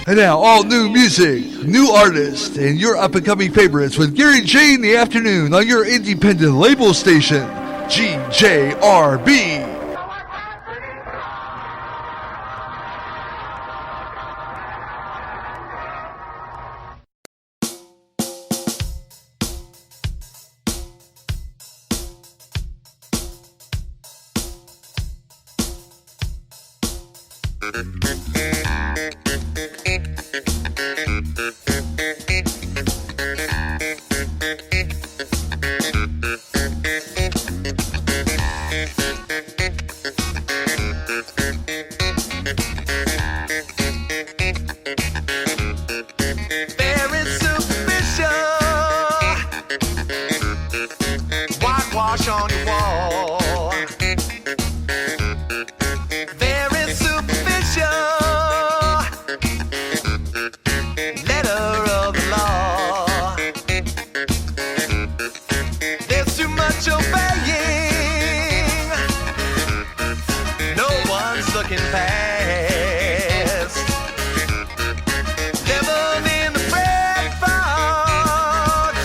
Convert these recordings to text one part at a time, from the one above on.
And now, all new music, new artists, and your up-and-coming favorites with Gary J in the afternoon on your independent label station, GJRB. Whitewash on your wall. Very superficial. Letter of the law. There's too much obeying. No one's looking past. Living in the bread box.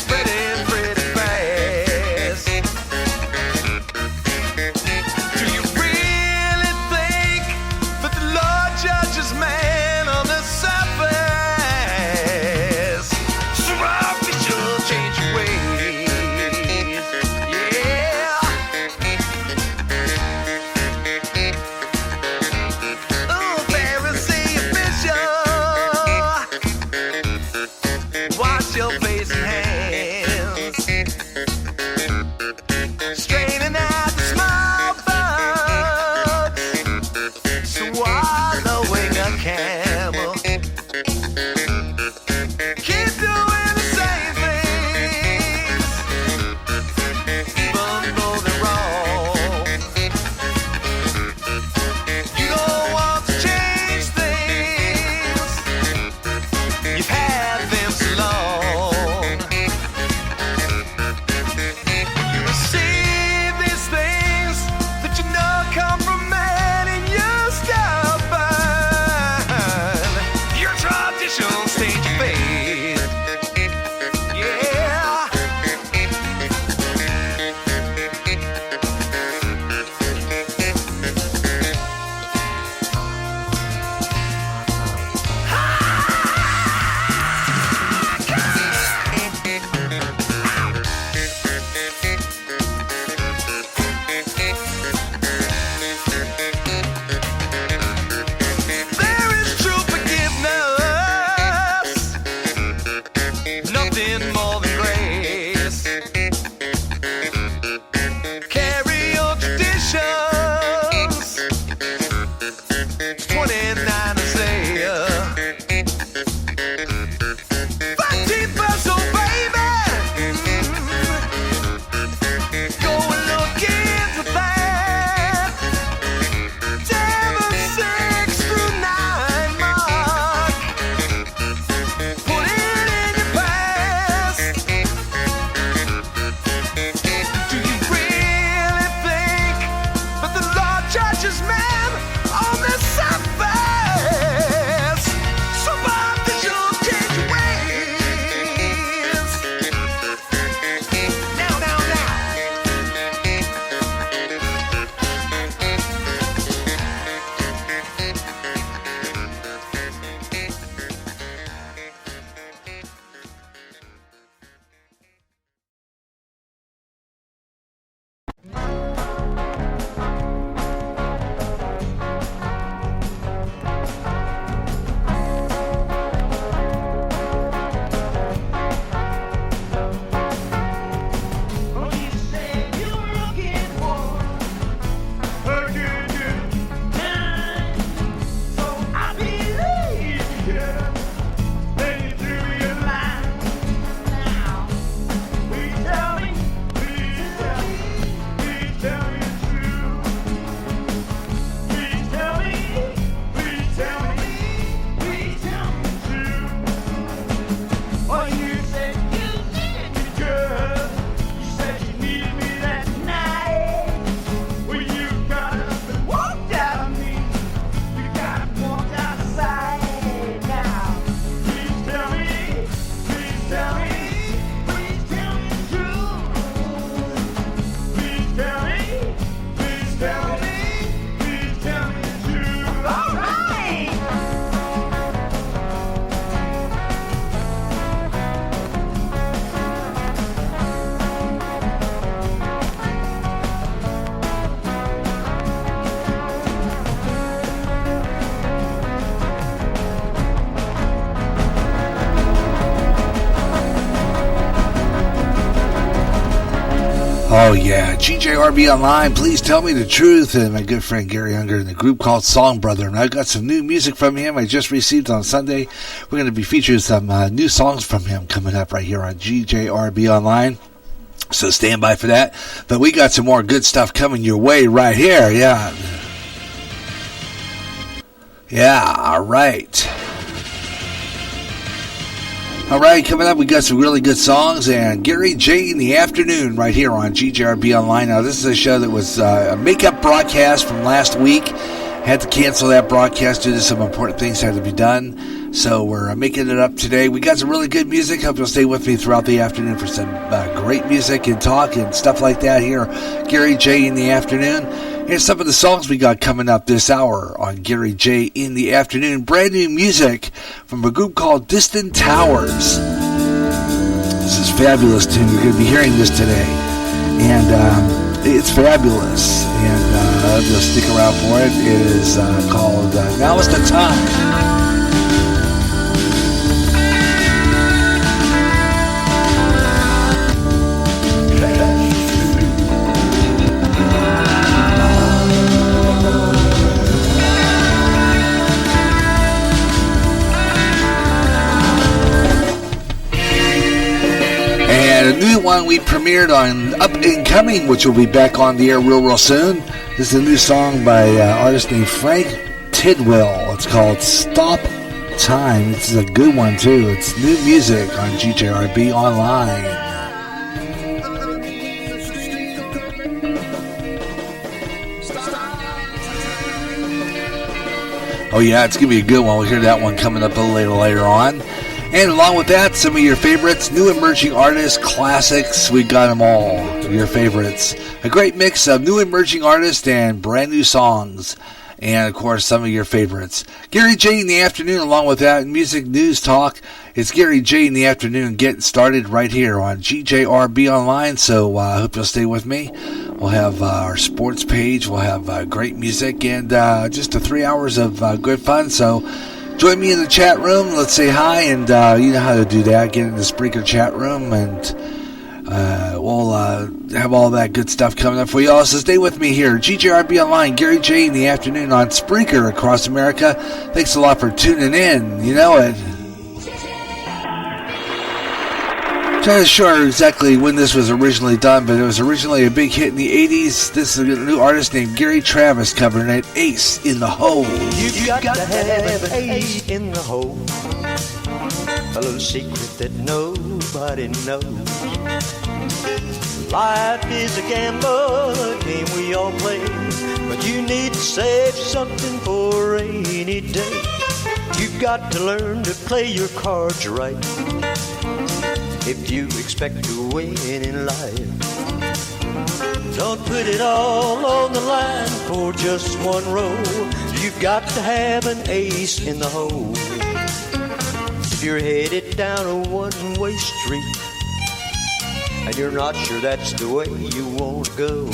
Spreading pretty fast. Do you really think that the Lord judges man on the surface? So we should change your ways. Yeah. Oh yeah, GJRB Online, Please Tell Me the Truth, and my good friend Gary Unger in the group called Song Brother. And I've got some new music from him I just received on Sunday. We're going to be featuring some new songs from him coming up right here on GJRB Online. So stand by for that. But we got some more good stuff coming your way right here. Yeah. Yeah, all right. All right, coming up, we got some really good songs, and Gary J in the afternoon right here on GJRB Online. Now, this is a show that was a makeup broadcast from last week. Had to cancel that broadcast due to some important things that had to be done. So we're making it up today. We got some really good music. Hope you'll stay with me throughout the afternoon for some great music and talk and stuff like that here. Gary J in the afternoon. Here's some of the songs we got coming up this hour on Gary J in the afternoon. Brand new music from a group called Distant Towers. This is a fabulous tune. You're going to be hearing this today. And it's fabulous. And just stick around for it. It is called Now Is the Time. A new one we premiered on Up and Coming, which will be back on the air real soon. This is a new song by an artist named Frank Tidwell. It's called Stop Time. This is a good one too. It's new music on GJRB Online. Oh yeah, it's going to be a good one. We'll hear that one coming up a little later on. And along with that, some of your favorites, new emerging artists, classics, we got them all, your favorites. A great mix of new emerging artists and brand new songs. And, of course, some of your favorites. Gary J in the afternoon, along with that, music, news, talk. It's Gary J in the afternoon getting started right here on GJRB Online. So I hope you'll stay with me. We'll have our sports page. We'll have great music and just 3 hours of good fun. So join me in the chat room. Let's say hi, and you know how to do that. Get in the Spreaker chat room, and we'll have all that good stuff coming up for you all. So stay with me here. GJRB Online, Gary J in the afternoon on Spreaker across America. Thanks a lot for tuning in. You know it. Trying to sure exactly when this was originally done, but it was originally a big hit in the 80s. This is a new artist named Gary Travis covering it, Ace in the Hole. You've got to have an ace in the hole, a little secret that nobody knows. Life is a gamble, a game we all play, but you need to save something for a rainy day. You've got to learn to play your cards right if you expect to win in life. Don't put it all on the line for just one roll. You've got to have an ace in the hole. If you're headed down a one-way street and you're not sure that's the way you want to go,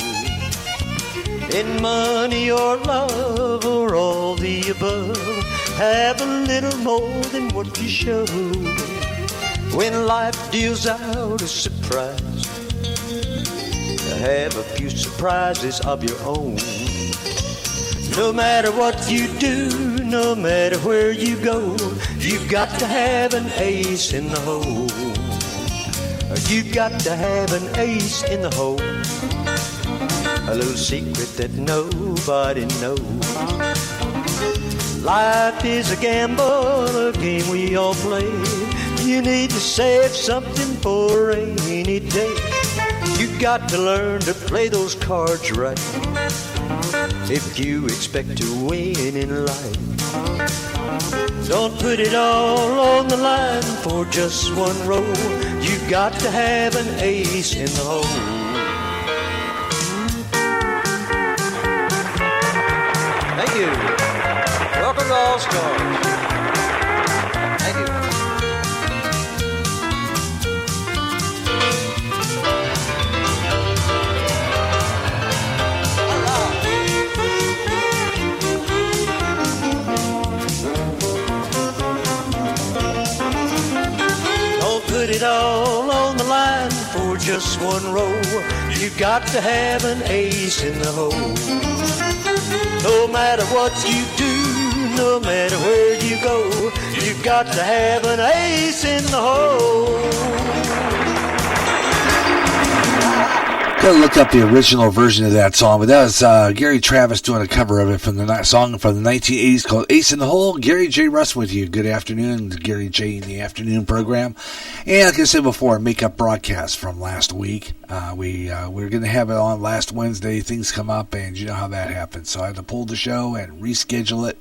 in money or love or all the above, have a little more than what you show. When life deals out a surprise, have a few surprises of your own. No matter what you do, no matter where you go, you've got to have an ace in the hole. You've got to have an ace in the hole, a little secret that nobody knows. Life is a gamble, a game we all play. You need to save something for a rainy day. You've got to learn to play those cards right if you expect to win in life. Don't put it all on the line for just one roll. You've got to have an ace in the hole. Thank you. Welcome to All Stars. Thank you. Put it all on the line for just one roll. You got to have an ace in the hole. No matter what you do, no matter where you go, you got to have an ace in the hole. Gotta look up the original version of that song, but that was Gary Travis doing a cover of it from the song from the 1980s called Ace in the Hole. Gary J. Russ with you. Good afternoon, Gary J. in the afternoon program. And like I said before, makeup broadcast from last week. We were going to have it on last Wednesday. Things come up, and you know how that happens. So I had to pull the show and reschedule it.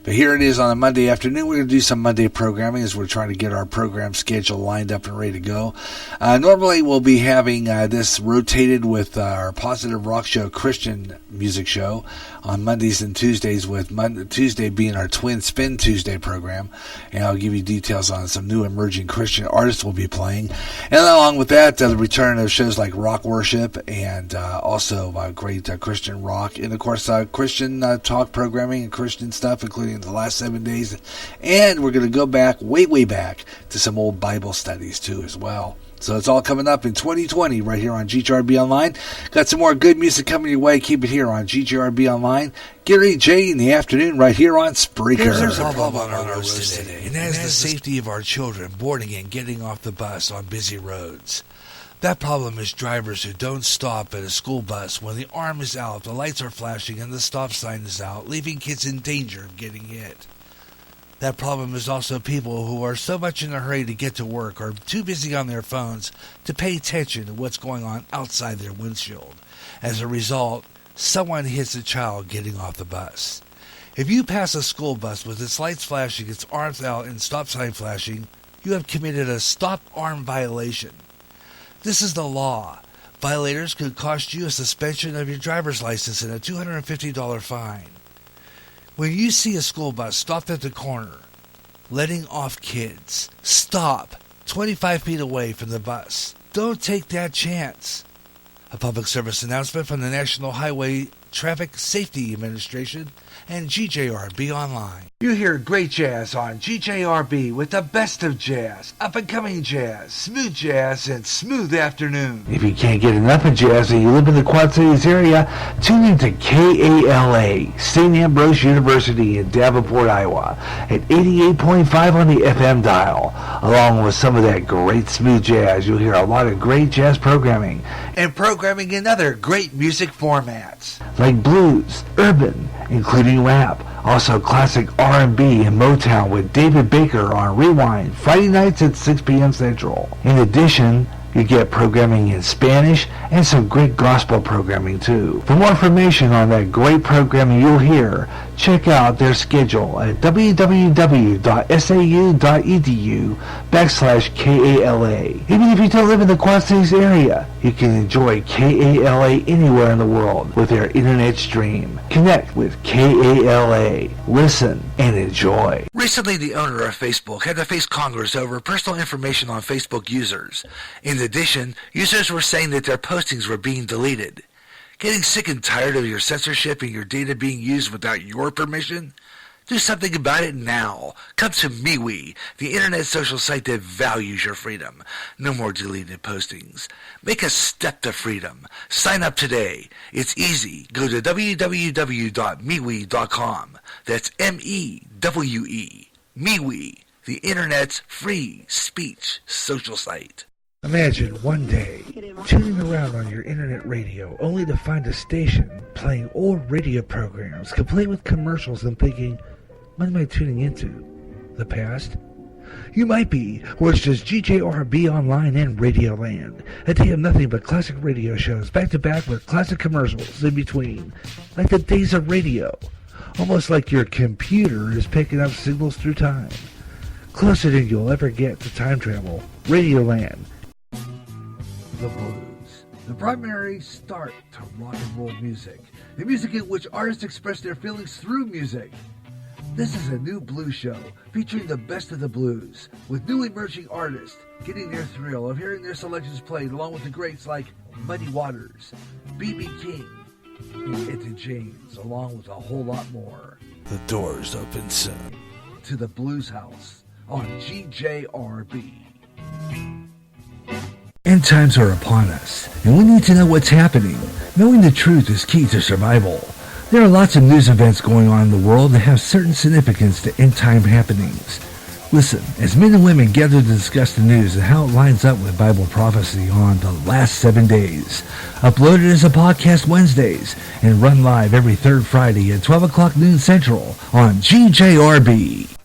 But here it is on a Monday afternoon. We're going to do some Monday programming as we're trying to get our program schedule lined up and ready to go. Normally, we'll be having this rotated with our Positive Rock Show Christian music show on Mondays and Tuesdays, with Tuesday being our Twin Spin Tuesday program. And I'll give you details on some new emerging Christian artists we'll be playing. And along with that, the return of shows like Rock Worship and also great Christian rock. And, of course, Christian talk programming and Christian stuff, including the last 7 days. And we're going to go back, way back, to some old Bible studies, too, as well. So it's all coming up in 2020 right here on GJRB Online. Got some more good music coming your way. Keep it here on GJRB Online. Gary J. in the afternoon right here on Spreaker. There's a problem on our roads today, and that is the safety of our children boarding and getting off the bus on busy roads. That problem is drivers who don't stop at a school bus when the arm is out, the lights are flashing, and the stop sign is out, leaving kids in danger of getting hit. That problem is also people who are so much in a hurry to get to work or too busy on their phones to pay attention to what's going on outside their windshield. As a result, someone hits a child getting off the bus. If you pass a school bus with its lights flashing, its arms out, and stop sign flashing, you have committed a stop arm violation. This is the law. Violators could cost you a suspension of your driver's license and a $250 fine. When you see a school bus stopped at the corner, letting off kids, stop 25 feet away from the bus. Don't take that chance. A public service announcement from the National Highway Traffic Safety Administration and GJRB Online. You hear great jazz on GJRB with the best of jazz, up-and-coming jazz, and smooth afternoon. If you can't get enough of jazz and you live in the Quad Cities area, tune in to KALA, St. Ambrose University in Davenport, Iowa, at 88.5 on the FM dial. Along with some of that great smooth jazz, you'll hear a lot of great jazz programming. And programming in other great music formats, like blues, urban, including rap, also classic R&B and Motown with David Baker on Rewind, Friday nights at 6 p.m. Central. In addition, you get programming in Spanish and some great gospel programming too. For more information on that great programming you'll hear, check out their schedule at www.sau.edu/KALA. Even if you don't live in the Quad Cities area, you can enjoy KALA anywhere in the world with their internet stream. Connect with KALA. Listen and enjoy. Recently, the owner of Facebook had to face Congress over personal information on Facebook users. In addition, users were saying that their postings were being deleted. Getting sick and tired of your censorship and your data being used without your permission? Do something about it now. Come to MeWe, the internet social site that values your freedom. No more deleted postings. Make a step to freedom. Sign up today. It's easy. Go to www.mewe.com. That's MEWE. MeWe, the internet's free speech social site. Imagine one day tuning around on your internet radio only to find a station playing old radio programs complete with commercials and thinking, what am I tuning into? The past? You might be, or it's just GJRB Online and Radioland. A day of nothing but classic radio shows back to back with classic commercials in between. Like the days of radio. Almost like your computer is picking up signals through time. Closer than you'll ever get to time travel. Radioland. The blues, the primary start to rock and roll music, the music in which artists express their feelings through music. This is a new blues show featuring the best of the blues, with new emerging artists getting their thrill of hearing their selections played along with the greats like Muddy Waters, B.B. King, and Etta James, along with a whole lot more. The doors open soon to the Blues House on GJRB. And end times are upon us, and we need to know what's happening. Knowing the truth is key to survival. There are lots of news events going on in the world that have certain significance to end time happenings. Listen, as men and women gather to discuss the news and how it lines up with Bible prophecy on the last 7 days. Uploaded as a podcast Wednesdays and run live every third Friday at 12 o'clock noon Central on GJRB.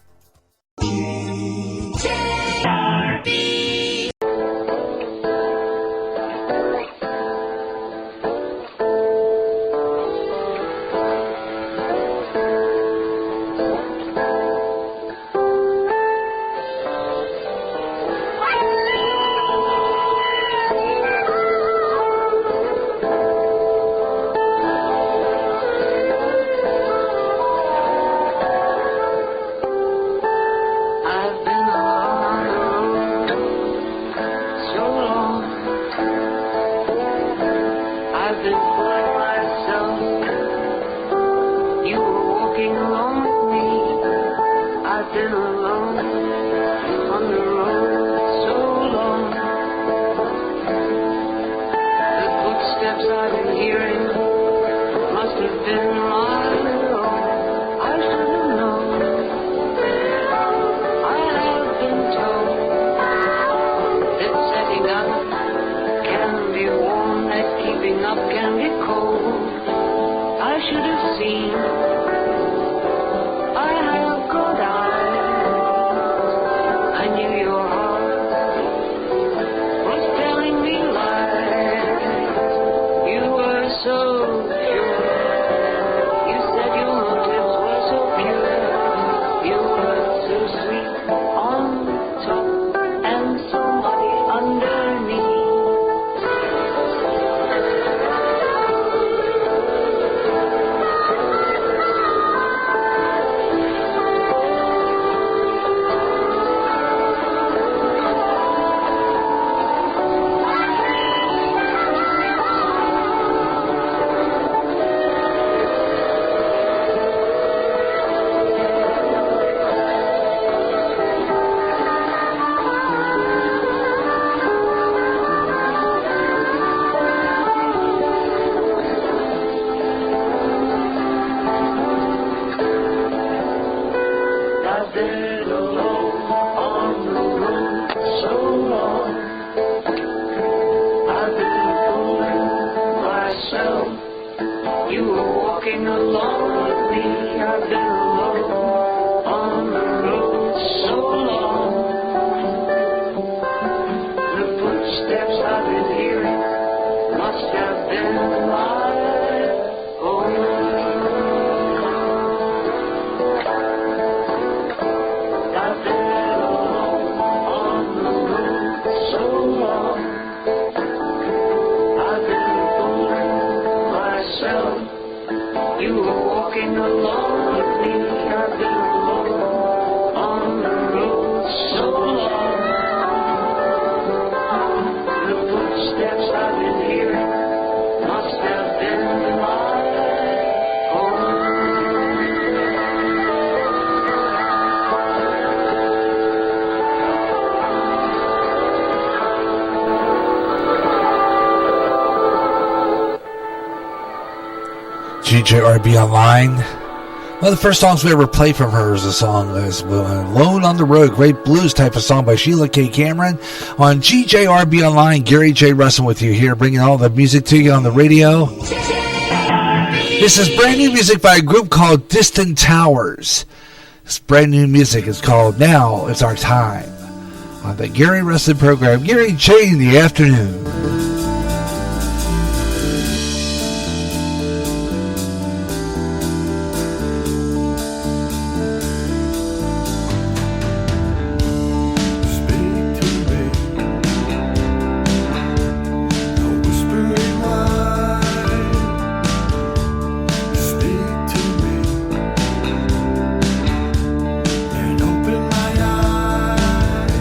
GJRB Online. One of the first songs we ever played from her is a song that's Alone on the Road, great blues type of song by Sheila K. Cameron on GJRB Online. Gary J. Russell with you here, bringing all the music to you on the radio. This is brand new music by a group called Distant Towers. This brand new music is called Now It's Our Time on the Gary Russell program, Gary J. in the afternoon. Open my eyes.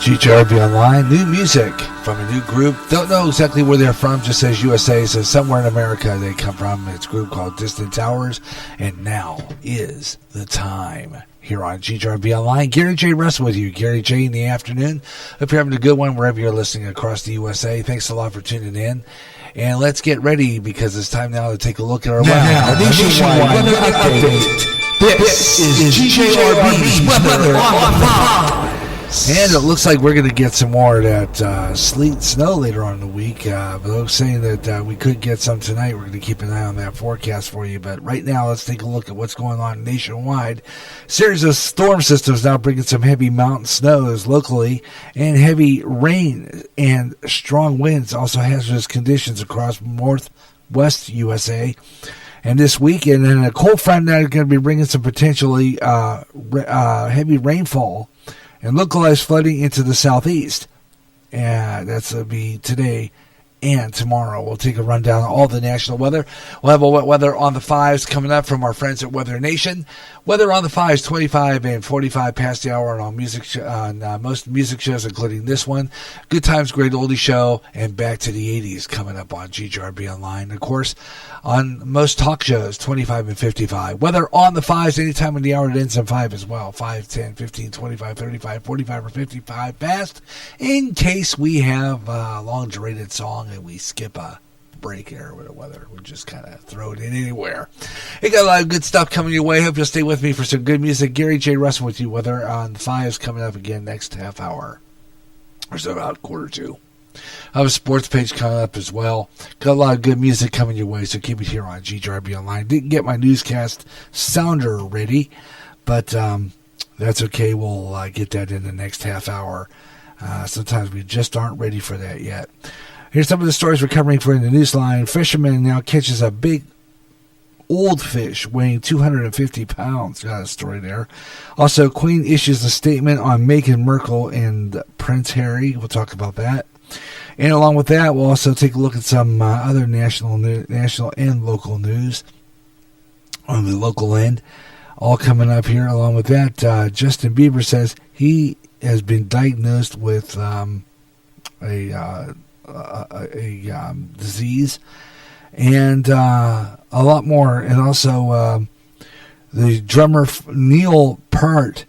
GJRB Online, new music from a new group. Don't know exactly where they're from, just says USA, says somewhere in America they come from. It's a group called Distant Towers, and now is the time. Here on GJRB Online, Gary J. Russell with you. Gary J. in the afternoon. Hope you're having a good one wherever you're listening across the USA. Thanks a lot for tuning in. And let's get ready because it's time now to take a look at our nationwide weather update. This is GJRB's Weather on the 5. And it looks like we're going to get some more of that sleet and snow later on in the week. But I'm saying that we could get some tonight. We're going to keep an eye on that forecast for you. But right now, let's take a look at what's going on nationwide. Series of storm systems now bringing some heavy mountain snows locally, and heavy rain and strong winds, also hazardous conditions across northwest USA. And this weekend, and a cold front now is going to be bringing some potentially heavy rainfall and localized flooding into the southeast. And that's going to be today and tomorrow. We'll take a rundown of all the national weather. We'll have a wet weather on the 5s coming up from our friends at Weather Nation. Weather on the 5s, 25 and 45 past the hour on all most music shows, including this one. Good Times, Great Oldie Show, and Back to the 80s coming up on GJRB Online. Of course, on most talk shows, 25 and 55. Weather on the 5s, anytime in the hour it ends in 5 as well. 5, 10, 15, 25, 35, 45, or 55 past, in case we have a long-durated song and we skip a break here with the weather. We'll just kind of throw it in anywhere. We got a lot of good stuff coming your way. Hope you'll stay with me for some good music. Gary J. Russell with you. Weather on the 5s coming up again next half hour. Or so about quarter to. I have a sports page coming up as well. Got a lot of good music coming your way, so keep it here on GJRB Online. Didn't get my newscast sounder ready, but that's okay. We'll get that in the next half hour. Sometimes we just aren't ready for that yet. Here's some of the stories we're covering for in the newsline. Fisherman now catches a big old fish weighing 250 pounds. Got a story there. Also, Queen issues a statement on Meghan Markle and Prince Harry. We'll talk about that. And along with that, we'll also take a look at some other national and local news on the local end. All coming up here. Along with that, Justin Bieber says he has been diagnosed with a disease, and a lot more. And also the drummer Neil Peart,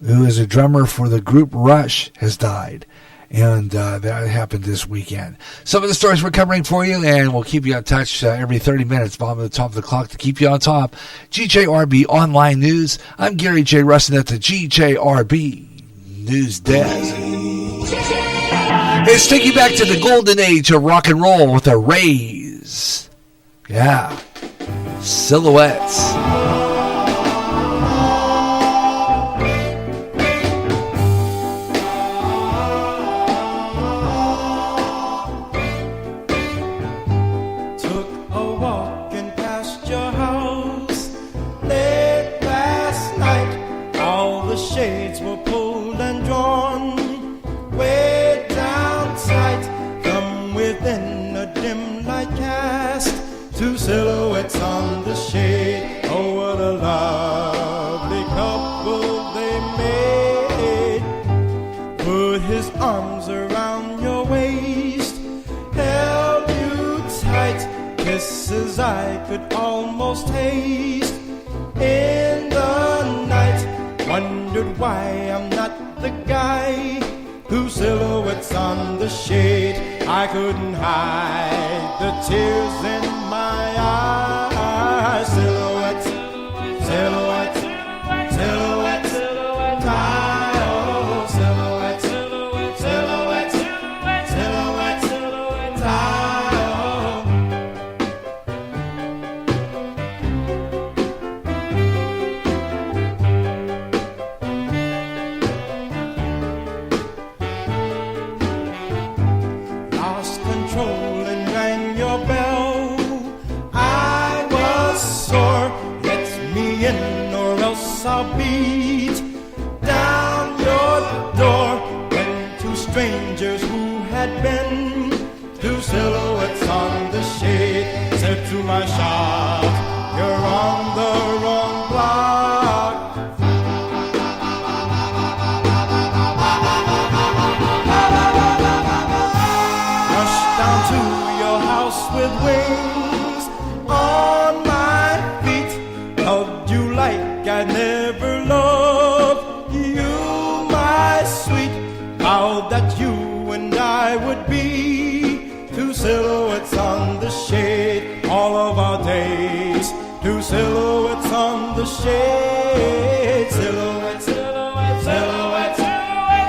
who is a drummer for the group Rush, has died, and that happened this weekend. Some of the stories we're covering for you, and we'll keep you on touch every 30 minutes, bottom of the top of the clock, to keep you on top. GJRB Online News. I'm Gary J. Russin at the GJRB News Desk. Let's take you back to the golden age of rock and roll with the Rays. Yeah. Silhouettes. Took a walk and past your house late last night. All the shades were pulled and drawn way down tight. From within a dim light cast two silhouettes on the shade. Oh, what a lovely couple they made. Put his arms around your waist, held you tight, kisses I could almost taste in the night. Wondered why I'm not the guy whose silhouettes on the shade. I couldn't hide the tears in my eyes. Silhouettes, silhouettes, silhouettes, oh, silhouettes, silhouettes, silhouettes, lost control and rang your bell. I was sore. Let me in or else I'll beat down your door. When two strangers who had been two silhouettes on the shade said to my shock, you're on the wrong block. silhouettes on the shade, all of our days. Two silhouettes on the shade, silhouettes, silhouettes, silhouettes,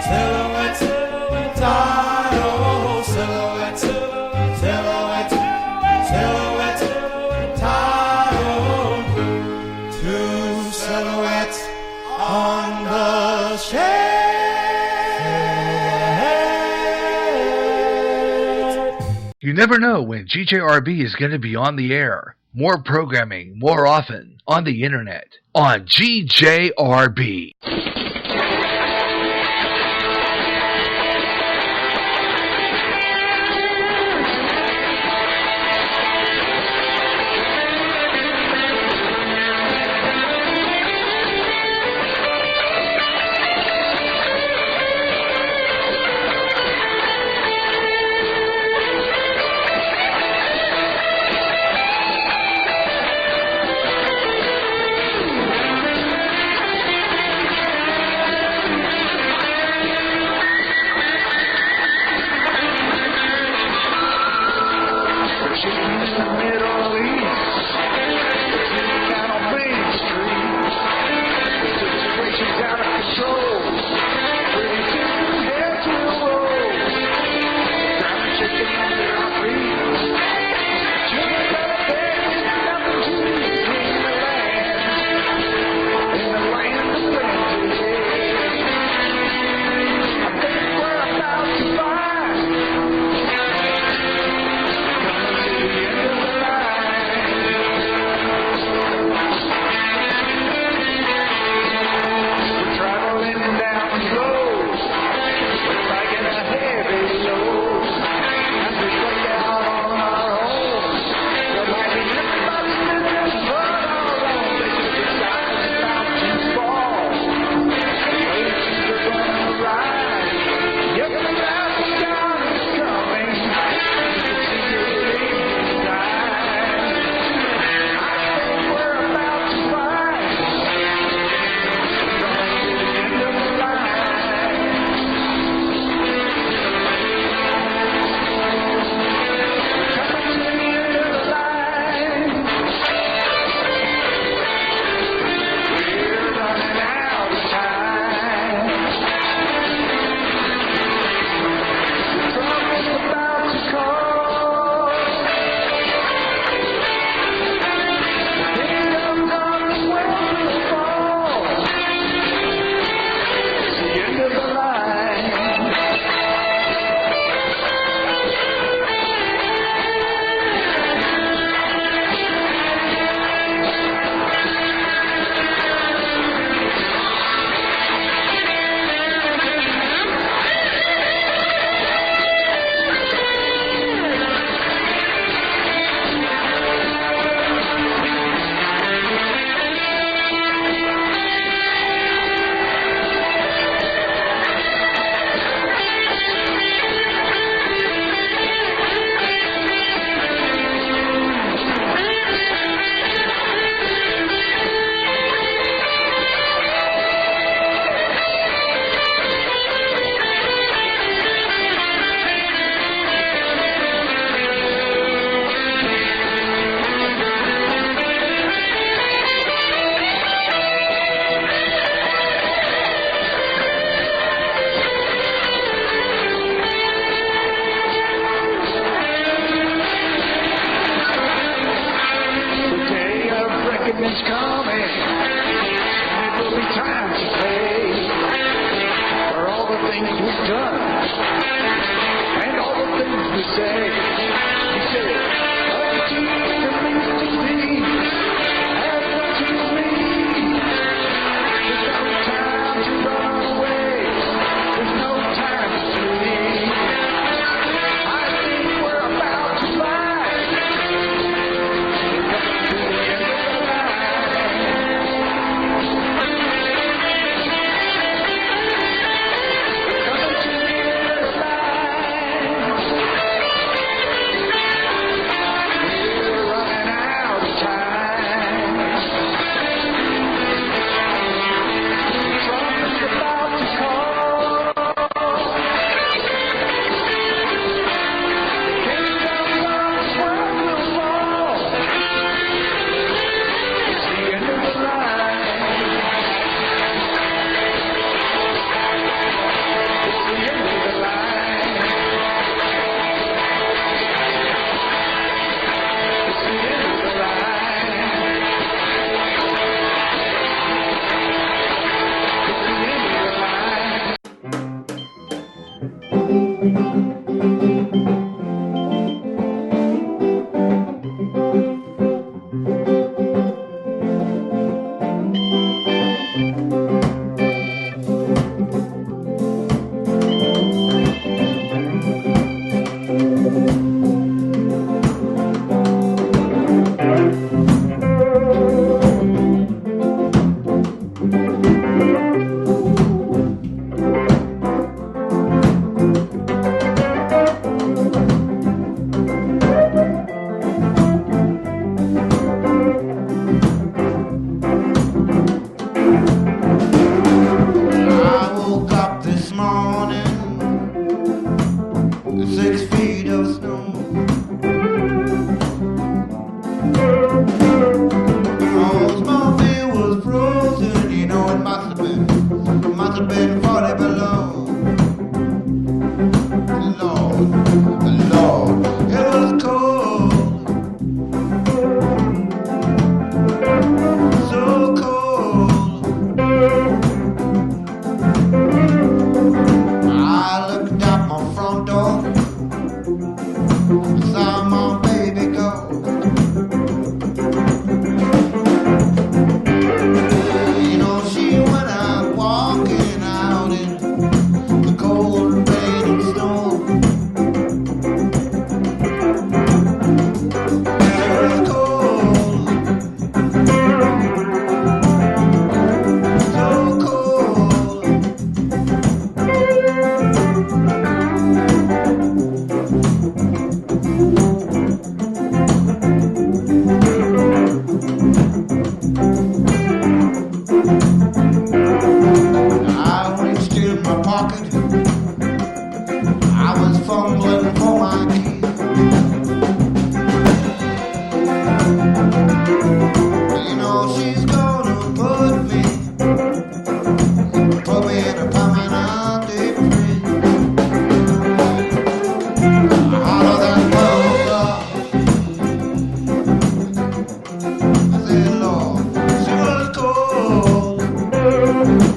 silhouettes, silhouettes, silhouettes, oh, silhouettes, silhouettes, silhouettes, silhouettes, silhouettes, oh, two silhouettes on the shade. You never know when GJRB is going to be on the air. More programming, more often, on the internet, on GJRB.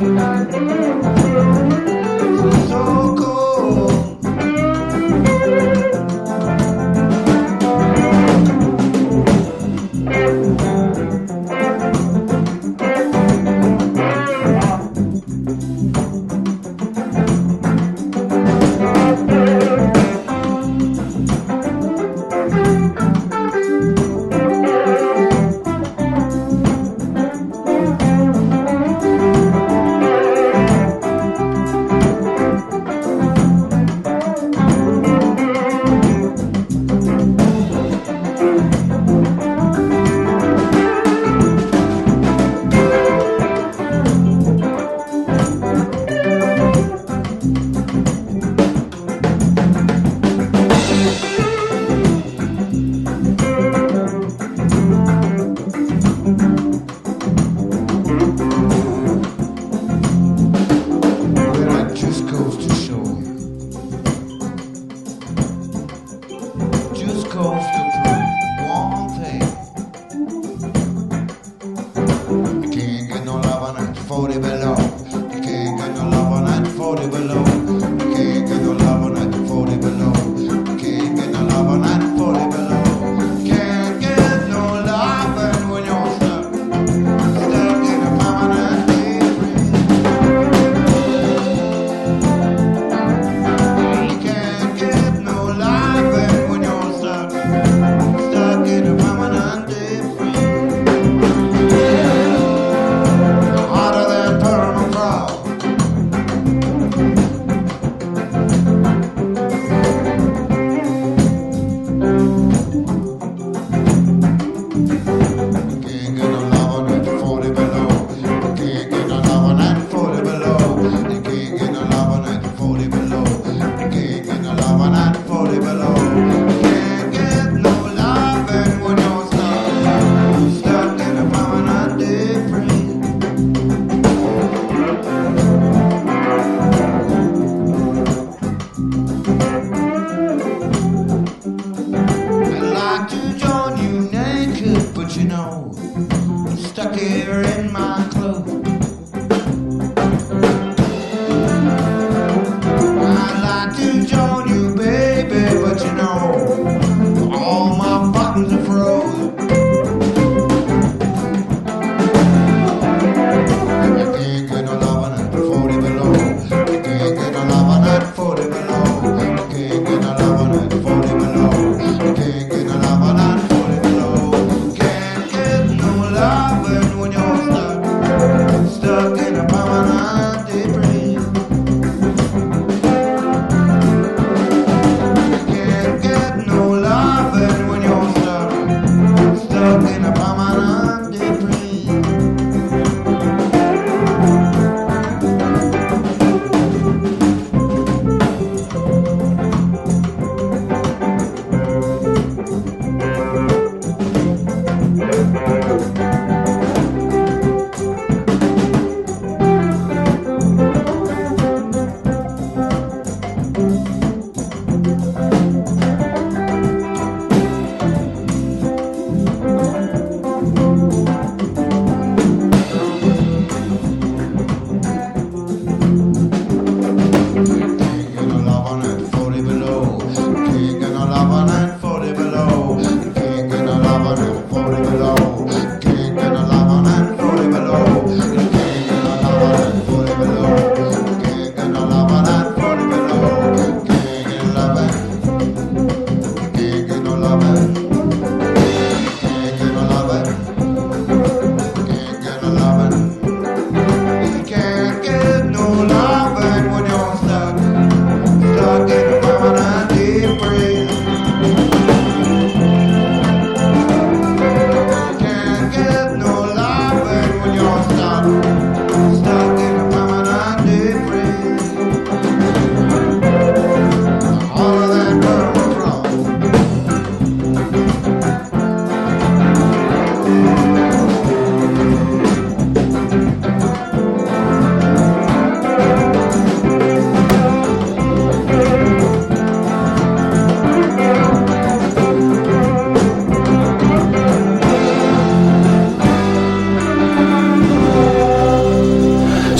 So cold.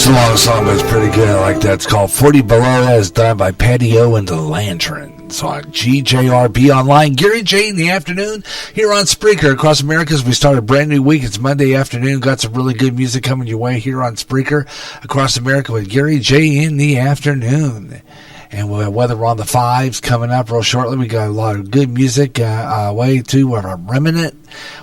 It's a long song, but it's pretty good. I like that. It's called 40 Below. That is done by Patio and the Lanterns on GJRB Online. Gary J in the afternoon here on Spreaker across America as we start a brand new week. It's Monday afternoon. Got some really good music coming your way here on Spreaker across America with Gary J in the afternoon. And we'll have weather on the fives coming up real shortly. We got a lot of good music way too. We have a Remnant.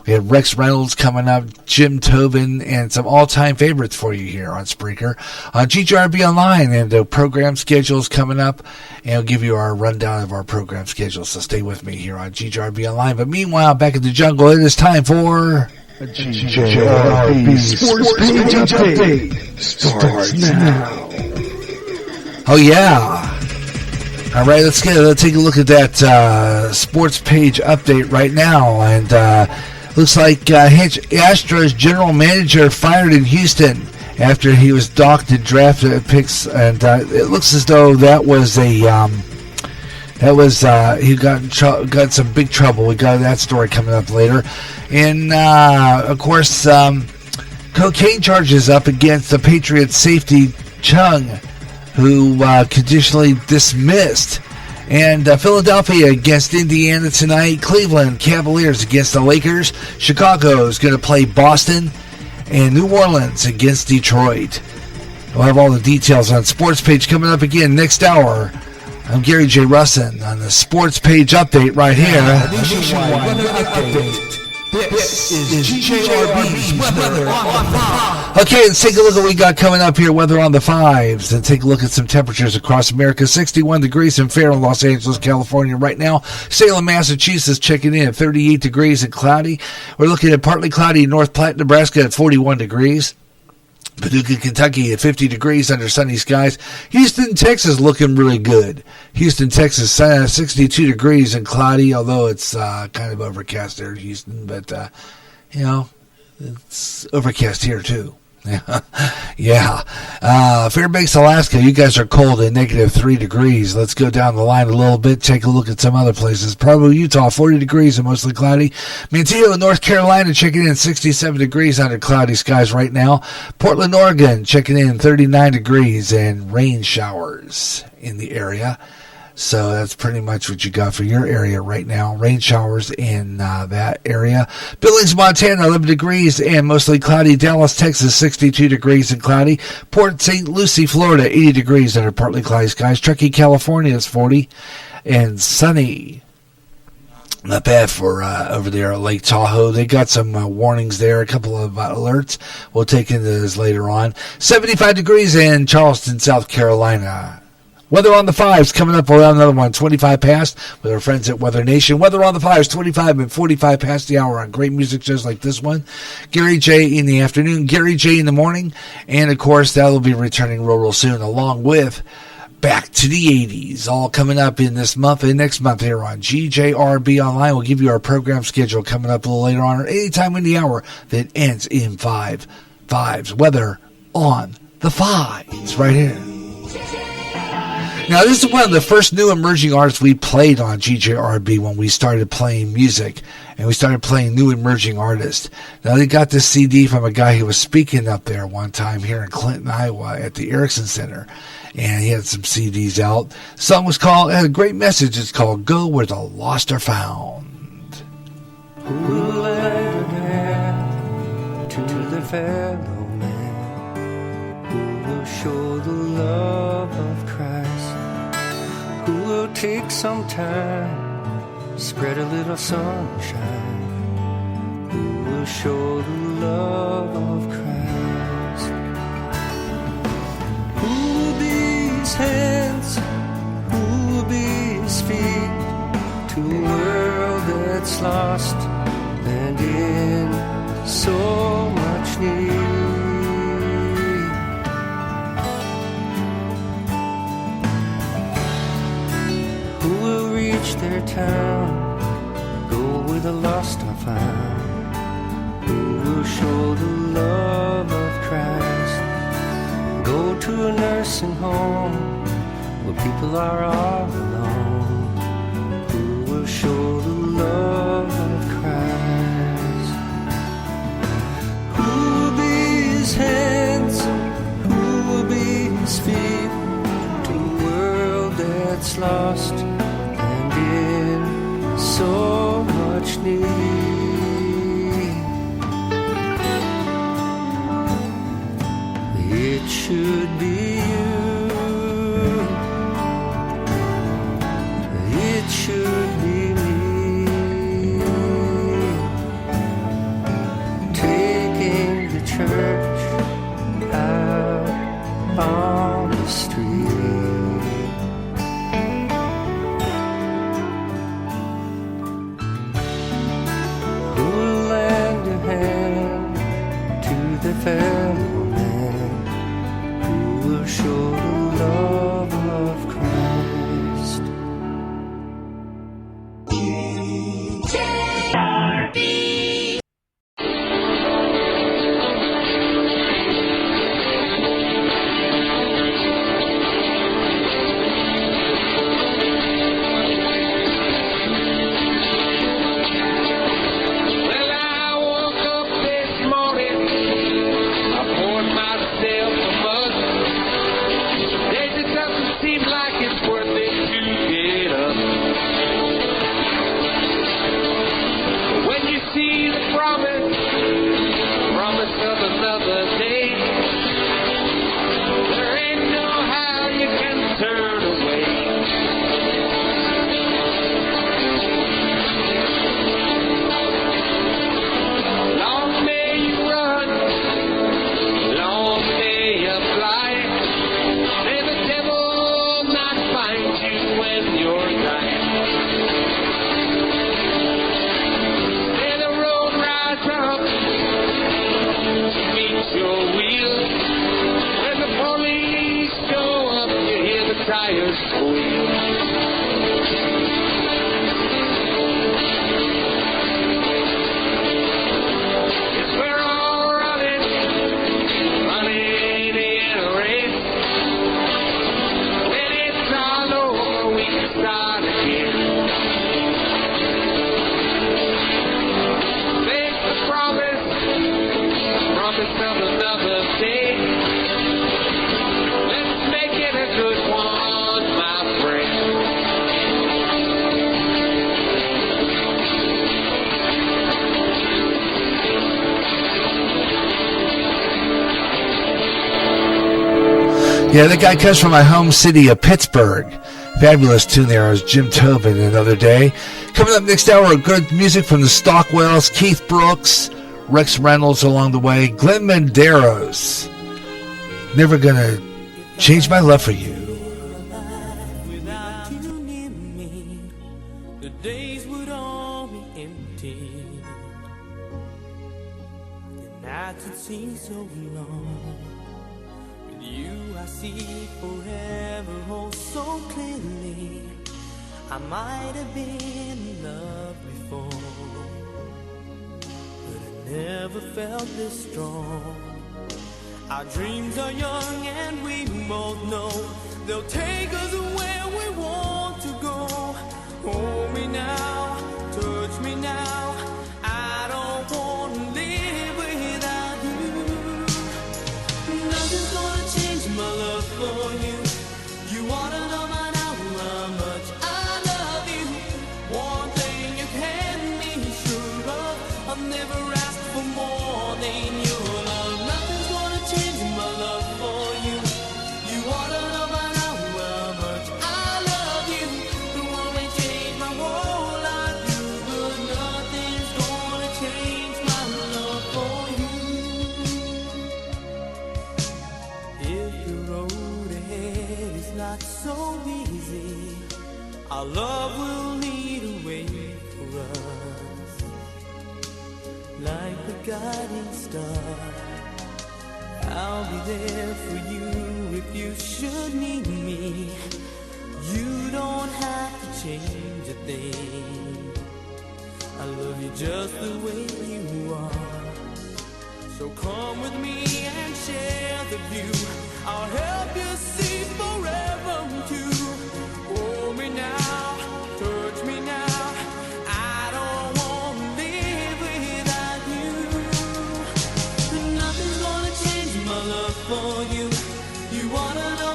We have Rex Reynolds coming up, Jim Tobin, and some all-time favorites for you here on Spreaker. On GJRB Online, and the program schedules coming up. And I'll give you our rundown of our program schedule. So stay with me here on GJRB Online. But meanwhile, back in the jungle, it is time for... GJRB Sports Page Update starts now. Oh, yeah. All right, let's take a look at that sports page update right now. And looks like Astros general manager fired in Houston after he was docked in draft picks. And it looks as though that was he got some big trouble. We got that story coming up later. And of course, cocaine charges up against the Patriots safety Chung, who conditionally dismissed. And Philadelphia against Indiana tonight. Cleveland Cavaliers against the Lakers. Chicago is going to play Boston. And New Orleans against Detroit. We'll have all the details on Sports Page coming up again next hour. I'm Gary J. Russin on the Sports Page Update right here. Nationwide Weather Update. This is GJRB's Weather on the 5. Okay, let's take a look at what we got coming up here. Weather on the 5s. And take a look at some temperatures across America. 61 degrees in fair in Los Angeles, California right now. Salem, Massachusetts checking in at 38 degrees and cloudy. We're looking at partly cloudy in North Platte, Nebraska at 41 degrees. Paducah, Kentucky at 50 degrees under sunny skies. Houston, Texas looking really good. Houston, Texas 62 degrees and cloudy, although it's kind of overcast there in Houston. But, it's overcast here too. Yeah. Fairbanks, Alaska, you guys are cold at negative 3 degrees. Let's go down the line a little bit, take a look at some other places. Provo, Utah, 40 degrees and mostly cloudy. Mankato, North Carolina, checking in 67 degrees under cloudy skies right now. Portland, Oregon, checking in 39 degrees and rain showers in the area. So that's pretty much what you got for your area right now. Rain showers in that area. Billings, Montana, 11 degrees and mostly cloudy. Dallas, Texas, 62 degrees and cloudy. Port St. Lucie, Florida, 80 degrees under partly cloudy skies. Truckee, California is 40 and sunny. Not bad for over there at Lake Tahoe. They got some warnings there, a couple of alerts. We'll take into this later on. 75 degrees in Charleston, South Carolina. Weather on the 5s coming up around another one, 25 past with our friends at Weather Nation. Weather on the 5s, 25 and 45 past the hour on great music shows like this one. Gary J in the afternoon, Gary J in the morning. And, of course, that will be returning real soon along with Back to the 80s. All coming up in this month and next month here on GJRB Online. We'll give you our program schedule coming up a little later on or anytime in the hour that ends in 5-5s. Weather on the 5s right here. Now, this is one of the first new emerging artists we played on GJRB when we started playing music, and we started playing new emerging artists. Now, they got this CD from a guy who was speaking up there one time here in Clinton, Iowa at the Erickson Center, and he had some CDs out. The song was called, it had a great message. It's called Go Where the Lost Are Found. Who will lend a hand to the fellow man? Who will show the love of Christ? Who will take some time, spread a little sunshine? Who will show the love of Christ? Who will be his hands? Who will be his feet to a world that's lost and in so much need? Their town, go where the lost are found. Who will show the love of Christ? Go to a nursing home where people are all alone. Who will show the love of Christ? Who will be his hands? Who his feet to a world that's lost and in so much need. It should be you, it should be me, taking the church out on the street. Who'll lend a hand to the fellow man who will show the love of Christ? Yeah, that guy comes from my home city of Pittsburgh. Fabulous tune there. It was Jim Tobin another day. Coming up next hour, good music from the Stockwells, Keith Brooks, Rex Reynolds along the way, Glenn Medeiros. Never gonna change my love for you. Without you near me, the days would all be empty. The nights would seem so long. With you I see forever, oh so clearly. I might have been in love before, but I never felt this strong. Our dreams are young and we both know they'll take us where we want to go. Hold me now, touch me now. I don't want to live without you. Nothing's gonna change my love for you. You ought to know by now how much I love you. One thing you can be sure of, I've never asked for more than your love. Nothing's gonna change my love for you. You ought to know by now how much I love you. The one may change my whole life, but nothing's gonna change my love for you. If the road ahead is not so easy, our love will lead a way for us, like a guiding star. I'll be there for you if you should need me. You don't have to change a thing. I love you just the way you are. So come with me and share the view. I'll help you see forever too. Hold me now, touch me now. I don't want to live without you. Nothing's gonna change my love for you. You wanna know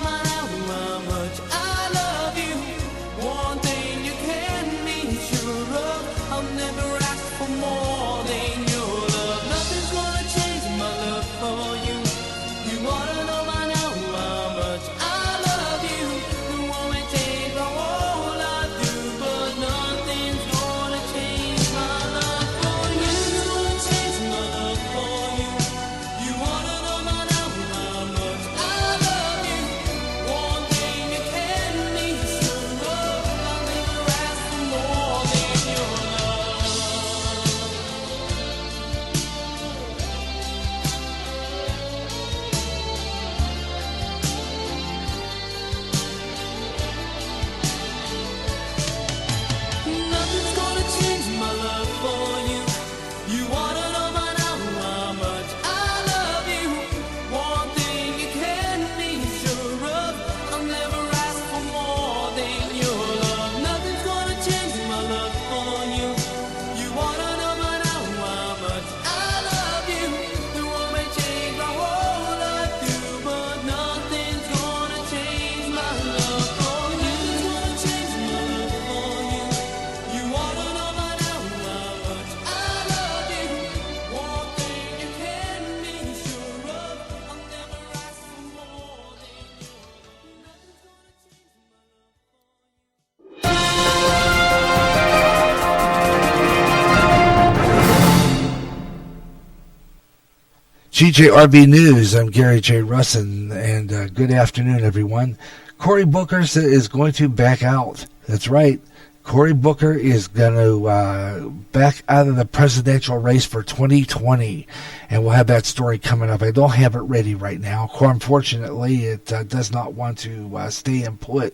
GJRB News, I'm Gary J. Russin, and good afternoon, everyone. Cory Booker is going to back out. That's right. Cory Booker is going to back out of the presidential race for 2020, and we'll have that story coming up. I don't have it ready right now. Unfortunately, it does not want to stay in put,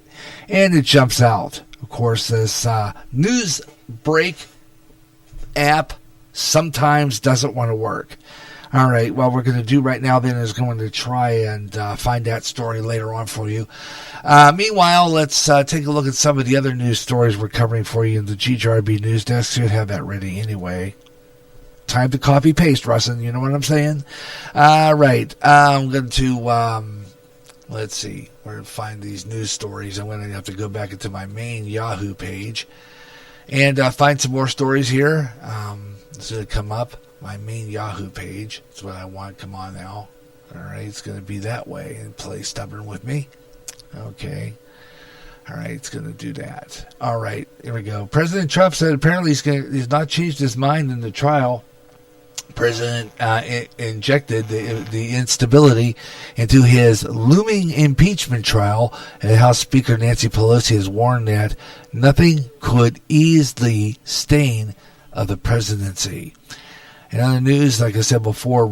and it jumps out. Of course, this news break app sometimes doesn't want to work. All right, what we're going to do right now then is going to try and find that story later on for you. Meanwhile, let's take a look at some of the other news stories we're covering for you in the GJRB News Desk. Should have that ready anyway. Time to copy-paste, Russin, you know what I'm saying? Right, I'm going to, let's see, where to find these news stories. I'm going to have to go back into my main Yahoo page and find some more stories here. It's going to come up. My main Yahoo page. That's what I want. Come on now. All right, it's going to be that way. And play stubborn with me. Okay. All right, it's going to do that. All right, here we go. President Trump said apparently he's not changed his mind in the trial. President injected the instability into his looming impeachment trial, and House Speaker Nancy Pelosi has warned that nothing could ease the stain of the presidency. In other news, like I said before,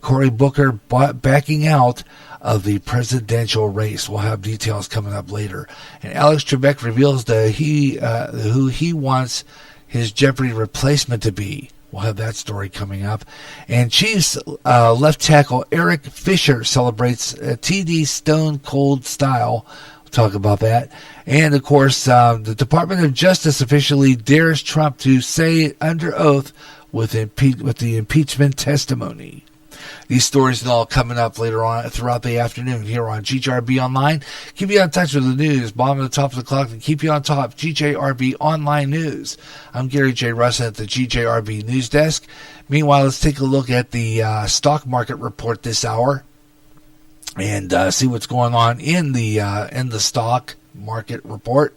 Cory Booker backing out of the presidential race. We'll have details coming up later. And Alex Trebek reveals who he wants his Jeopardy replacement to be. We'll have that story coming up. And Chiefs left tackle Eric Fisher celebrates TD Stone Cold style. We'll talk about that. And, of course, the Department of Justice officially dares Trump to say under oath with the impeachment testimony. These stories are all coming up later on throughout the afternoon here on GJRB Online. Keep you on touch with the news, bottom at the top of the clock, and keep you on top. GJRB Online News. I'm Gary J. Russin at the GJRB News Desk. Meanwhile, let's take a look at the stock market report this hour and see what's going on in the stock market report.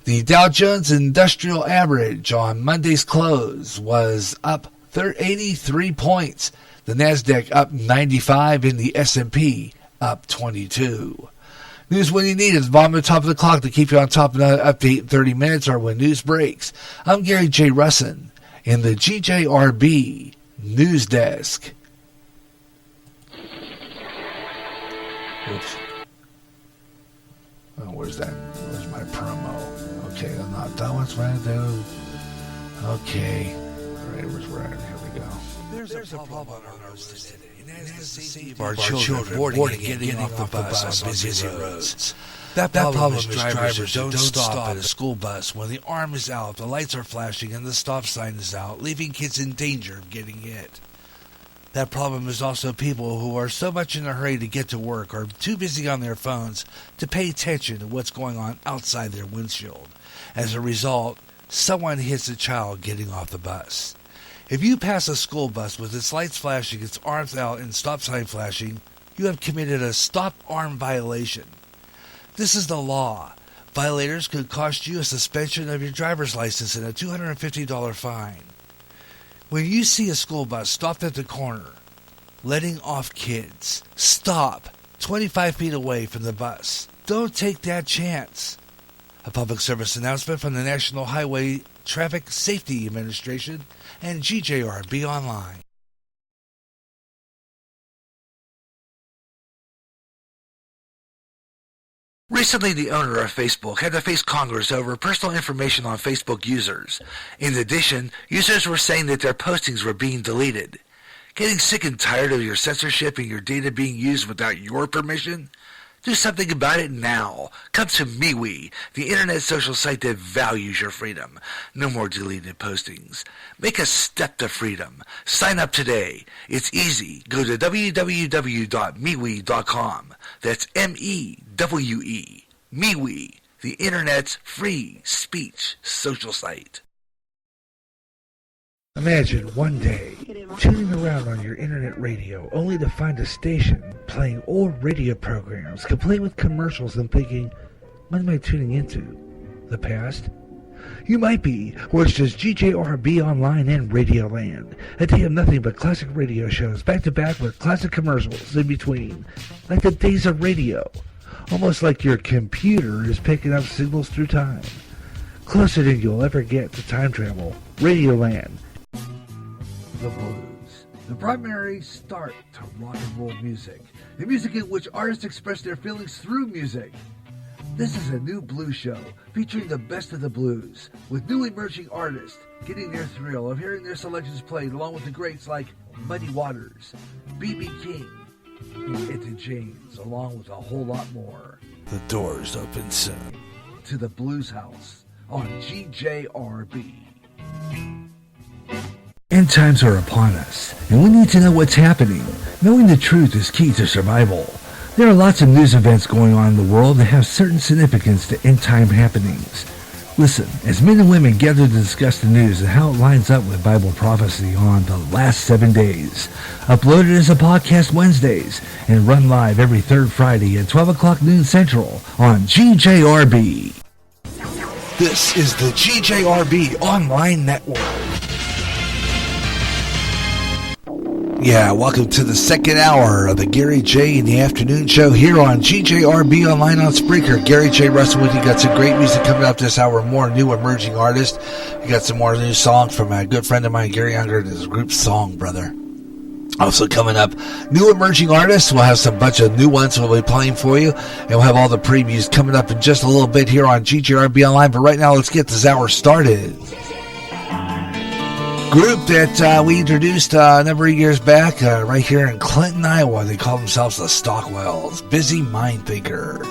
The Dow Jones Industrial Average on Monday's close was up 83 points. The Nasdaq up 95 and the S&P up 22. News when you need it. It's bottom at the top of the clock to keep you on top of another update in 30 minutes or when news breaks. I'm Gary J. Russin in the GJRB News Desk. Oops. Oh, where's that? Where's my promo? Okay, I'm not done. What's what I do? Okay. All right, where's where? Here we go. There's a problem on our roads today, and that is the safety of Our children boarding and getting off the bus on busy roads. That problem is drivers who don't stop at a school bus when the arm is out, the lights are flashing, and the stop sign is out, leaving kids in danger of getting hit. That problem is also people who are so much in a hurry to get to work or too busy on their phones to pay attention to what's going on outside their windshield. As a result, someone hits a child getting off the bus. If you pass a school bus with its lights flashing, its arms out, and stop sign flashing, you have committed a stop arm violation. This is the law. Violators could cost you a suspension of your driver's license and a $250 fine. When you see a school bus stopped at the corner, letting off kids, stop 25 feet away from the bus. Don't take that chance. A public service announcement from the National Highway Traffic Safety Administration and GJRB Online. Recently, the owner of Facebook had to face Congress over personal information on Facebook users. In addition, users were saying that their postings were being deleted. Getting sick and tired of your censorship and your data being used without your permission? Do something about it now. Come to MeWe, the internet social site that values your freedom. No more deleted postings. Make a step to freedom. Sign up today. It's easy. Go to www.MeWe.com. That's MEWE. MeWe, the internet's free speech social site. Imagine one day tuning around on your internet radio only to find a station playing old radio programs complete with commercials and thinking, what am I tuning into? The past? You might be, or it's just GJRB Online and Radio Land. A day of nothing but classic radio shows, back to back with classic commercials in between. Like the days of radio. Almost like your computer is picking up signals through time. Closer than you'll ever get to time travel. Radio Land. The blues. The primary start to rock and roll music. The music in which artists express their feelings through music. This is a new blues show featuring the best of the blues, with new emerging artists getting their thrill of hearing their selections played along with the greats like Muddy Waters, B.B. King, and Etta James, along with a whole lot more. The doors open soon to the Blues House on GJRB. End times are upon us, and we need to know what's happening. Knowing the truth is key to survival. There are lots of news events going on in the world that have certain significance to end-time happenings. Listen, as men and women gather to discuss the news and how it lines up with Bible prophecy on the last 7 days. Uploaded as a podcast Wednesdays and run live every third Friday at 12 o'clock noon Central on GJRB. This is the GJRB Online Network. Yeah, welcome to the second hour of the Gary J in the Afternoon Show here on GJRB Online on Spreaker. Gary J. Russell with you. Got some great music coming up this hour, more new emerging artists. You got some more new songs from a good friend of mine, Gary Unger, and his group Song Brother. Also coming up, new emerging artists. We'll have some bunch of new ones we'll be playing for you, and we'll have all the previews coming up in just a little bit here on GJRB Online. But right now, let's get this hour started. Group that we introduced a number of years back right here in Clinton, Iowa. They call themselves the Stockwells. Busy Mind Thinker.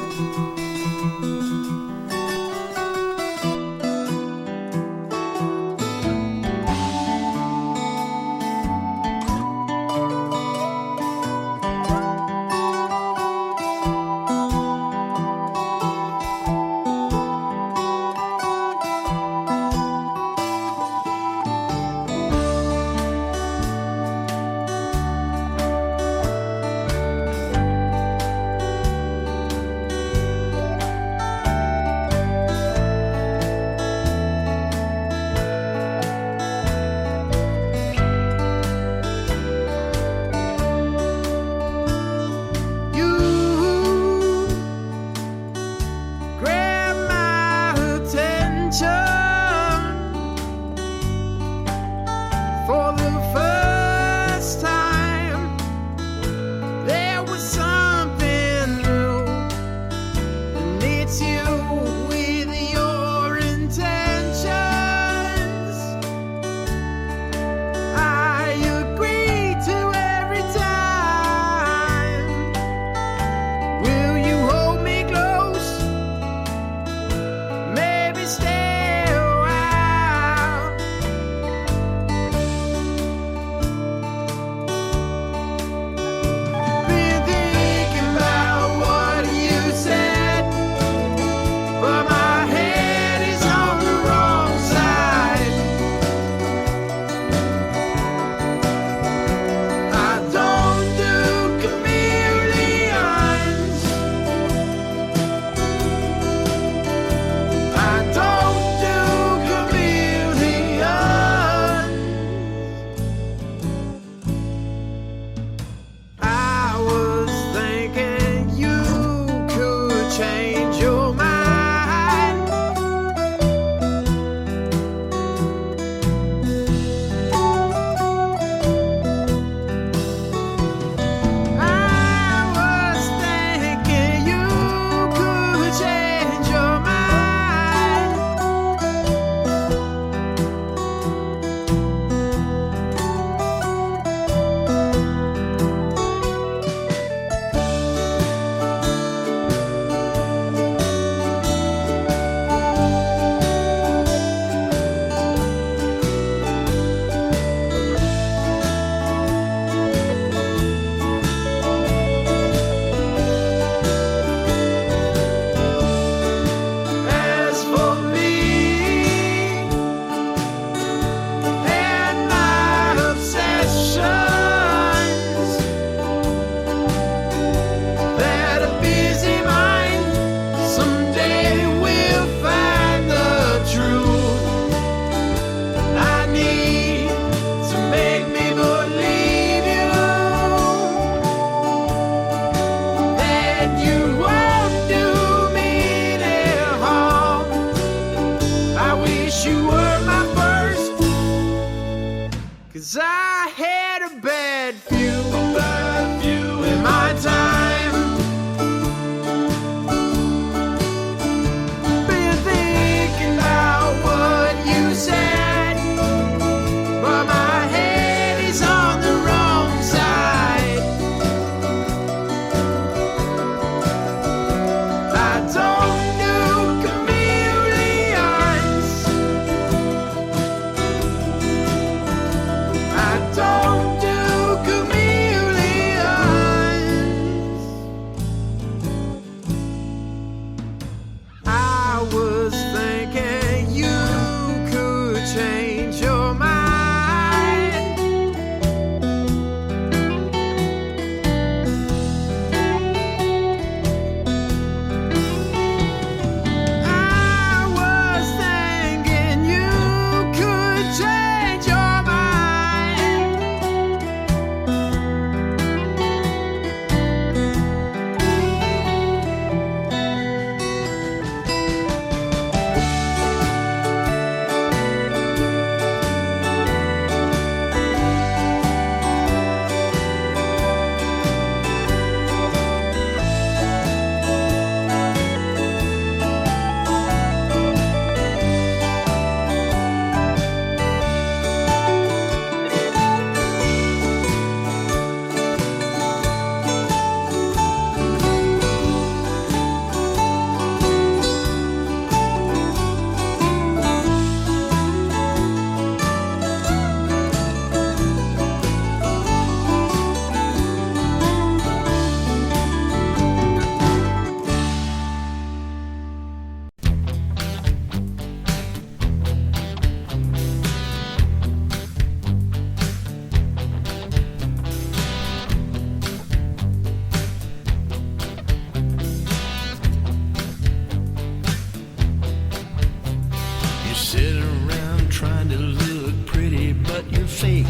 fake,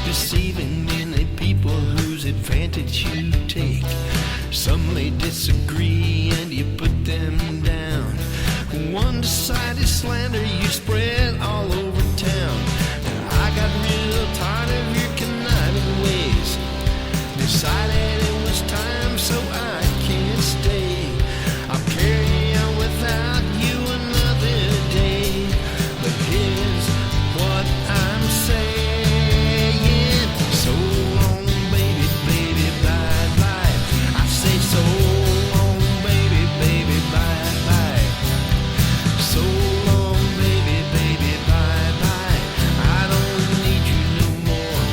deceiving many people whose advantage you take. Some may disagree and you put them down. One-sided slander you spread all over town. I got real tired of your conniving ways. Decided it was time, so I can't stay. I'll carry on without you another day. But here's what I'm saying. So long, baby, baby, bye-bye. I say so long, baby, baby, bye-bye. So long, baby, baby, bye-bye. I don't need you no more.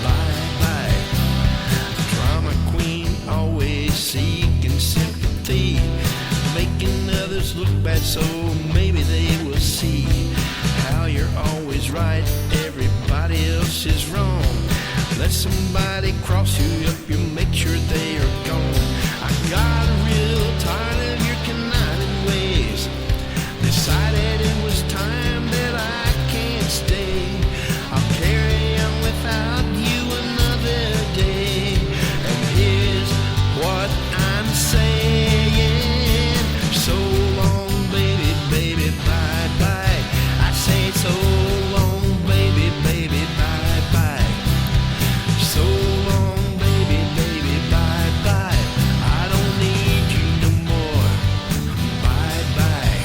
Bye-bye. Drama queen, always seeking sympathy, making others look bad so maybe they will see how you're always right, everybody else is wrong. Let somebody cross you up, you make sure they are gone. I got real tired of your conniving ways. Decided it was time that I can't stay. I'll carry on without you another day. And here's what I'm saying. So long, baby, baby, bye-bye. I say so long, baby, baby, bye-bye. So long, baby, baby, bye-bye. I don't need you no more. Bye-bye.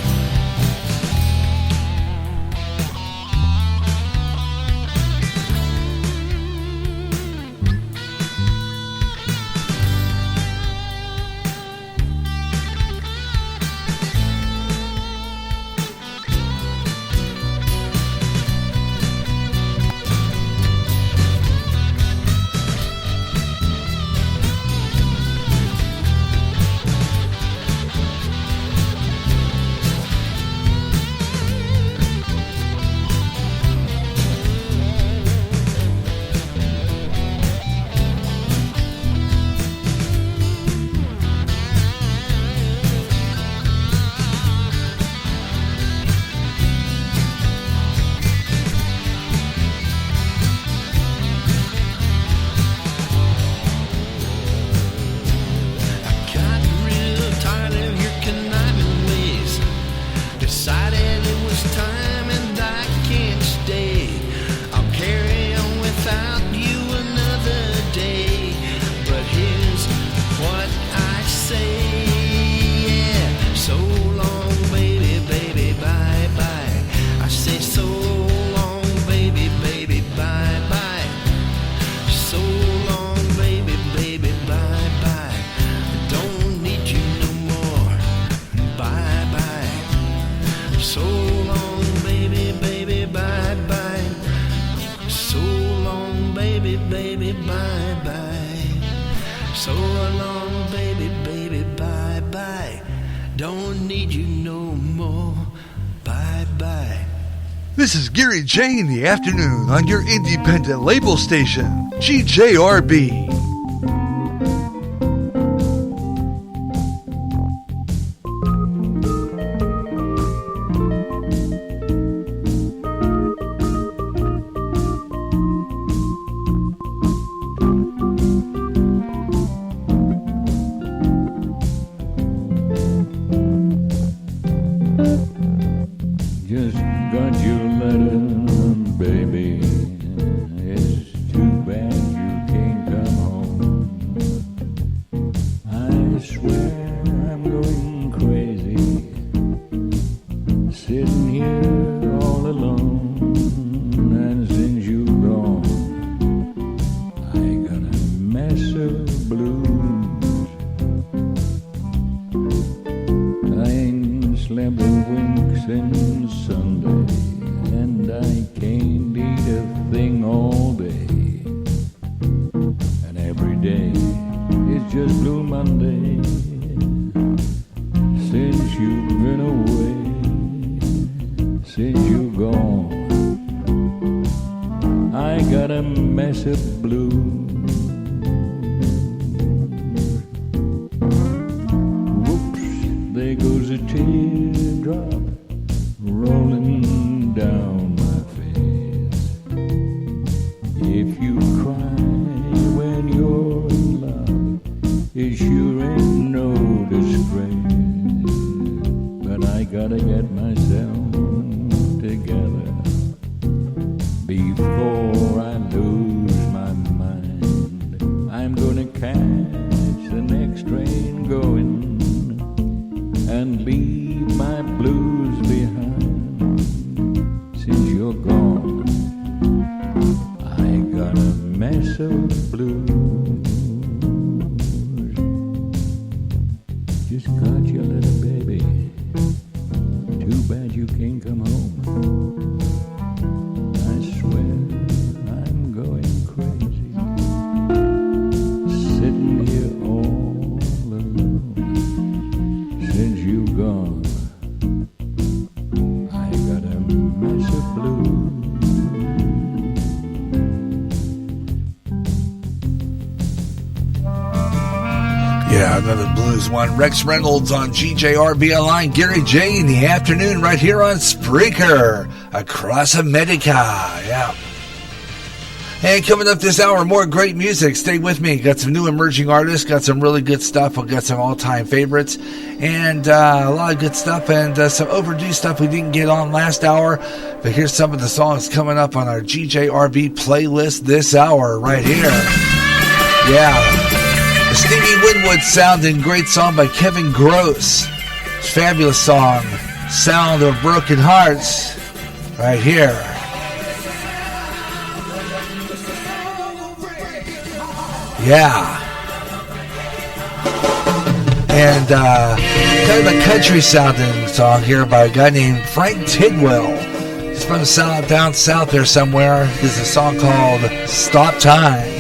Got real tired of your conniving ways. Decided it was time and I can't stay. I'll carry on without you another day. But here's what I say. Yeah. So long, baby, baby, bye-bye. I say so long, baby, baby, bye-bye. So long, baby, baby, bye-bye. Don't need you no more. Bye-bye. So long, baby, baby, bye-bye. So long, baby, baby, bye-bye. So long, baby, baby, bye-bye. Don't need you no more. Bye-bye. This is Gary J in the afternoon on your independent label station, GJRB. Just got your letter, baby. It's too bad you can't come home. I swear I'm going crazy, sitting here all alone. And since you've gone, I got a mess of blues. I ain't slept a wink since Sunday, and I can't eat a thing all day. And every day is just Blue Monday since you've been away, since you're gone. I got a mess of blues. Whoops, there goes a teardrop rolling down my face. gotta get myself together before I lose my mind. I'm gonna catch the next train going and leave my blues behind. Since you're gone, I got a mess of blues. Just got your little baby. Too bad you can't come home. I swear I'm going crazy, sitting here all alone. Since you've gone, I got a mess of blues. Yeah, another blues one. Rex Reynolds on GJRB Online. Gary J in the afternoon right here on Spreaker across America. Yeah. And coming up this hour, more great music. Stay with me. Got some new emerging artists. Got some really good stuff. I've got some all-time favorites. And a lot of good stuff. And some overdue stuff we didn't get on last hour. But here's some of the songs coming up on our GJRB playlist this hour right here. Yeah. The Stevie Winwood sounding great song by Kevin Gross. Fabulous song. Sound of Broken Hearts. Right here. Yeah. And kind of a country sounding song here by a guy named Frank Tidwell. He's from down south there somewhere. There's a song called Stop Time.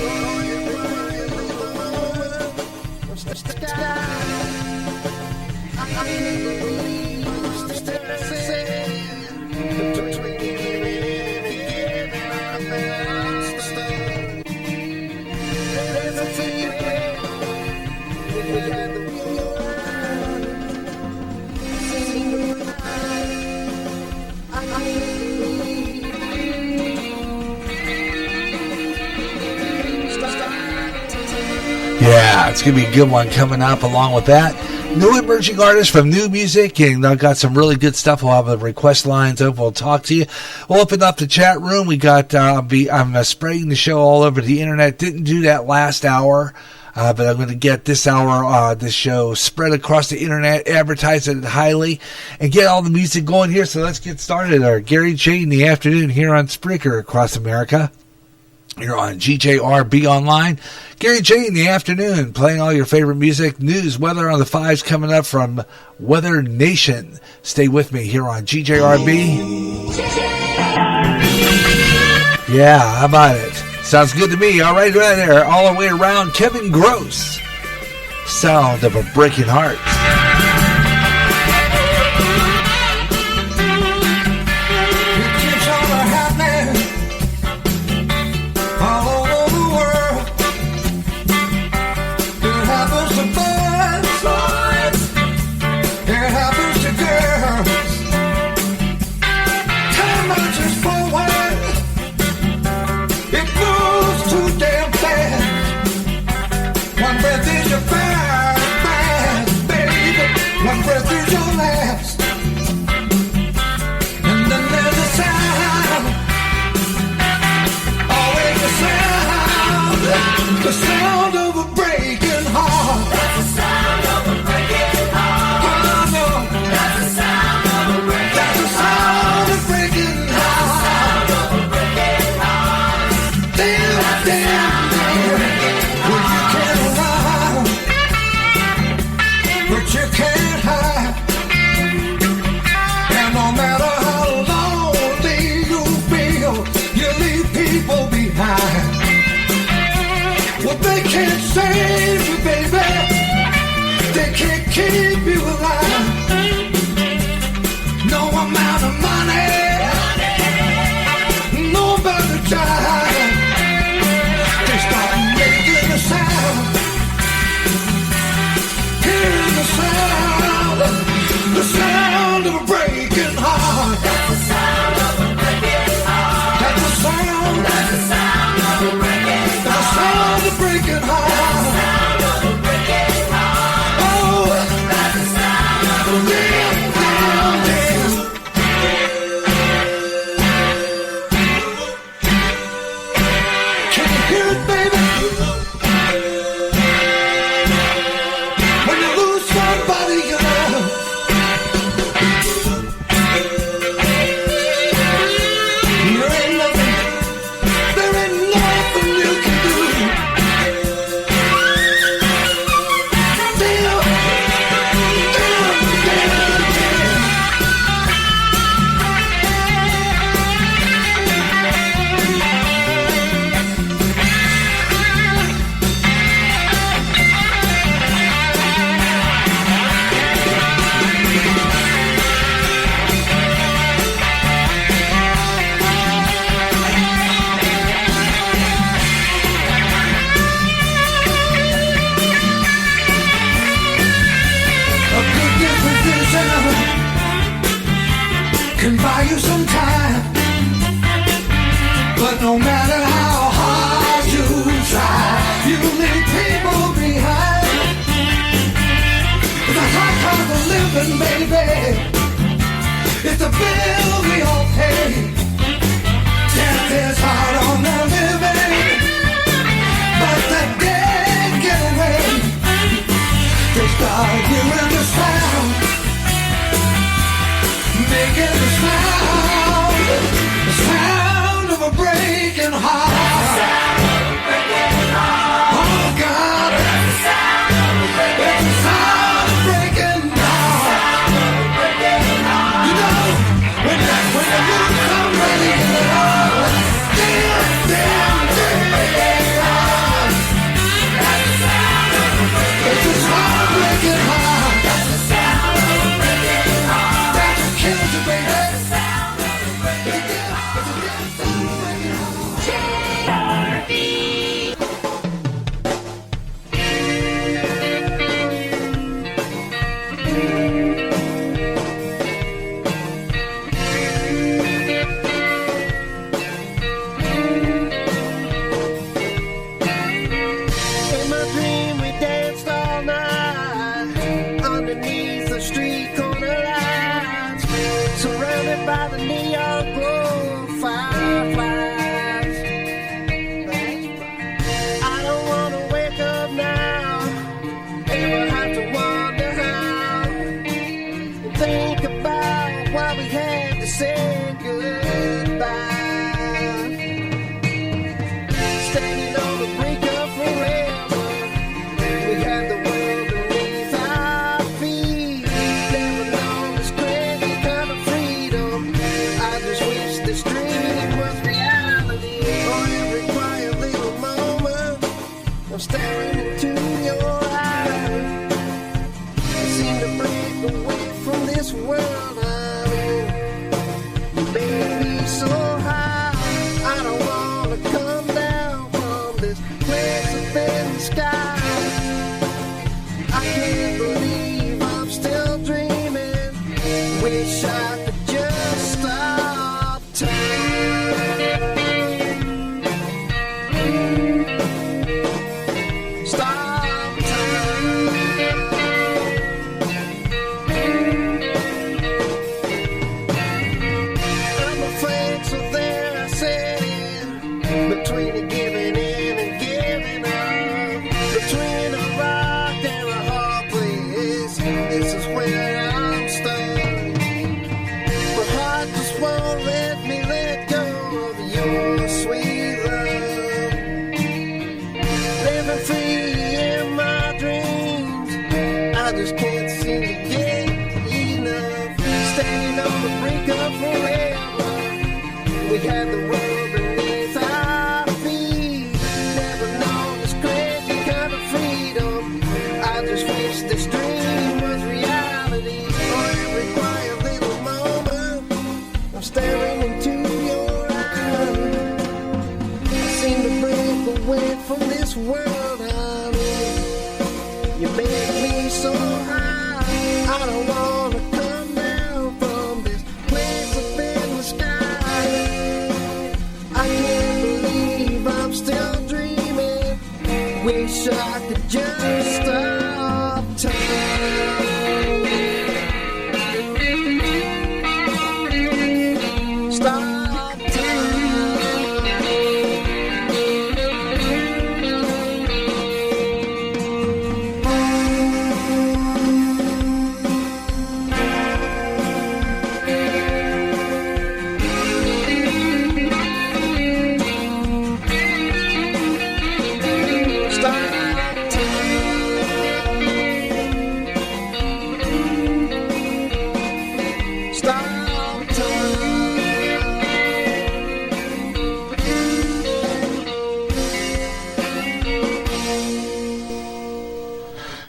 Yeah, it's going to be a good one coming up along with that. New emerging artists from new music, and I've got some really good stuff. We'll have the request lines open. We'll talk to you. We'll open up the chat room. We got, I'm spreading the show all over the internet. Didn't do that last hour, but I'm going to get this hour, this show spread across the internet, advertise it highly, and get all the music going here. So let's get started. Our Gary J in the afternoon here on Spreaker across America. You're on GJRB Online. Gary J in the afternoon, playing all your favorite music, news, weather on the fives coming up from Weather Nation. Stay with me here on GJRB. Yeah, how about it? Sounds good to me. All right there, all the way around. Kevin Gross, Sound of a Breaking Heart. The sound of a breaking heart. That's the sound of a breaking heart. Oh, no. That's the sound of a breaking heart. That's the sound of a breaking heart. That's the sound of a breaking heart. Damn, damn, damn. Well, you can't lie, but you can't hide. And no matter how lonely you feel, you leave people behind. Well, they can't save you, baby. They can't keep you alive. No amount of money, no amount of time. They start making a sound. Hearing the sound of a breaking heart. That's the sound of a breaking heart. That's the sound. That's the sound of a breaking heart. The sound of breaking heart. That's the sound of a breaking heart. Oh, that's the sound of a breaking heart. living, baby. It's a bill we all pay. Death is hard on the living, but the dead get away. They start hearing the sound, making the sound of a breaking heart. Oh God, it's the sound of breaking heart. You know, when the news comes ready, damn, it's the sound of breaking heart. That's the sound of breaking heart. That's what kills you, baby.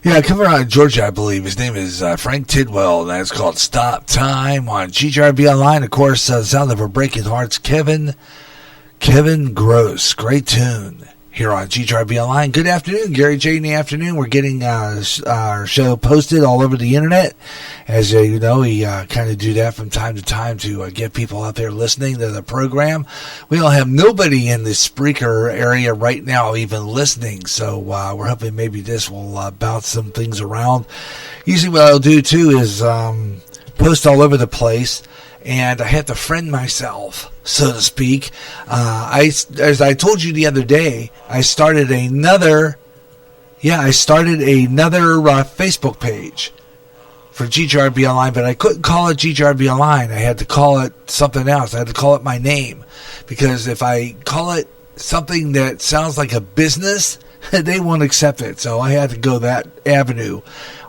Yeah, coming out of Georgia, I believe. His name is Frank Tidwell, and that's called Stop Time on GJRB Online. Of course, the sound of a breaking hearts, Kevin Gross. Great tune. here on GJRB Online. Good afternoon, Gary J in the afternoon. We're getting our show posted all over the internet. As you know, we kind of do that from time to time to get people out there listening to the program. We don't have nobody in the Spreaker area right now even listening, so we're hoping maybe this will bounce some things around. Usually what I'll do too is post all over the place, and I have to friend myself, so to speak. As I told you the other day, I started another Facebook page for GJRB Online, but I couldn't call it GJRB Online. I had to call it something else. I had to call it my name, because if I call it something that sounds like a business, they won't accept it. So I had to go that avenue,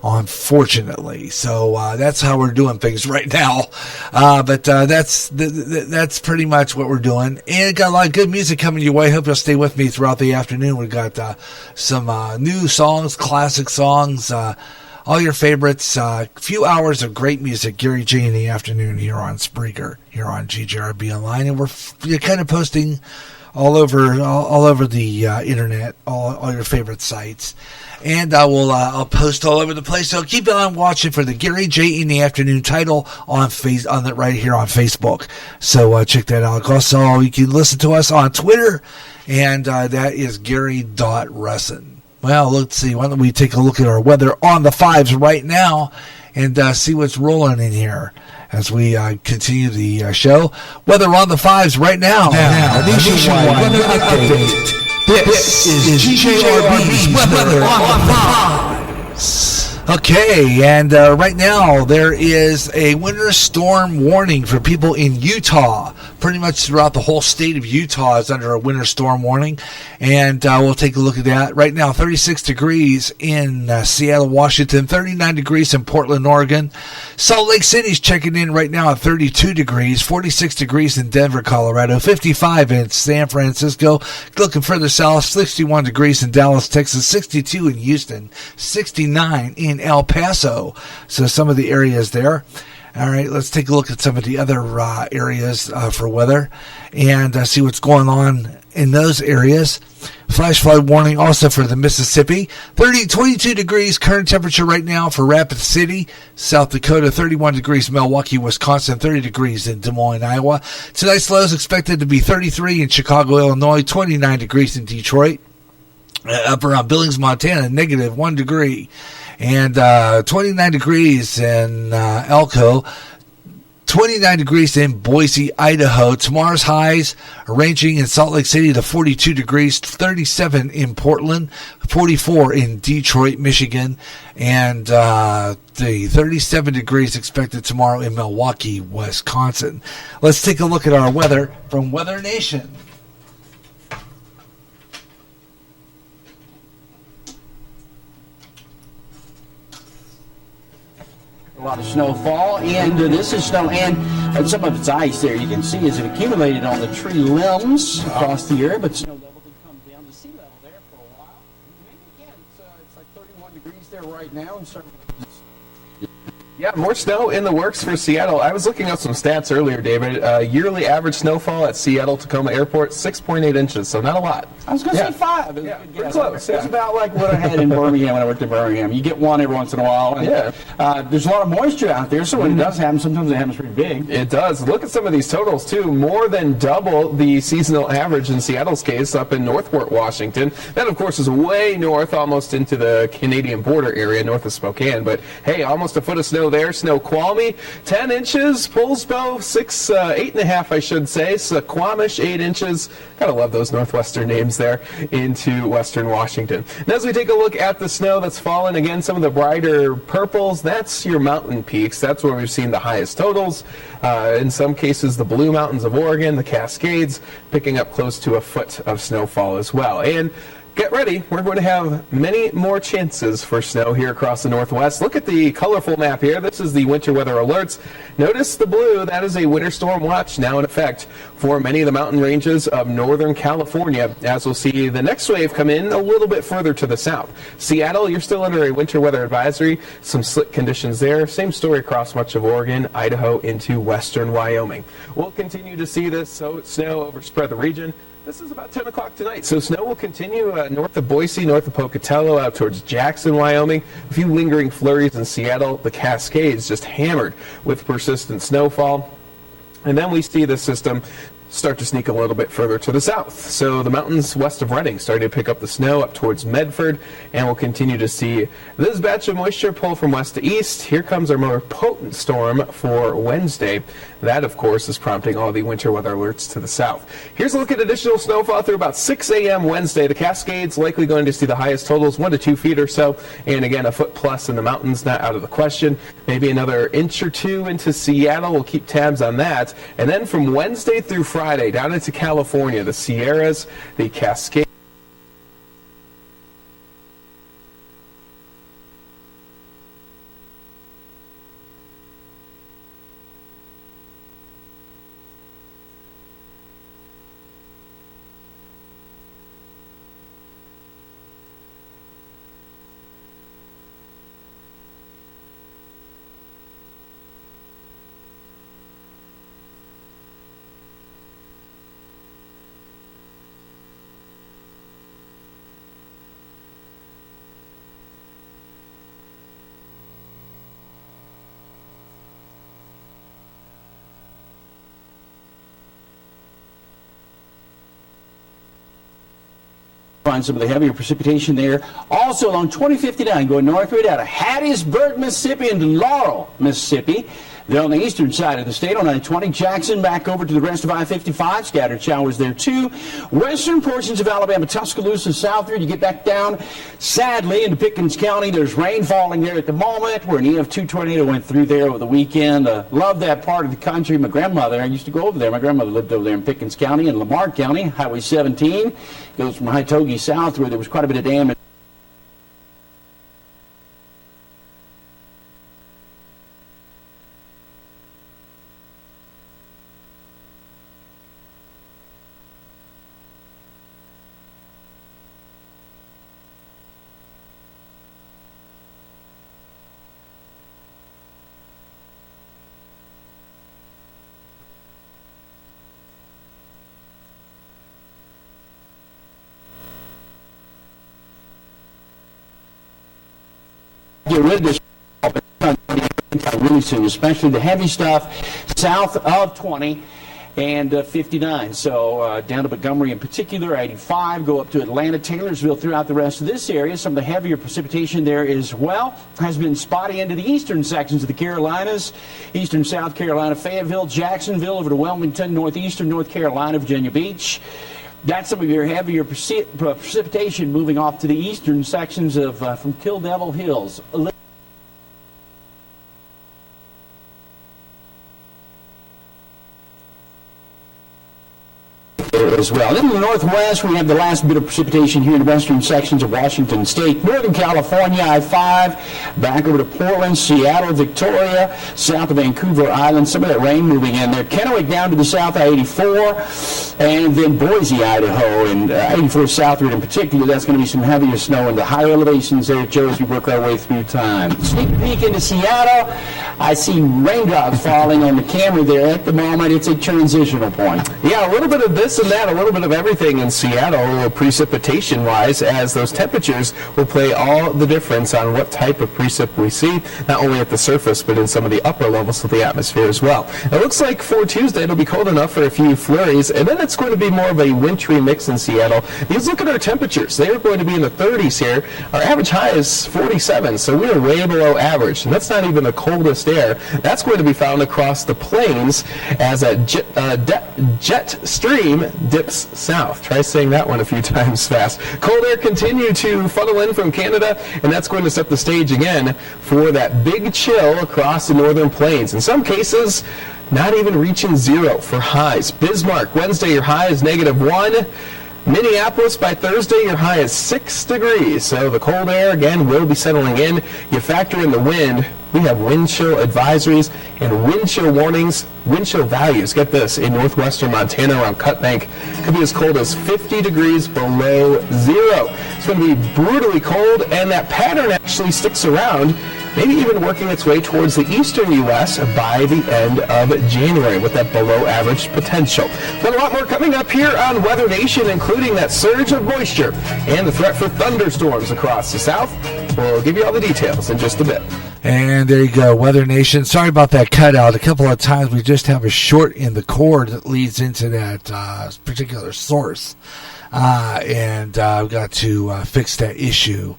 unfortunately. So that's how we're doing things right now. But that's pretty much what we're doing. And got a lot of good music coming your way. Hope you'll stay with me throughout the afternoon. We've got some new songs, classic songs, all your favorites. A few hours of great music. Gary J in the afternoon here on Spreaker, here on GJRB Online. And we're kind of posting all over the internet, all your favorite sites, and I'll post all over the place. So keep on watching for the Gary J in the afternoon title on right here on Facebook. So check that out. Also, you can listen to us on Twitter, and that is Gary.Russin. Well, let's see. Why don't we take a look at our weather on the fives right now and see what's rolling in here as we continue the show. Weather on the fives right now. Nationwide weather update. This is GJRB's weather on the fives. Okay, and right now there is a winter storm warning for people in Utah. Pretty much throughout the whole state of Utah is under a winter storm warning, and we'll take a look at that. Right now, 36 degrees in Seattle, Washington, 39 degrees in Portland, Oregon. Salt Lake City's checking in right now at 32 degrees, 46 degrees in Denver, Colorado, 55 in San Francisco. Looking further south, 61 degrees in Dallas, Texas, 62 in Houston, 69 in El Paso. So some of the areas there. All right, let's take a look at some of the other areas for weather and see what's going on in those areas. Flash flood warning also for the Mississippi. 22 degrees current temperature right now for Rapid City, South Dakota. 31 degrees Milwaukee, Wisconsin. 30 degrees in Des Moines, Iowa. Tonight's low is expected to be 33 in Chicago, Illinois. 29 degrees in Detroit. Up around Billings, Montana, negative 1 degree. And 29 degrees in Elko, 29 degrees in Boise, Idaho. Tomorrow's highs ranging in Salt Lake City to 42 degrees, 37 in Portland, 44 in Detroit, Michigan, and the 37 degrees expected tomorrow in Milwaukee, Wisconsin. Let's take a look at our weather from Weather Nation. A lot of snowfall, and this is snow, and some of it's ice there. You can see as it accumulated on the tree limbs across the area, but snow level did come down to sea level there for a while. Maybe again, it's like 31 degrees there right now, and starting. Yeah, more snow in the works for Seattle. I was looking up some stats earlier, David. Yearly average snowfall at Seattle-Tacoma Airport, 6.8 inches, so not a lot. I was going to say 5. Yeah, pretty close. It's about like what I had in Birmingham when I worked in Birmingham. You get one every once in a while. And, there's a lot of moisture out there, so when it does happen, sometimes it happens pretty big. It does. Look at some of these totals, too. More than double the seasonal average in Seattle's case up in Northport, Washington. That, of course, is way north, almost into the Canadian border area, north of Spokane. But, hey, almost a foot of snow there. Snoqualmie, 10 inches. Poulsbo, 8.5, I should say. Suquamish, 8 inches. Gotta love those northwestern names there into western Washington. And as we take a look at the snow that's fallen, again, some of the brighter purples, that's your mountain peaks. That's where we've seen the highest totals. In some cases, the Blue Mountains of Oregon, the Cascades, picking up close to a foot of snowfall as well. And get ready, we're going to have many more chances for snow here across the Northwest. Look at the colorful map here. This is the winter weather alerts. Notice the blue, that is a winter storm watch now in effect for many of the mountain ranges of Northern California, as we'll see the next wave come in a little bit further to the south. Seattle, you're still under a winter weather advisory, some slick conditions there. Same story across much of Oregon, Idaho, into western Wyoming. We'll continue to see this snow overspread the region. This is about 10 o'clock tonight, so snow will continue north of Boise, north of Pocatello, out towards Jackson, Wyoming. A few lingering flurries in Seattle. The Cascades just hammered with persistent snowfall. And then we see the system start to sneak a little bit further to the south. So the mountains west of Redding starting to pick up the snow up towards Medford, and we'll continue to see this batch of moisture pull from west to east. Here comes our more potent storm for Wednesday. That, of course, is prompting all the winter weather alerts to the south. Here's a look at additional snowfall through about 6 a.m. Wednesday. The Cascades likely going to see the highest totals, 1 to 2 feet or so, and again, a foot plus in the mountains, not out of the question. Maybe another inch or two into Seattle. We'll keep tabs on that. And then from Wednesday through Friday, down into California, the Sierras, the Cascades. Find some of the heavier precipitation there. Also along 2059 going northward out of Hattiesburg, Mississippi into Laurel, Mississippi. They're on the eastern side of the state on I-20. Jackson back over to the rest of I-55. Scattered showers there too. Western portions of Alabama, Tuscaloosa, southward. You get back down, sadly, into Pickens County. There's rain falling there at the moment, where an EF2 tornado went through there over the weekend. Love that part of the country. My grandmother, I used to go over there. My grandmother lived over there in Pickens County and Lamar County. Highway 17 goes from High Togie south, where there was quite a bit of damage. Get rid of this really soon, especially the heavy stuff south of 20 and 59. So down to Montgomery in particular, 85, go up to Atlanta, Taylorsville, throughout the rest of this area. Some of the heavier precipitation there as well has been spotty into the eastern sections of the Carolinas, eastern South Carolina, Fayetteville, Jacksonville, over to Wilmington, northeastern North Carolina, Virginia Beach. That's some of your heavier precipitation moving off to the eastern sections of from Kill Devil Hills. As well. Then in the northwest, we have the last bit of precipitation here in the western sections of Washington State. Northern California, I-5, back over to Portland, Seattle, Victoria, south of Vancouver Island. Some of that rain moving in there. Kennewick down to the south, I-84, and then Boise, Idaho, and 84 southward in particular. That's going to be some heavier snow in the higher elevations there, Joe, as we work our way through time. Sneak peek into Seattle. I see raindrops falling on the camera there. At the moment, it's a transitional point. Yeah, a little bit of this and that, a little bit of everything in Seattle precipitation-wise, as those temperatures will play all the difference on what type of precip we see, not only at the surface, but in some of the upper levels of the atmosphere as well. It looks like for Tuesday, it'll be cold enough for a few flurries, and then it's going to be more of a wintry mix in Seattle. Because look at our temperatures. They are going to be in the 30s here. Our average high is 47, so we are way below average, and that's not even the coldest air. That's going to be found across the plains as a jet stream dips south. Try saying that one a few times fast. Cold air continue to funnel in from Canada, and that's going to set the stage again for that big chill across the northern plains. In some cases, not even reaching zero for highs. Bismarck, Wednesday, your high is -1. Minneapolis, by Thursday, your high is 6 degrees. So the cold air, again, will be settling in. You factor in the wind. We have wind chill advisories and wind chill warnings, wind chill values. Get this, in northwestern Montana around Cut Bank, could be as cold as 50 degrees below zero. It's going to be brutally cold, and that pattern actually sticks around maybe even working its way towards the eastern U.S. by the end of January with that below-average potential. But a lot more coming up here on Weather Nation, including that surge of moisture and the threat for thunderstorms across the south. We'll give you all the details in just a bit. And there you go, Weather Nation. Sorry about that cutout. A couple of times we just have a short in the cord that leads into that particular source. And I've got to fix that issue.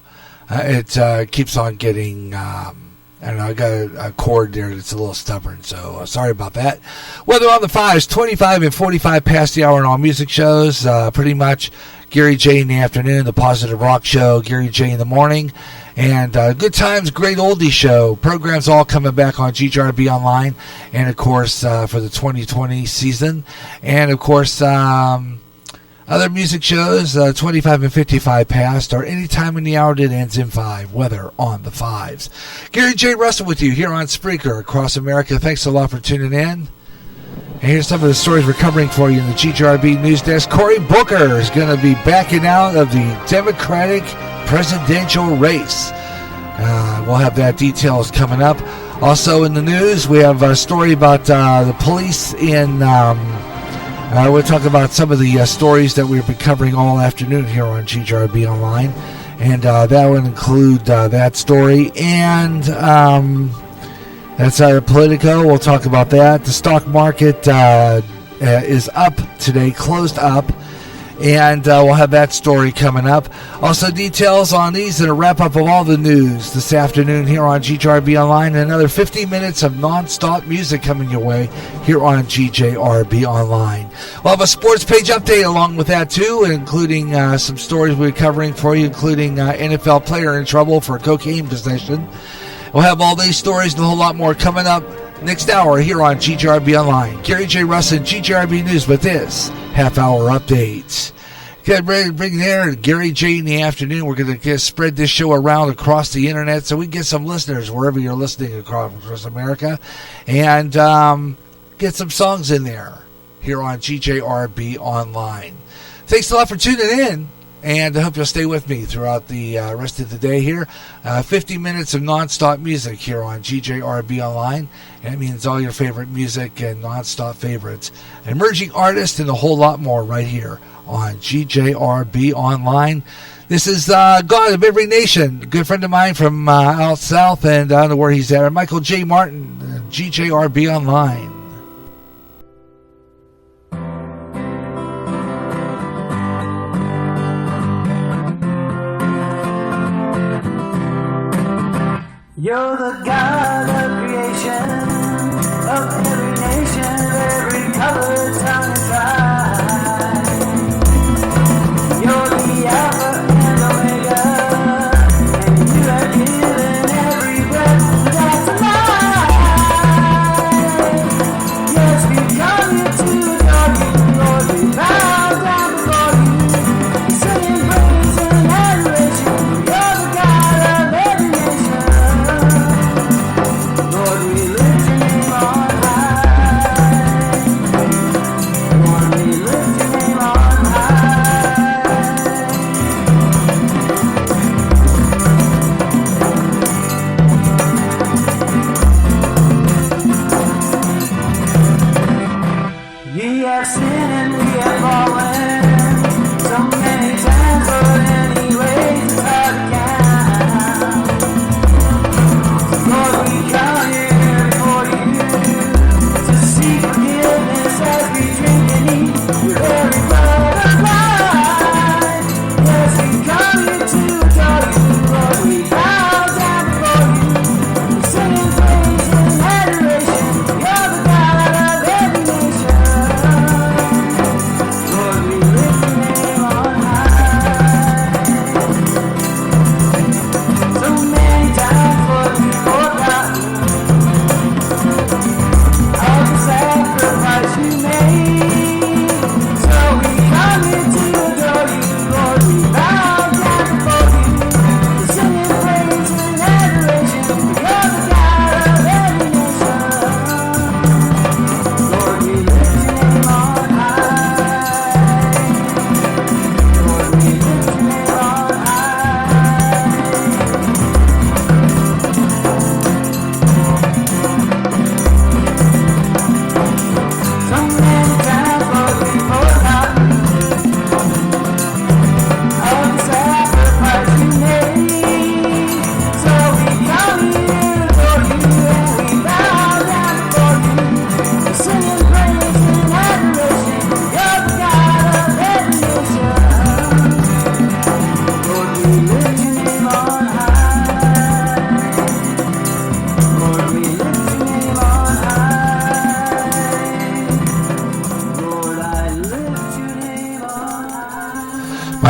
It keeps on getting, I don't know, I got a cord there that's a little stubborn, so sorry about that. Weather on the 5s, 25 and 45 past the hour in all music shows. Pretty much Gary J in the afternoon, the Positive Rock Show, Gary J in the morning. And Good Times, Great Oldie Show. Programs all coming back on GJRB Online. And, of course, for the 2020 season. And, of course, other music shows, 25 and 55 past, or any time in the hour that ends in 5. Weather on the 5s. Gary J. Russell with you here on Spreaker across America. Thanks a lot for tuning in. And here's some of the stories we're covering for you in the GJRB News Desk. Cory Booker is going to be backing out of the Democratic presidential race. We'll have that details coming up. Also in the news, we have a story about the police in... we'll talk about some of the stories that we've been covering all afternoon here on GJRB Online. And that would include that story. And that's Politico. We'll talk about that. The stock market is up today, closed up. And we'll have that story coming up. Also details on these and a wrap-up of all the news this afternoon here on GJRB Online. And another 50 minutes of non-stop music coming your way here on GJRB Online. We'll have a sports page update along with that, too, including some stories we're covering for you, including NFL player in trouble for cocaine possession. We'll have all these stories and a whole lot more coming up next hour here on GJRB Online. Gary J. Russell, GJRB News with this half-hour update. Get ready to bring there Gary J. in the afternoon. We're going to spread this show around across the internet so we can get some listeners wherever you're listening across America and get some songs in there here on GJRB Online. Thanks a lot for tuning in. And I hope you'll stay with me throughout the rest of the day here. 50 minutes of non-stop music here on GJRB Online. That means all your favorite music and non-stop favorites. Emerging artists and a whole lot more right here on GJRB Online. This is God of Every Nation, a good friend of mine from out south, and I don't know where he's at. Michael J. Martin, GJRB Online. You're the God of creation, of every nation, every color, tongue, and tribe. You're the Alpha and Omega, and you have given every breath that's alive. Yes, we come here to adore you, Lord, we bow down before you, singing praise and adoration. You're the God of every nation.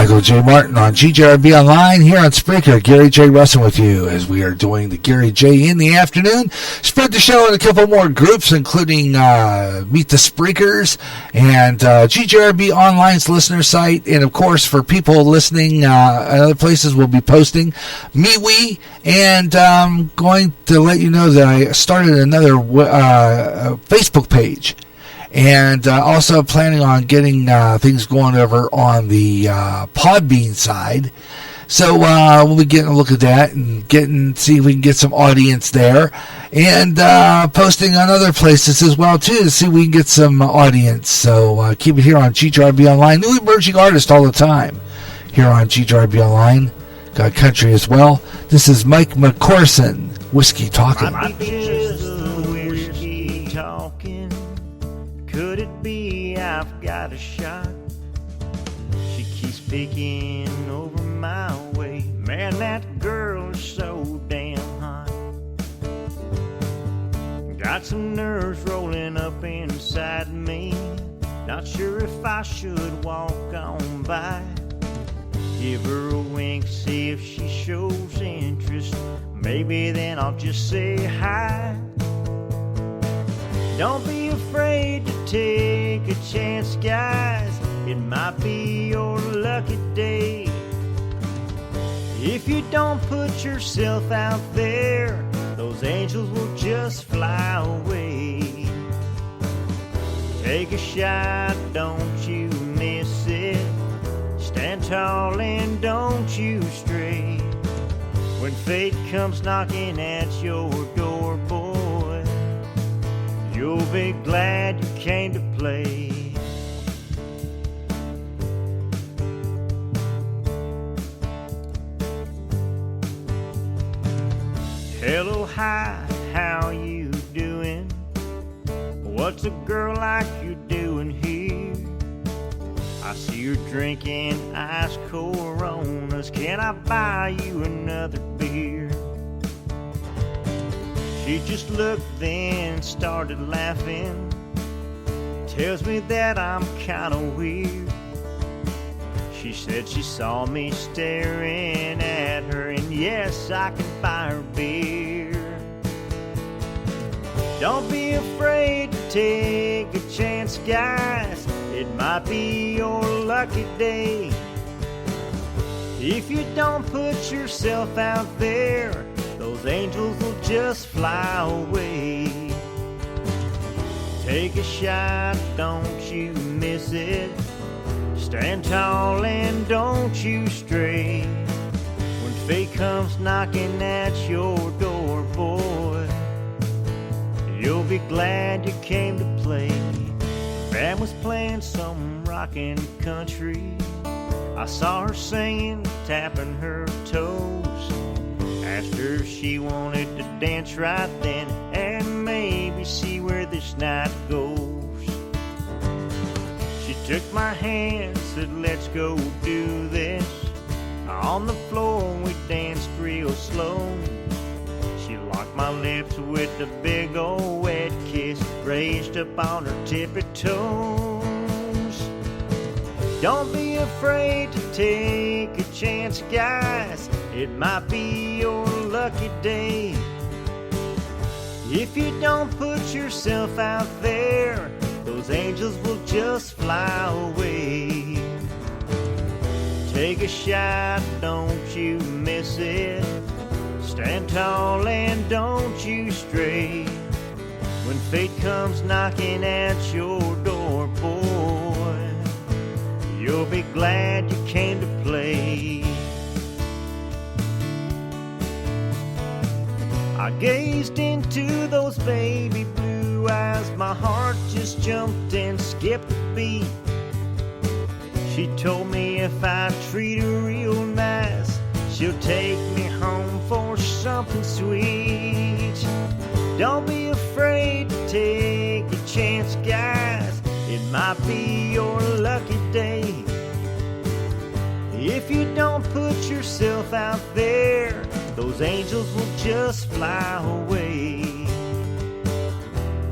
Michael J. Martin on GJRB Online here on Spreaker. Gary J. Russell with you as we are doing the Gary J. in the afternoon. Spread the show in a couple more groups, including Meet the Spreakers and GJRB Online's listener site. And, of course, for people listening in other places, we'll be posting MeWe. And I'm going to let you know that I started another Facebook page. And also planning on getting things going over on the Podbean side. So we'll be getting a look at that and see if we can get some audience there. And posting on other places as well, too, to see if we can get some audience. So keep it here on GJRB Online. New emerging artist all the time here on GJRB Online. Got country as well. This is Mike McCorson, Whiskey Talking. Whiskey talking. Could it be I've got a shot? She keeps picking over my way. Man, that girl is so damn hot. Got some nerves rolling up inside me. Not sure if I should walk on by. Give her a wink, see if she shows interest. Maybe then I'll just say hi. Don't be afraid to take a chance, guys. It might be your lucky day. If you don't put yourself out there, those angels will just fly away. Take a shot, don't you miss it. Stand tall and don't you stray. When fate comes knocking at your door, boy, you'll be glad you came to play. Hello, hi, how you doing? What's a girl like you doing here? I see you're drinking ice Coronas. Can I buy you another beer? She just looked then started laughing. Tells me that I'm kinda weird. She said she saw me staring at her, and yes, I can buy her beer. Don't be afraid to take a chance, guys. It might be your lucky day. If you don't put yourself out there, those angels will just fly away. Take a shot, don't you miss it. Stand tall and don't you stray. When fate comes knocking at your door, boy, you'll be glad you came to play. Band was playing some rockin' country. I saw her singing, tapping her toes. Asked her if she wanted to dance right then and maybe see where this night goes. She took my hand, said let's go do this. On the floor we danced real slow. She locked my lips with a big old wet kiss, raised up on her tippy toes. Don't be afraid to take a chance, guys. It might be your lucky day. If you don't put yourself out there, those angels will just fly away. Take a shot, don't you miss it. Stand tall and don't you stray. When fate comes knocking at your door, boy, you'll be glad you came to play. I gazed into those baby blue eyes. My heart just jumped and skipped a beat. She told me if I treat her real nice, she'll take me home for something sweet. Don't be afraid to take a chance, guys. It might be your lucky day. If you don't put yourself out there, those angels will just fly away.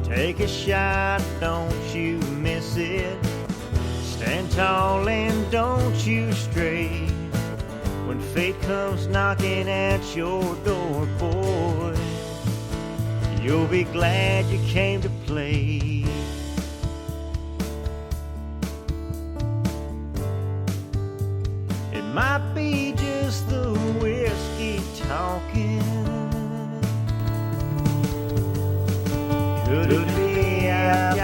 Take a shot, don't you miss it. Stand tall and don't you stray. When fate comes knocking at your door, boy, you'll be glad you came to play. It might be just the whiskey talking. Could it be out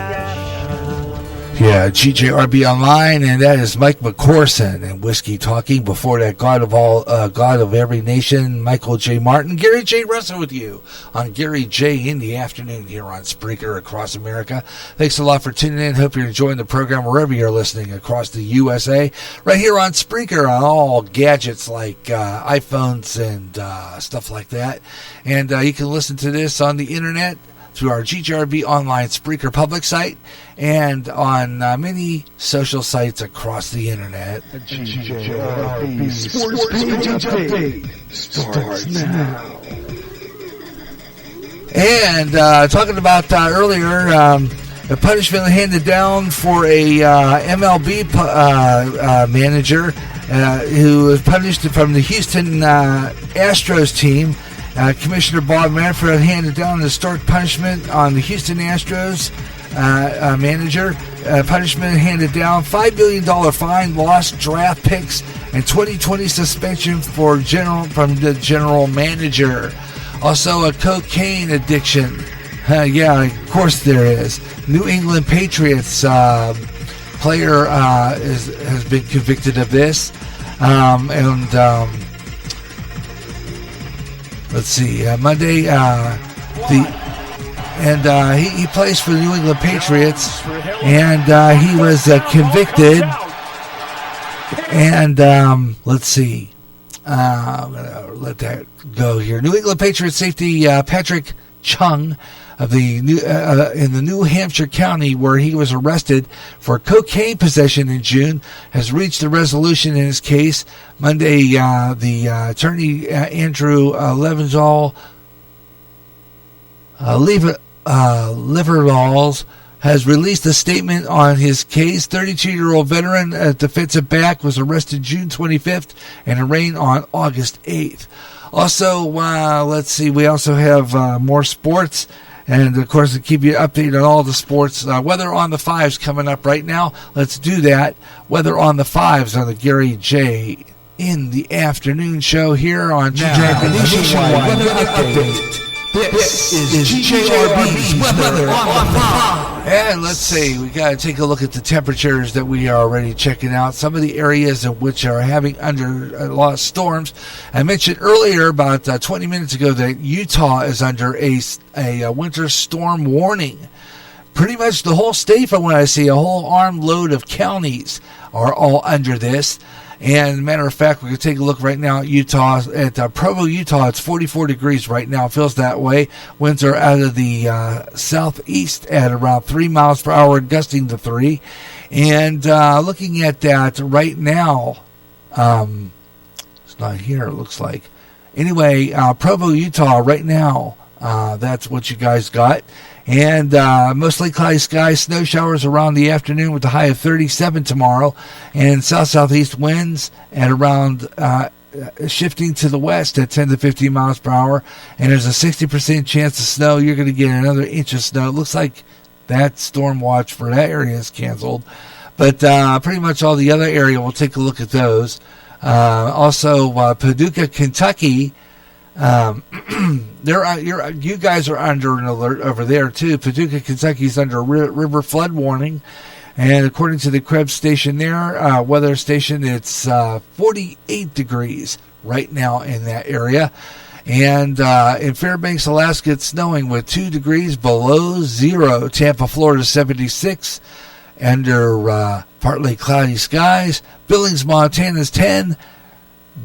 Yeah, GJRB Online, and that is Mike McCorson and Whiskey Talking. Before that, God of Every Nation, Michael J. Martin. Gary J. Russell with you on Gary J. in the afternoon here on Spreaker across America. Thanks a lot for tuning in. Hope you're enjoying the program wherever you're listening across the USA. Right here on Spreaker on all gadgets like iPhones and stuff like that. And you can listen to this on the internet through our GJRB online Spreaker public site and on many social sites across the internet. The GJRB Sports Page Update starts now. And talking about earlier, the punishment handed down for a MLB manager who was punished from the Houston Astros team. Commissioner Bob Manfred handed down the historic punishment on the Houston Astros manager. Punishment handed down $5 million fine, lost draft picks, and 2020 suspension from the general manager. Also, a cocaine addiction. Yeah, of course there is. New England Patriots player has been convicted of this. Let's see. Monday, he plays for the New England Patriots, and he was convicted. And let's see. I'm gonna let that go here. New England Patriots safety Patrick Chung of the in the New Hampshire county where he was arrested for cocaine possession in June has reached a resolution in his case. Monday, the attorney Andrew Leventhal Liveralls has released a statement on his case. 32-year-old veteran defensive back was arrested June 25th and arraigned on August 8th. Also, let's see, we also have more sports. And, of course, to keep you updated on all the sports. Weather on the Fives coming up right now. Let's do that. Weather on the Fives on the Gary J. in the afternoon show here on GJRB Nationwide Weather Update. This is GJRB's Weather on the Fives. And let's see, we got to take a look at the temperatures that we are already checking out. Some of the areas in which are having under a lot of storms. I mentioned earlier, about 20 minutes ago, that Utah is under a winter storm warning. Pretty much the whole state, from what I see, a whole armload of counties are all under this. And matter of fact, we can take a look right now at Utah. At Provo, Utah, it's 44 degrees right now. It feels that way. Winds are out of the southeast at around 3 miles per hour, gusting to 3. And looking at that right now, it's not here, it looks like. Anyway, Provo, Utah, right now, that's what you guys got. And mostly cloudy skies, snow showers around the afternoon with a high of 37 tomorrow. And south-southeast winds at around shifting to the west at 10 to 15 miles per hour. And there's a 60% chance of snow. You're going to get another inch of snow. It looks like that storm watch for that area is canceled. But pretty much all the other area, we'll take a look at those. Also, Paducah, Kentucky. You guys are under an alert over there too. Paducah, Kentucky is under a river flood warning, and according to the Krebs station there, weather station, it's 48 degrees right now in that area. And in Fairbanks, Alaska, it's snowing with 2 degrees below zero. Tampa, Florida, 76 under partly cloudy skies. Billings, Montana is 10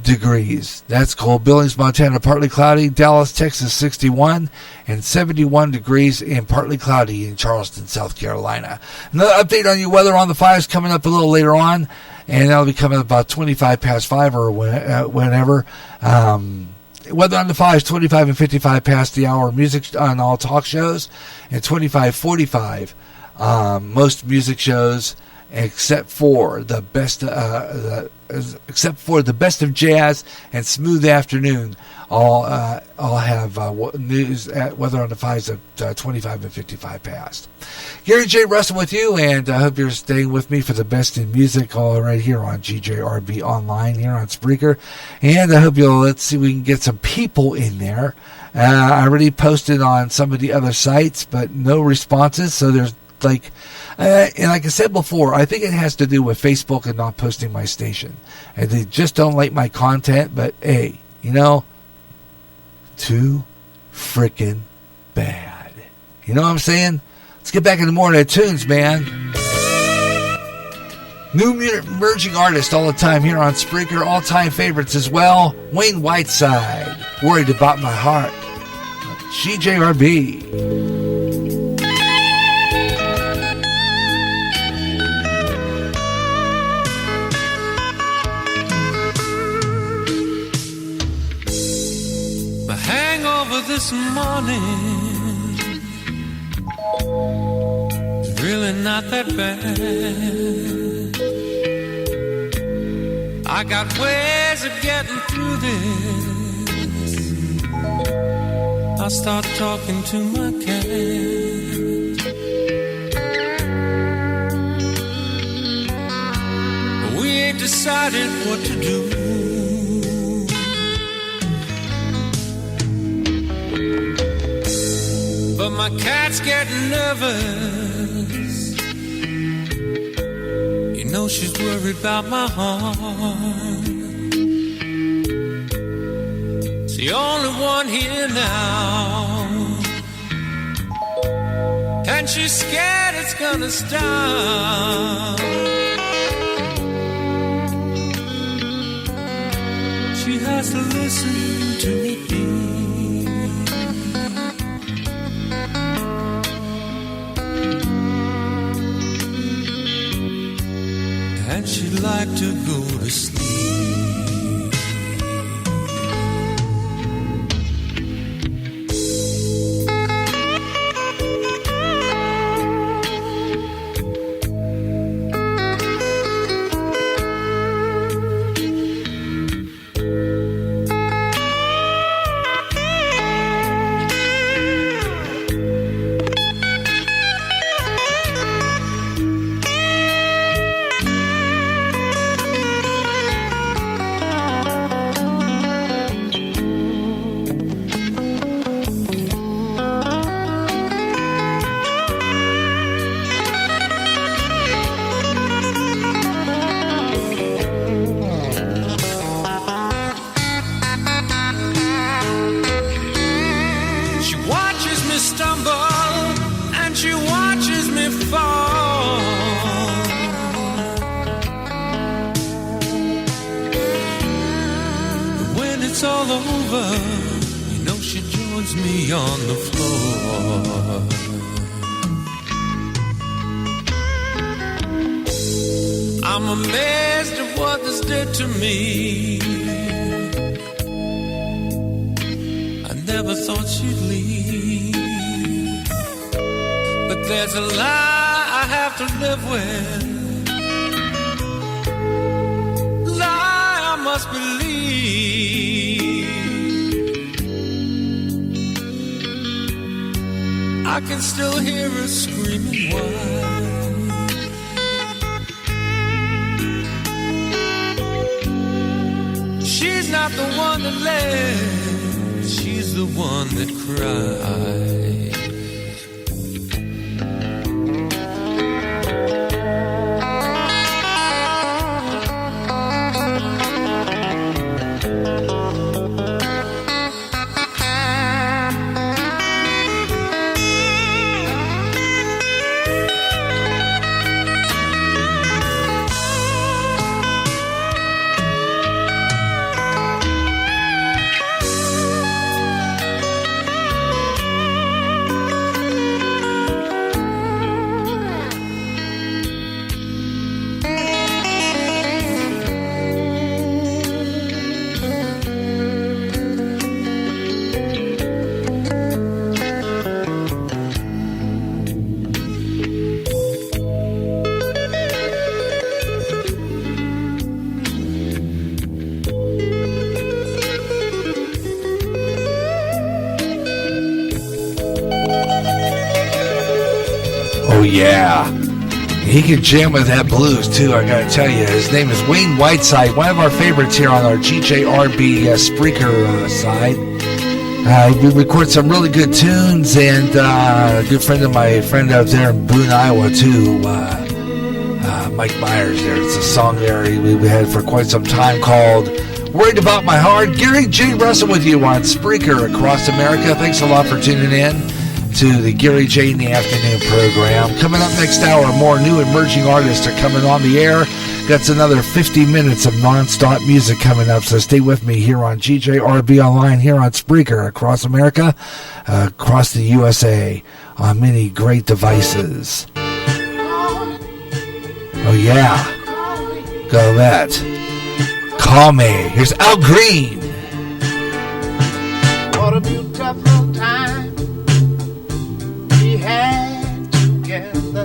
degrees. That's cold. Billings, Montana, partly cloudy. Dallas, Texas, 61 and 71 degrees and partly cloudy in Charleston, South Carolina. Another update on your weather on the Fives coming up a little later on, and that'll be coming about 25 past 5 or whenever. Weather on the Fives, 25 and 55 past the hour. Music on all talk shows, and 25:45 most music shows. except for the best of jazz and smooth afternoon. I'll have news at weather on the highs of 25 and 55 past. Gary J. Russell with you, and I hope you're staying with me for the best in music all right here on GJRB online here on Spreaker. And I hope let's see if we can get some people in there. I already posted on some of the other sites, but no responses. So there's and like I said before, I think it has to do with Facebook and not posting my station. And they just don't like my content, but hey, too freaking bad. You know what I'm saying? Let's get back in the morning of tunes, man. New emerging artist all the time here on Spreaker. All-time favorites as well. Wayne Whiteside, Worried About My Heart. GJRB. Hangover this morning is really not that bad. I got ways of getting through this. I'll start talking to my cat. But we ain't decided what to do. But my cat's getting nervous. She's worried about my heart. It's the only one here now, and she's scared it's gonna stop. She has to listen to me. And she'd like to go to sleep. I'm amazed at what this did to me. I never thought she'd leave, but there's a lie I have to live with, lie I must believe. I can still hear her screaming why. She's not the one that led, she's the one that cried. Oh, yeah. He can jam with that blues, too, I gotta tell you. His name is Wayne Whiteside, one of our favorites here on our GJRB Spreaker side. We record some really good tunes, and a good friend of my friend out there in Boone, Iowa, too, Mike Myers there. It's a song there we had for quite some time called Worried About My Heart. Gary J. Russell with you on Spreaker across America. Thanks a lot for tuning in to the Gary J. in the Afternoon program. Coming up next hour, more new emerging artists are coming on the air. Got another 50 minutes of non-stop music coming up, so stay with me here on GJRB Online, here on Spreaker across America, across the USA, on many great devices. Oh, yeah. Go that. Call me. Here's Al Green. What a beautiful time we had together.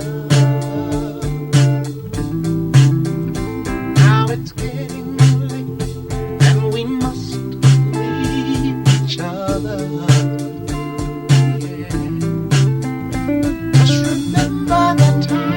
Now it's getting late and we must leave each other. Yeah. Just remember the time.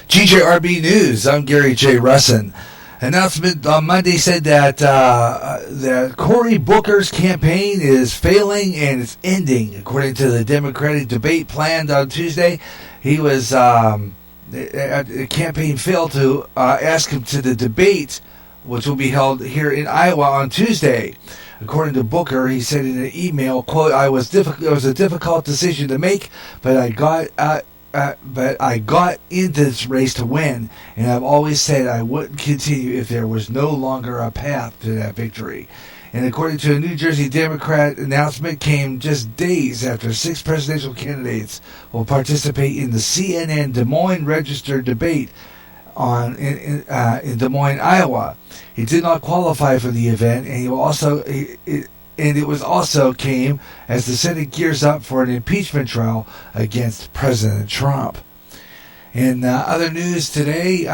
GJRB News. I'm Gary J. Russin. Announcement on Monday said that that Cory Booker's campaign is failing and it's ending, according to the Democratic debate planned on Tuesday. He was the campaign failed to ask him to the debate, which will be held here in Iowa on Tuesday. According to Booker, he said in an email, quote, it was a difficult decision to make, but I got into this race to win, and I've always said I wouldn't continue if there was no longer a path to that victory. And according to a New Jersey Democrat announcement, came just days after 6 presidential candidates will participate in the CNN Des Moines Register debate in Des Moines, Iowa. He did not qualify for the event, and it was also came as the Senate gears up for an impeachment trial against President Trump. In other news today,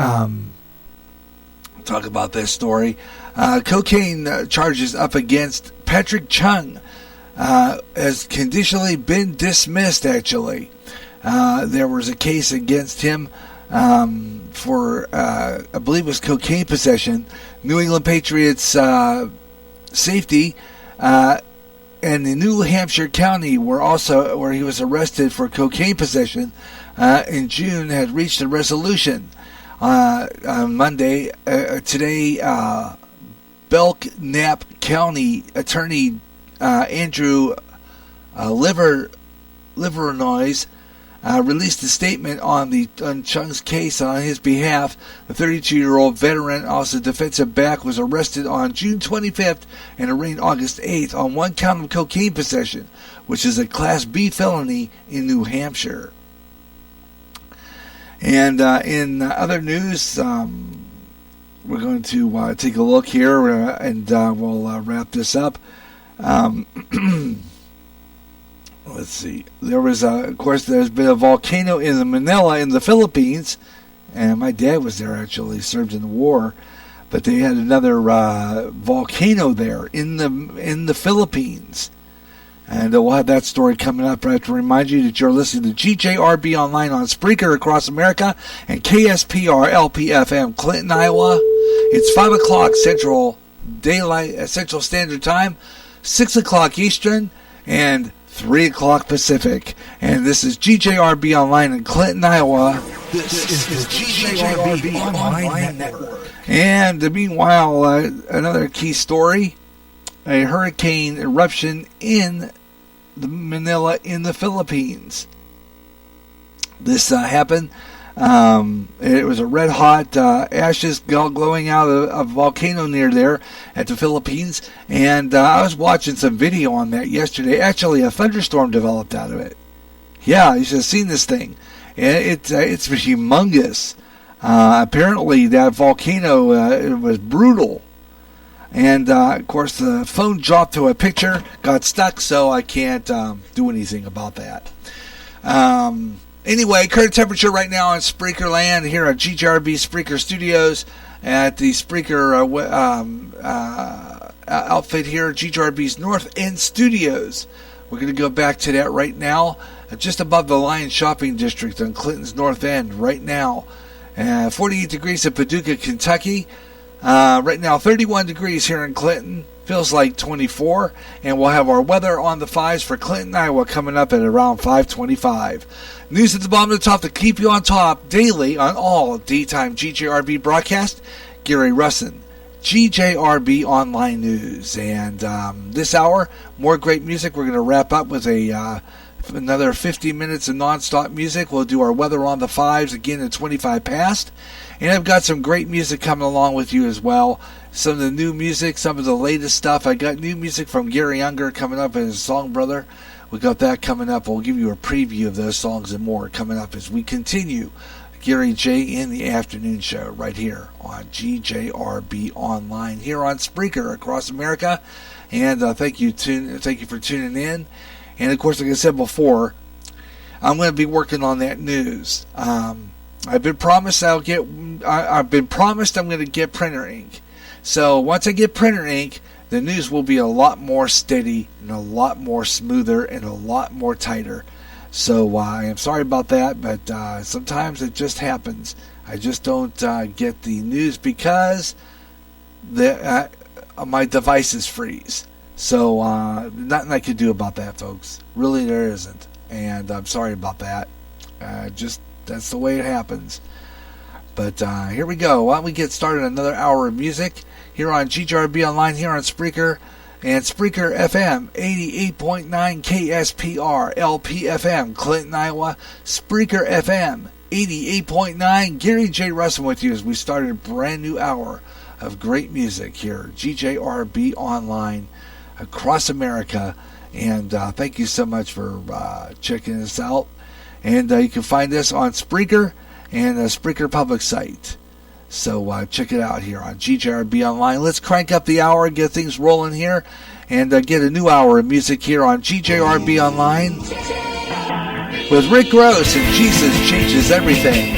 talk about this story. Cocaine charges up against Patrick Chung has conditionally been dismissed, actually. There was a case against him for, I believe it was cocaine possession. New England Patriots safety and the New Hampshire County where he was arrested for cocaine possession in June had reached a resolution. On Monday, today, Belknap County Attorney Andrew Livernois released a statement on Chung's case on his behalf. The 32-year-old veteran, also defensive back, was arrested on June 25th and arraigned August 8th on one count of cocaine possession, which is a Class B felony in New Hampshire. And in other news, we're going to take a look here and we'll wrap this up. Let's see. There was, of course, there's been a volcano in the Manila in the Philippines, and my dad was there, actually, served in the war. But they had another volcano there in the Philippines. And we'll have that story coming up. I have to remind you that you're listening to GJRB online on Spreaker across America and KSPR LPFM Clinton, Iowa. It's 5 o'clock Central Standard Time, 6 o'clock Eastern, and 3 o'clock Pacific. And this is GJRB online in Clinton, Iowa. This is the GJRB Online Network. And meanwhile, another key story. A hurricane eruption in the Manila in the Philippines. This happened. It was a red hot ashes glowing out of a volcano near there at the Philippines. And I was watching some video on that yesterday. Actually, a thunderstorm developed out of it. Yeah, you should have seen this thing. It's humongous. Apparently, that volcano it was brutal. And, of course, the phone dropped to a picture, got stuck, so I can't do anything about that. Anyway, current temperature right now on Spreaker Land here at GJRB Spreaker Studios at the Spreaker outfit here at GJRB's North End Studios. We're going to go back to that right now, just above the Lion Shopping District on Clinton's North End right now. 48 degrees in Paducah, Kentucky. Right now, 31 degrees here in Clinton. Feels like 24. And we'll have our weather on the 5s for Clinton, Iowa coming up at around 5:25. News at the bottom of the top to keep you on top daily on all daytime GJRB broadcast. Gary Russin, GJRB Online News. And this hour, more great music. We're going to wrap up with another 50 minutes of nonstop music. We'll do our weather on the 5s again at 25 past. And I've got some great music coming along with you as well. Some of the new music, some of the latest stuff. I got new music from Gary Unger coming up and his song brother. We got that coming up. We'll give you a preview of those songs and more coming up as we continue Gary J in the afternoon show right here on GJRB Online here on Spreaker across America. And thank you for tuning in. And of course, like I said before, I'm going to be working on that news. I've been promised I'm going to get printer ink. So once I get printer ink, the news will be a lot more steady and a lot more smoother and a lot more tighter. So I am sorry about that, but sometimes it just happens. I just don't get the news because my devices freeze. So nothing I can do about that, folks. Really, there isn't. And I'm sorry about that. That's the way it happens. But here we go. Why don't we get started another hour of music here on GJRB Online, here on Spreaker, and Spreaker FM 88.9 KSPR LPFM, Clinton, Iowa. Spreaker FM 88.9. Gary J. Russin with you as we started a brand new hour of great music here, GJRB Online across America. And thank you so much for checking us out. And you can find us on Spreaker and the Spreaker public site. So check it out here on GJRB Online. Let's crank up the hour and get things rolling here and get a new hour of music here on GJRB Online with Rick Gross and Jesus Changes Everything.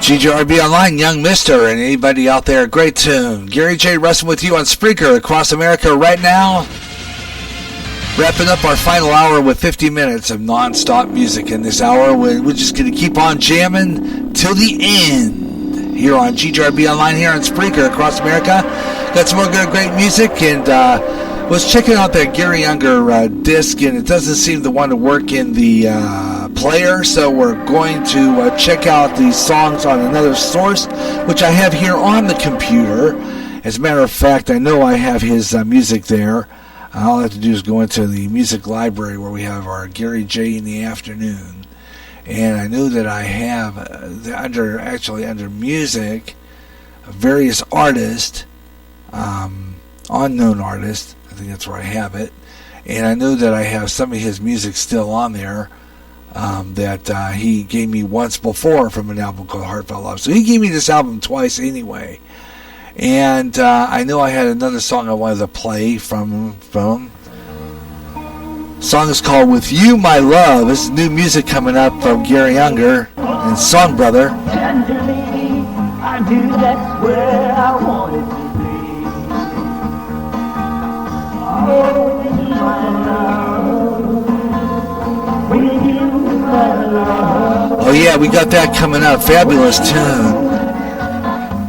GJRB Online, Young Mister, and anybody out there, great tune. Gary J. Rustin with you on Spreaker across America right now. Wrapping up our final hour with 50 minutes of non-stop music in this hour. We're just going to keep on jamming till the end here on GJRB Online, here on Spreaker across America. Got some more good, great music, and was checking out that Gary Younger disc, and it doesn't seem to want to work in the player, so we're going to check out these songs on another source, which I have here on the computer. As a matter of fact, I know I have his music there. All I have to do is go into the music library where we have our Gary J in the afternoon, and I know that I have under music various artists, unknown artists. I think that's where I have it, and I know that I have some of his music still on there that he gave me once before from an album called Heartfelt Love. So he gave me this album twice anyway. And I know I had another song I wanted to play from him. The song is called With You, My Love. This is new music coming up from Gary Younger and Song Brother. Tenderly, I knew that's where I wanted to be. Oh, with you, my love. With you, my love. Oh yeah, we got that coming up. Fabulous tune.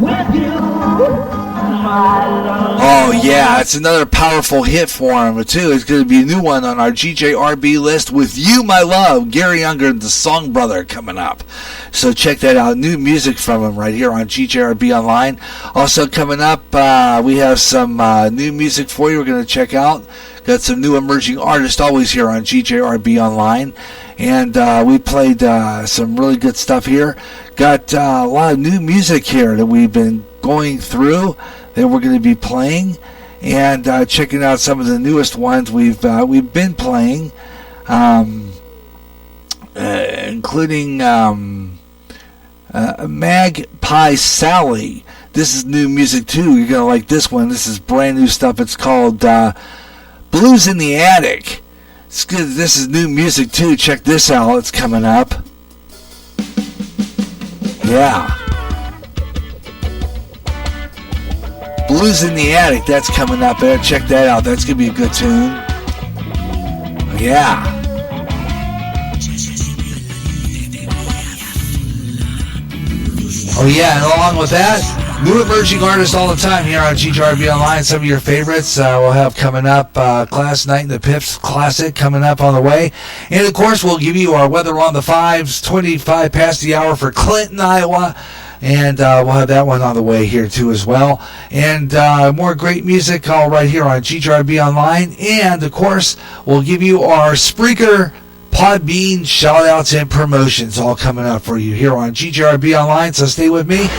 With you, my love. Oh yeah, it's another powerful hit for him too. It's going to be a new one on our GJRB list. With You, My Love, Gary Younger and the Song Brother coming up. So check that out. New music from him right here on GJRB Online. Also coming up, we have some new music for you we're going to check out. Got some new emerging artists always here on GJRB Online. And we played some really good stuff here. Got a lot of new music here that we've been going through that we're going to be playing, and checking out some of the newest ones we've been playing, including Magpie Sally. This is new music too. You're going to like this one. This is brand new stuff. It's called Blues in the Attic. It's good. This is new music too. Check this out. It's coming up. Yeah. Blues in the Attic. That's coming up there. Check that out. That's going to be a good tune. Yeah. Oh yeah, and along with that, new emerging artists all the time here on GJRB Online. Some of your favorites we'll have coming up. Class Night and the Pips Classic coming up on the way. And of course, we'll give you our weather on the 5s, 25 past the hour for Clinton, Iowa. And we'll have that one on the way here too as well. And more great music all right here on GJRB Online. And of course, we'll give you our Spreaker Podbean shout-outs and promotions all coming up for you here on GJRB Online, so stay with me.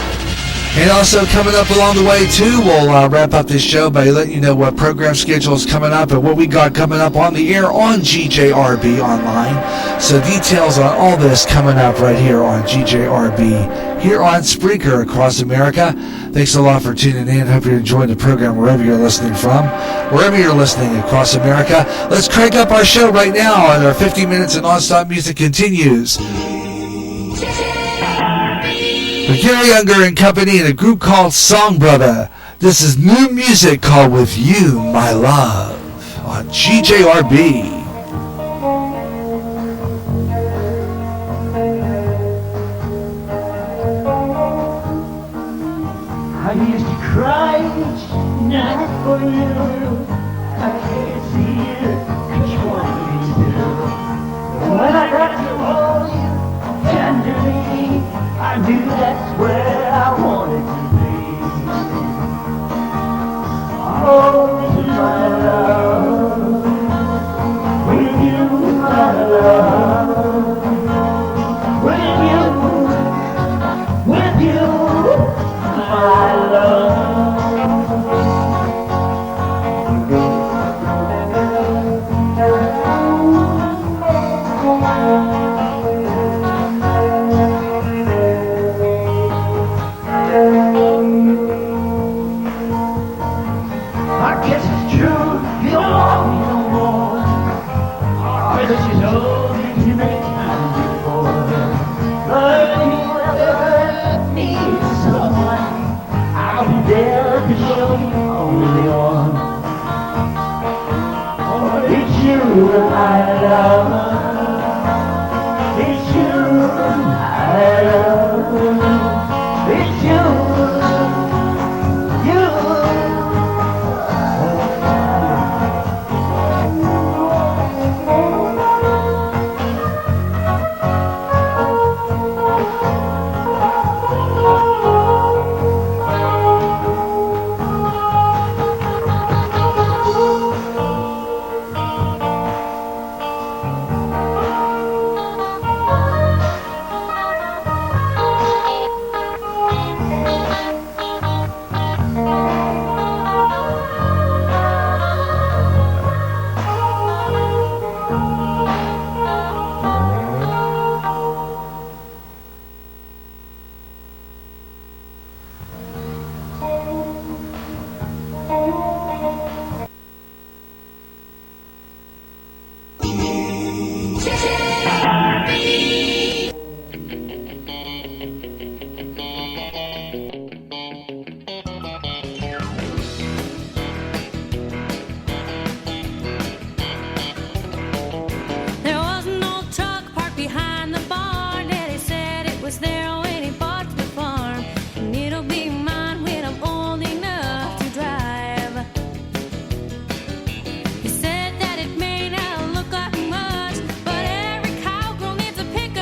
And also coming up along the way, too, we'll wrap up this show by letting you know what program schedule is coming up and what we got coming up on the air on GJRB Online. So details on all this coming up right here on GJRB, here on Spreaker across America. Thanks a lot for tuning in. Hope you're enjoying the program wherever you're listening from, wherever you're listening across America. Let's crank up our show right now, and our 50 minutes of non-stop music continues. With Gary Younger and company in a group called Song Brother. This is new music called With You, My Love on GJRB. I used to cry each night for you. I can't see you, but you want me to. When I got to hold you tenderly, I knew that's where I wanted to be. Oh, my love, with you, my love, with you, my love. I love it's you. I love it's you. There was an old truck parked behind the barn. Daddy said it was there when he bought the farm. And it'll be mine when I'm old enough to drive. He said that it may not look like much, but every cowgirl needs a pick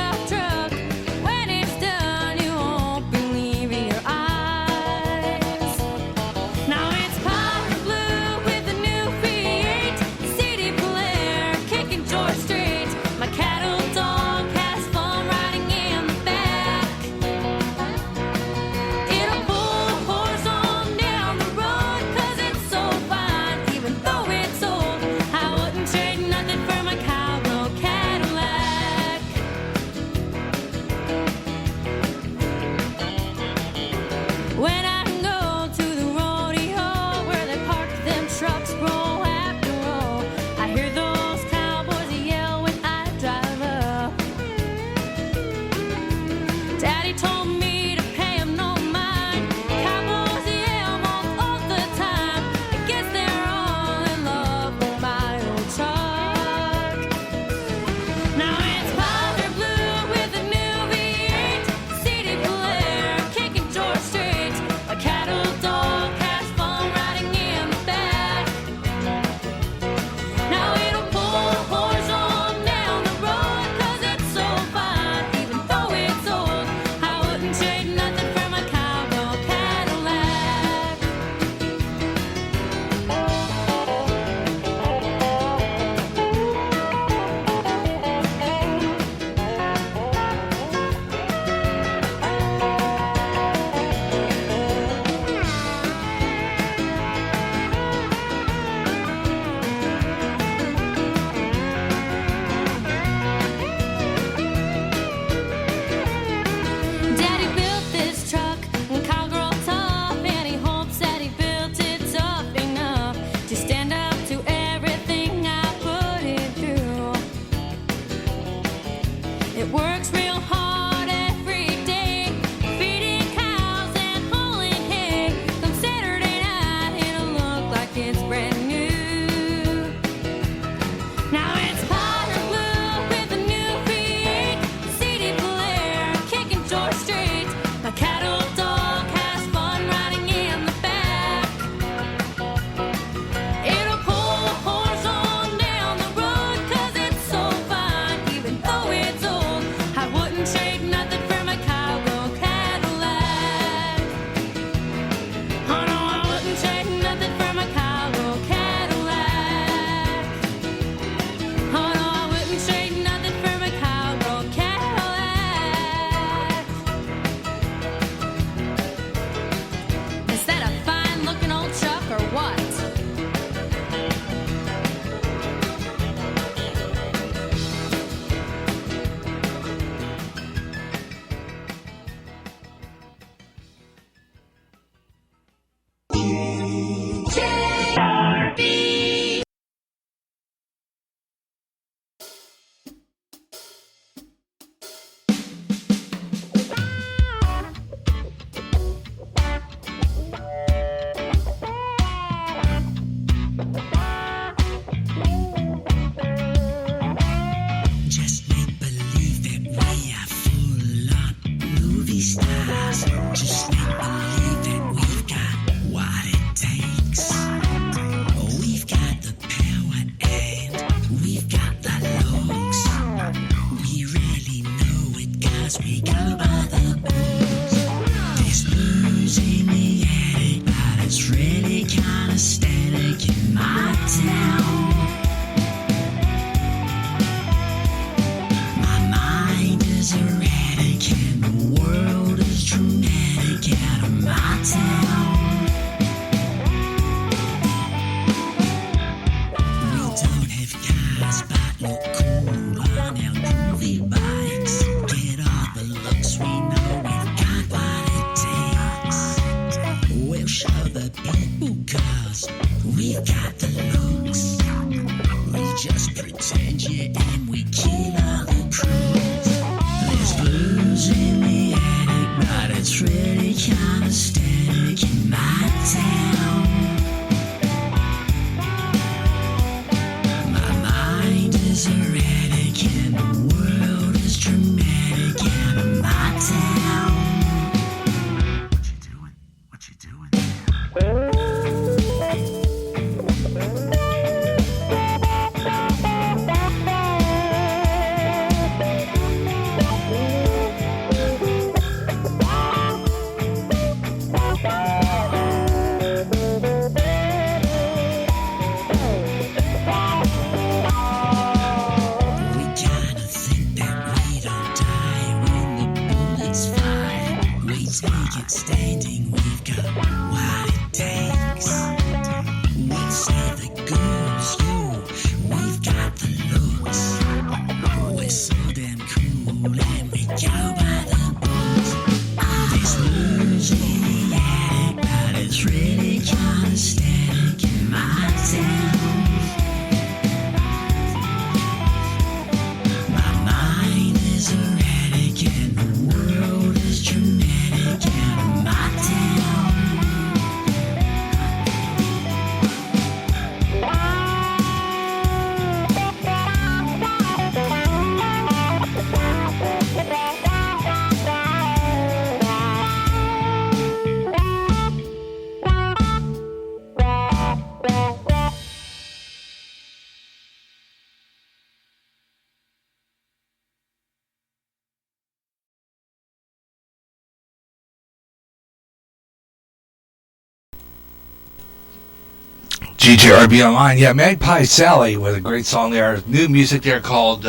GJRB Online. Yeah, Magpie Sally with a great song there. New music there called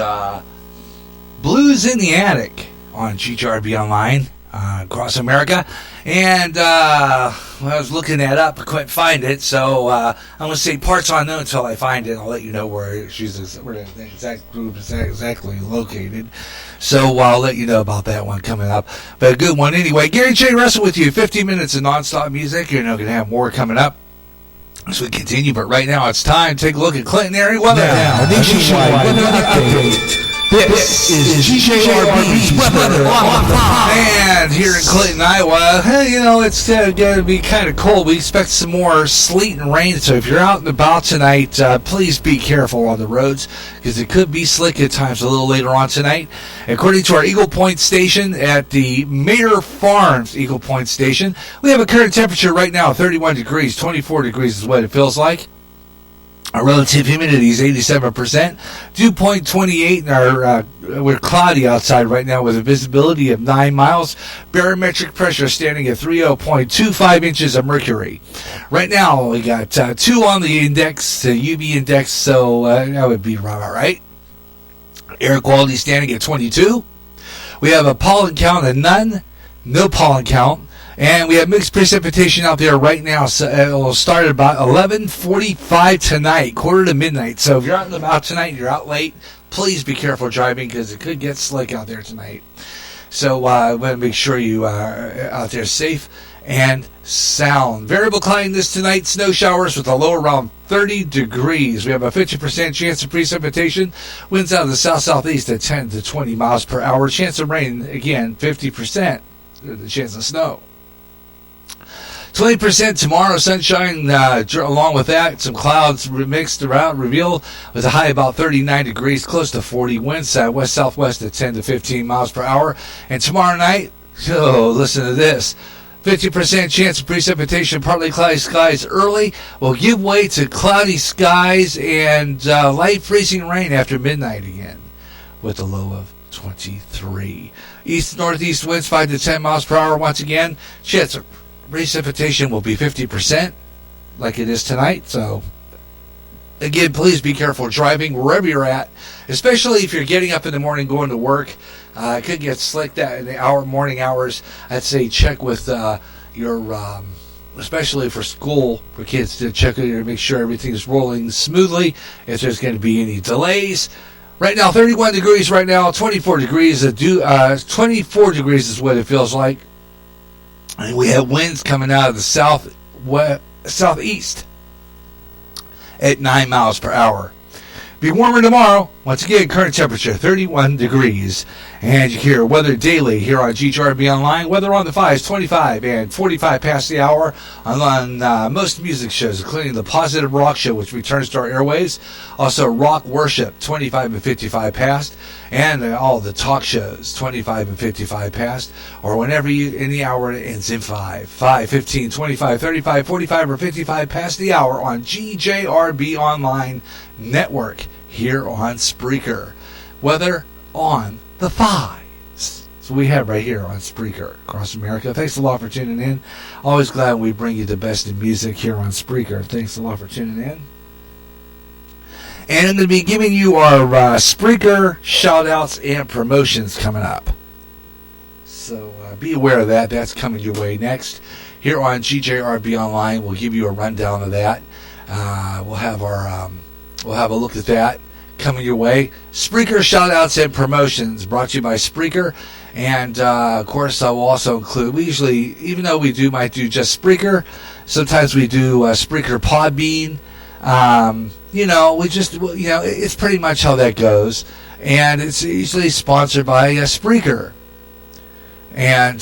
Blues in the Attic on GJRB Online across America. And I was looking that up, I couldn't find it, so I'm going to say parts unknown until I find it. I'll let you know where the exact group is exactly located. So I'll let you know about that one coming up. But a good one anyway. Gary J. Russell with you, 50 minutes of nonstop music. You're not going to have more coming up as we continue, but right now it's time to take a look at Clinton area weather. Now, nationwide weather update. This is GJRB's weather on the And here in Clinton, Iowa, it's going to be kind of cold. We expect some more sleet and rain, so if you're out and about tonight, please be careful on the roads, because it could be slick at times a little later on tonight. According to our Eagle Point station at the Mayer Farms Eagle Point station, we have a current temperature right now of 31 degrees. 24 degrees is what it feels like. Our relative humidity is 87%. Dew point 28, and we're cloudy outside right now with a visibility of 9 miles. Barometric pressure standing at 30.25 inches of mercury. Right now, we got 2 on the index, UV index, so that would be about right. Air quality standing at 22. We have a pollen count of none, no pollen count. And we have mixed precipitation out there right now. So it'll start at about 11:45 tonight, quarter to midnight. So if you're out and about tonight, you're out late, please be careful driving, because it could get slick out there tonight. So I want to make sure you are out there safe and sound. Variable cloudiness tonight, snow showers with a low around 30 degrees. We have a 50% chance of precipitation. Winds out of the south-southeast at 10 to 20 miles per hour. Chance of rain, again, 50%. The chance of snow. 20% tomorrow, sunshine, along with that, some clouds mixed around, revealed with a high about 39 degrees, close to 40, winds west-southwest at 10 to 15 miles per hour. And tomorrow night, listen to this, 50% chance of precipitation, partly cloudy skies early, will give way to cloudy skies and light freezing rain after midnight again, with a low of 23. East-northeast winds 5 to 10 miles per hour once again. Chance of precipitation will be 50%, like it is tonight. So, again, please be careful driving wherever you're at, especially if you're getting up in the morning going to work. It could get slick that in the morning hours. I'd say check with your, especially for school, for kids to check to make sure everything's rolling smoothly, if there's going to be any delays. Right now, 31 degrees right now, 24 degrees. 24 degrees is what it feels like. And we have winds coming out of the southeast at 9 miles per hour. Be warmer tomorrow. Once again, current temperature 31 degrees. And you hear weather daily here on GJRB Online. Weather on the 5s, 25 and 45 past the hour on most music shows, including the Positive Rock Show, which returns to our airwaves. Also, Rock Worship, 25 and 55 past. And all the talk shows, 25 and 55 past. Or whenever in the hour it ends in 5. 5, 15, 25, 35, 45, or 55 past the hour on GJRB Online Network here on Spreaker. Weather on the 5s. So we have right here on Spreaker across America. Thanks a lot for tuning in. Always glad we bring you the best in music here on Spreaker. Thanks a lot for tuning in. And I'm going to be giving you our Spreaker shout-outs and promotions coming up. So be aware of that. That's coming your way next. Here on GJRB Online, we'll give you a rundown of that. We'll have a look at that coming your way. Spreaker shout-outs and promotions brought to you by Spreaker. And, of course, I will also include, we usually, even though we might do just Spreaker, sometimes we do Spreaker Podbean. It's pretty much how that goes. And it's usually sponsored by Spreaker. And,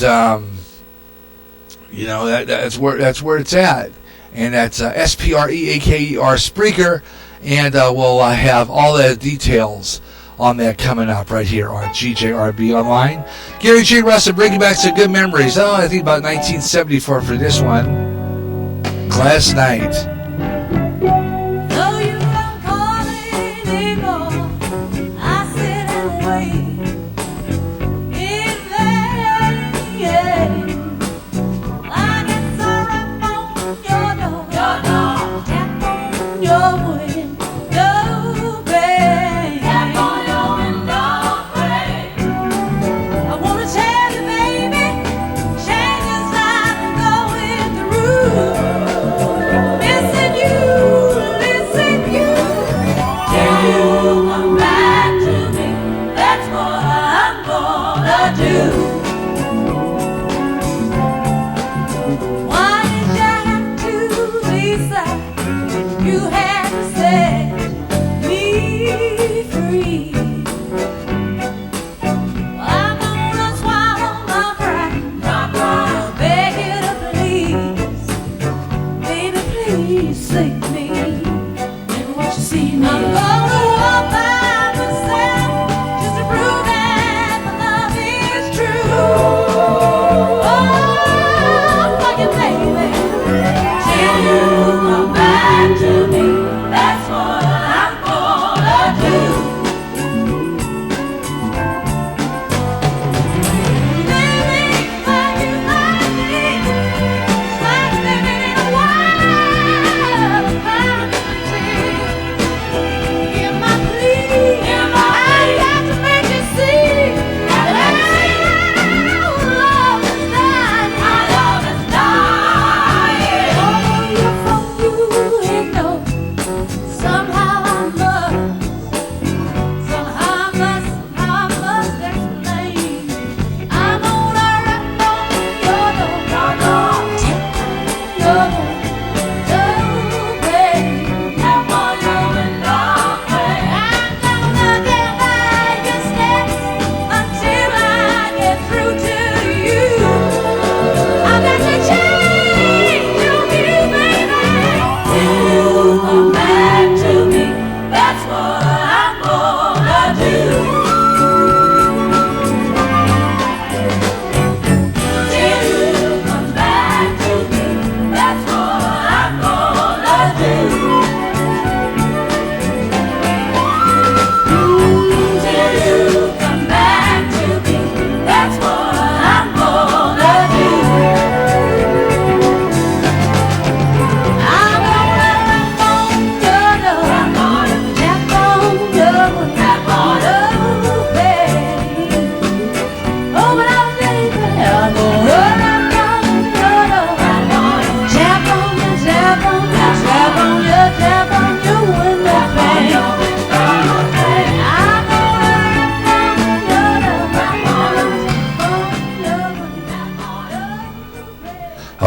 that's where it's at. And that's SPREAKER Spreaker. And we'll have all the details on that coming up right here on GJRB Online. Gary J. Russell bringing back some good memories. I think about 1974 for this one. Last night.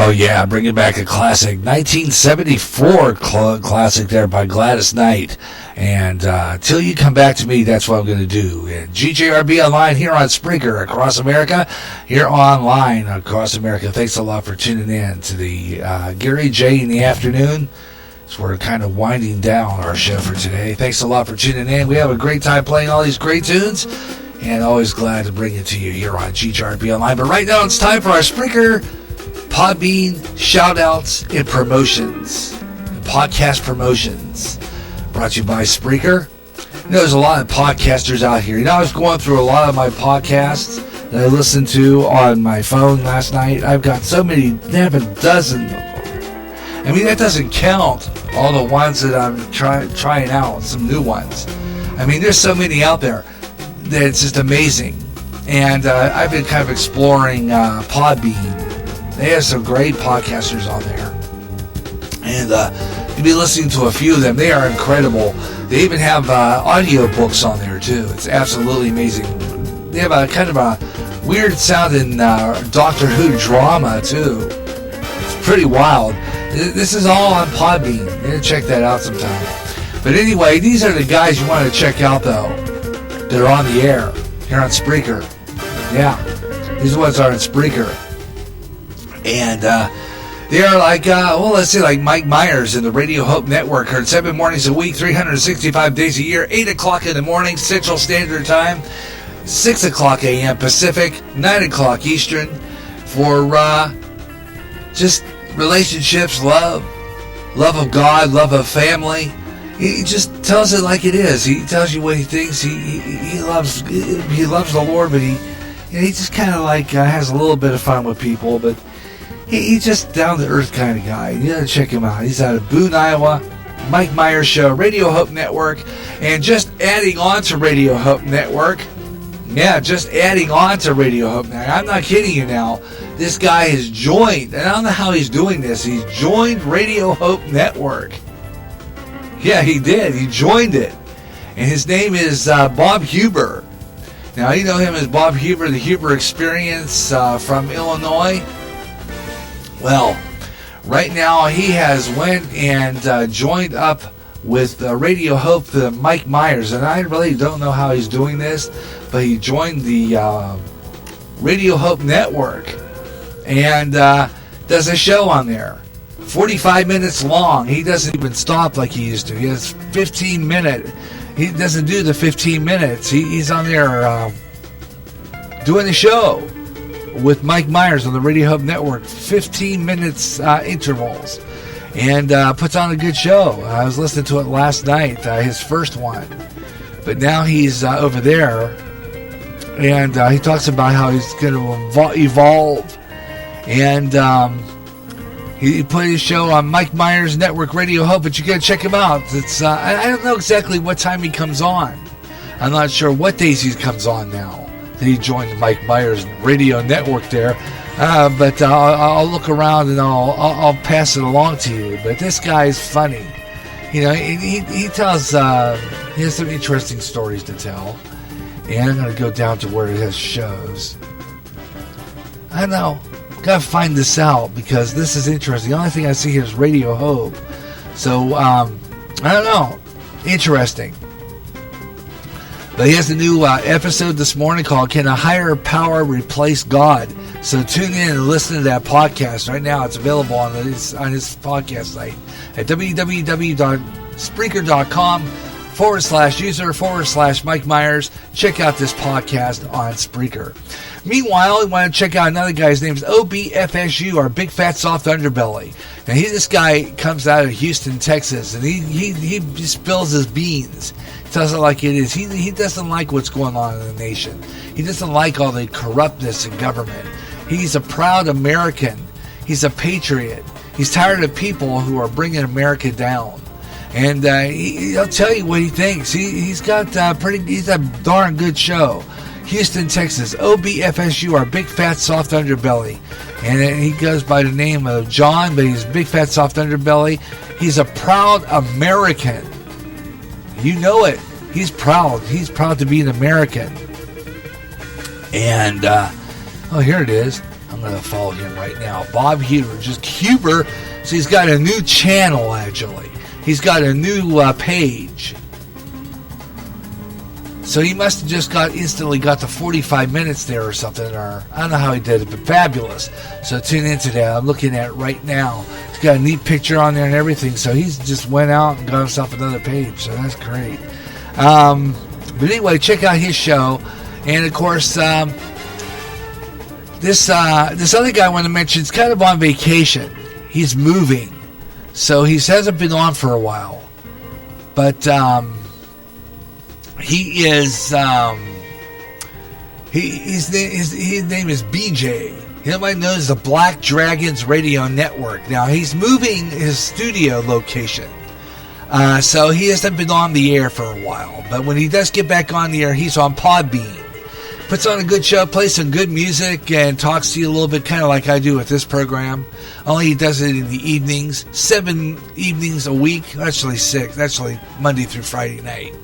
Oh, yeah, bringing back a classic. 1974 classic there by Gladys Knight. And till you come back to me, that's what I'm going to do. And GJRB Online here on Spreaker across America. Here online across America. Thanks a lot for tuning in to the Gary J in the afternoon. So we're kind of winding down our show for today. Thanks a lot for tuning in. We have a great time playing all these great tunes. And always glad to bring it to you here on GJRB Online. But right now it's time for our Spreaker Podbean shout-outs and promotions. And podcast promotions. Brought to you by Spreaker. You know, there's a lot of podcasters out here. You know, I was going through a lot of my podcasts that I listened to on my phone last night. I've got so many, they have a dozen. I mean, that doesn't count all the ones that I'm trying out, some new ones. I mean, there's so many out there that it's just amazing. And I've been kind of exploring Podbean. They have some great podcasters on there. And you'll be listening to a few of them. They are incredible. They even have audio books on there, too. It's absolutely amazing. They have a kind of a weird sounding Doctor Who drama, too. It's pretty wild. This is all on Podbean. You check that out sometime. But anyway, these are the guys you want to check out, though. They're on the air here on Spreaker. Yeah, these ones are on Spreaker. And they are like, let's say like Mike Myers in the Radio Hope Network. Heard 7 mornings a week, 365 days a year, 8 o'clock in the morning, Central Standard Time, 6 o'clock a.m. Pacific, 9 o'clock Eastern, for just relationships, love of God, love of family. He just tells it like it is. He tells you what he thinks. He loves the Lord, but he just kind of like has a little bit of fun with people. But he's just down to earth kind of guy. You gotta check him out. He's out of Boone, Iowa. Mike Myers Show, Radio Hope Network, and just adding on to Radio Hope Network. Yeah, just adding on to Radio Hope Network. I'm not kidding you now. This guy has joined, and I don't know how he's doing this. He's joined Radio Hope Network. Yeah, he did. He joined it. And his name is Bob Huber. Now, you know him as Bob Huber, the Huber Experience from Illinois. Well, right now he has went and joined up with Radio Hope, Mike Myers. And I really don't know how he's doing this, but he joined the Radio Hope Network and does a show on there. 45 minutes long. He doesn't even stop like he used to. He has 15 minutes. He doesn't do the 15 minutes. He's on there doing the show with Mike Myers on the Radio Hub Network. 15 minutes intervals. And puts on a good show. I was listening to it last night, his first one. But now he's over there. And he talks about how he's going to evolve. And he put his show on Mike Myers Network Radio Hope, but you got to check him out. It's I don't know exactly what time he comes on. I'm not sure what days he comes on now. He joined the Mike Myers Radio Network there, but I'll look around and I'll pass it along to you. But this guy's funny. You know, he tells he has some interesting stories to tell, and I'm going to go down to where it has shows. I don't know. Gotta find this out because this is interesting. The only thing I see here is Radio Hope. So, I don't know. Interesting. But he has a new episode this morning called Can a Higher Power Replace God? So tune in and listen to that podcast. Right now it's available on his podcast site at www.spreaker.com/user/Mike Myers. Check out this podcast on Spreaker. Meanwhile, we want to check out another guy's name is OBFSU, our Big Fat Soft Underbelly. Now, this guy comes out of Houston, Texas, and he spills his beans. He tells it like it is. He doesn't like what's going on in the nation. He doesn't like all the corruptness in government. He's a proud American. He's a patriot. He's tired of people who are bringing America down. And he'll tell you what he thinks. He's got he's a darn good show. Houston, Texas, OBFSU, our Big Fat Soft Underbelly. And he goes by the name of John, but he's Big Fat Soft Underbelly. He's a proud American. You know it. He's proud. He's proud to be an American. And, here it is. I'm going to follow him right now. Bob Huber, just Huber. So he's got a new channel, actually. He's got a new page. So he must have just instantly got to 45 minutes there or something, or I don't know how he did it, but fabulous. So tune into that. I'm looking at it right now. He's got a neat picture on there and everything. So he's just went out and got himself another page. So that's great. But anyway, check out his show. And of course, this other guy I want to mention is kind of on vacation. He's moving. So he hasn't been on for a while. But he is his name is BJ. Everybody knows the Black Dragons Radio Network. Now he's moving his studio location, so he hasn't been on the air for a while. But when he does get back on the air, he's on Podbean. Puts on a good show, plays some good music, and talks to you a little bit, kind of like I do with this program. Only he does it in the evenings, 7 evenings a week. Actually 6. Actually Monday through Friday night.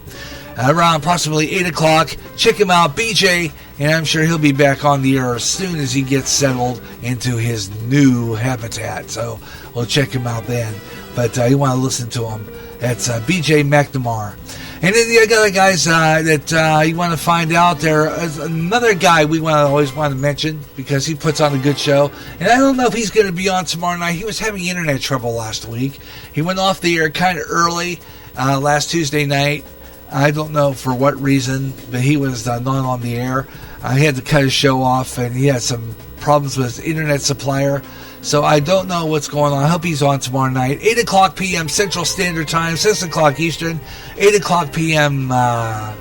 Around approximately 8 o'clock. Check him out, BJ, and I'm sure he'll be back on the air as soon as he gets settled into his new habitat. So we'll check him out then. But you want to listen to him. That's BJ McNamara. And then the other guys that you want to find out, there is another guy we always want to mention because he puts on a good show. And I don't know if he's going to be on tomorrow night. He was having internet trouble last week. He went off the air kind of early last Tuesday night. I don't know for what reason, but he was not on the air. He had to cut his show off, and he had some problems with his internet supplier. So I don't know what's going on. I hope he's on tomorrow night. 8 o'clock p.m. Central Standard Time, 6 o'clock Eastern, 8 o'clock p.m. 9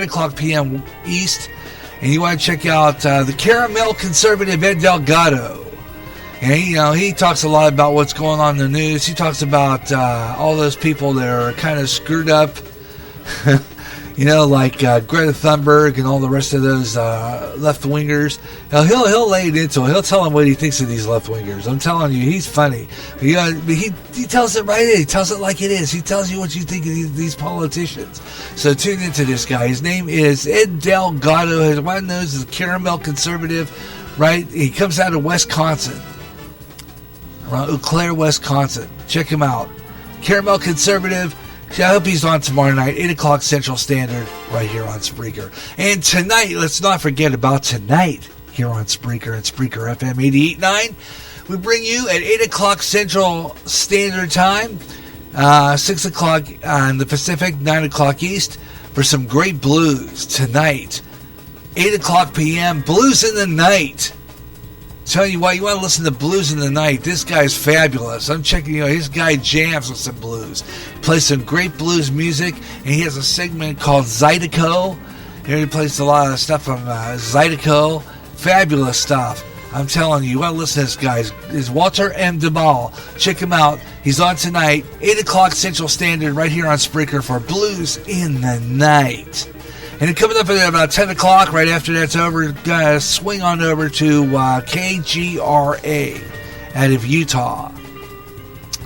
o'clock p.m. East. And you want to check out the Caramel Conservative Ed Delgado. And, he talks a lot about what's going on in the news. He talks about all those people that are kind of screwed up, like Greta Thunberg and all the rest of those left-wingers. He'll lay it into it. He'll tell them what he thinks of these left-wingers. I'm telling you, he's funny. But he tells it right in. He tells it like it is. He tells you what you think of these politicians. So tune into this guy. His name is Ed Delgado. His one nose is Caramel Conservative, right? He comes out of Wisconsin. Around Eau Claire, Wisconsin. Check him out. Caramel Conservative. I hope he's on tomorrow night, 8 o'clock Central Standard, right here on Spreaker. And tonight, let's not forget about tonight here on Spreaker and Spreaker FM 88.9. We bring you at 8 o'clock Central Standard Time, 6 o'clock on the Pacific, 9 o'clock East, for some great blues tonight. 8 o'clock p.m., Blues in the Night. Tell you what, you want to listen to Blues in the Night. This guy's fabulous. I'm checking, his guy jams with some blues. Plays some great blues music, and he has a segment called Zydeco. He plays a lot of stuff from Zydeco. Fabulous stuff. I'm telling you want to listen to this guy. Is Walter M. DeMall. Check him out. He's on tonight, 8 o'clock Central Standard, right here on Spreaker for Blues in the Night. And coming up at about 10 o'clock, right after that's over, swing on over to KGRA out of Utah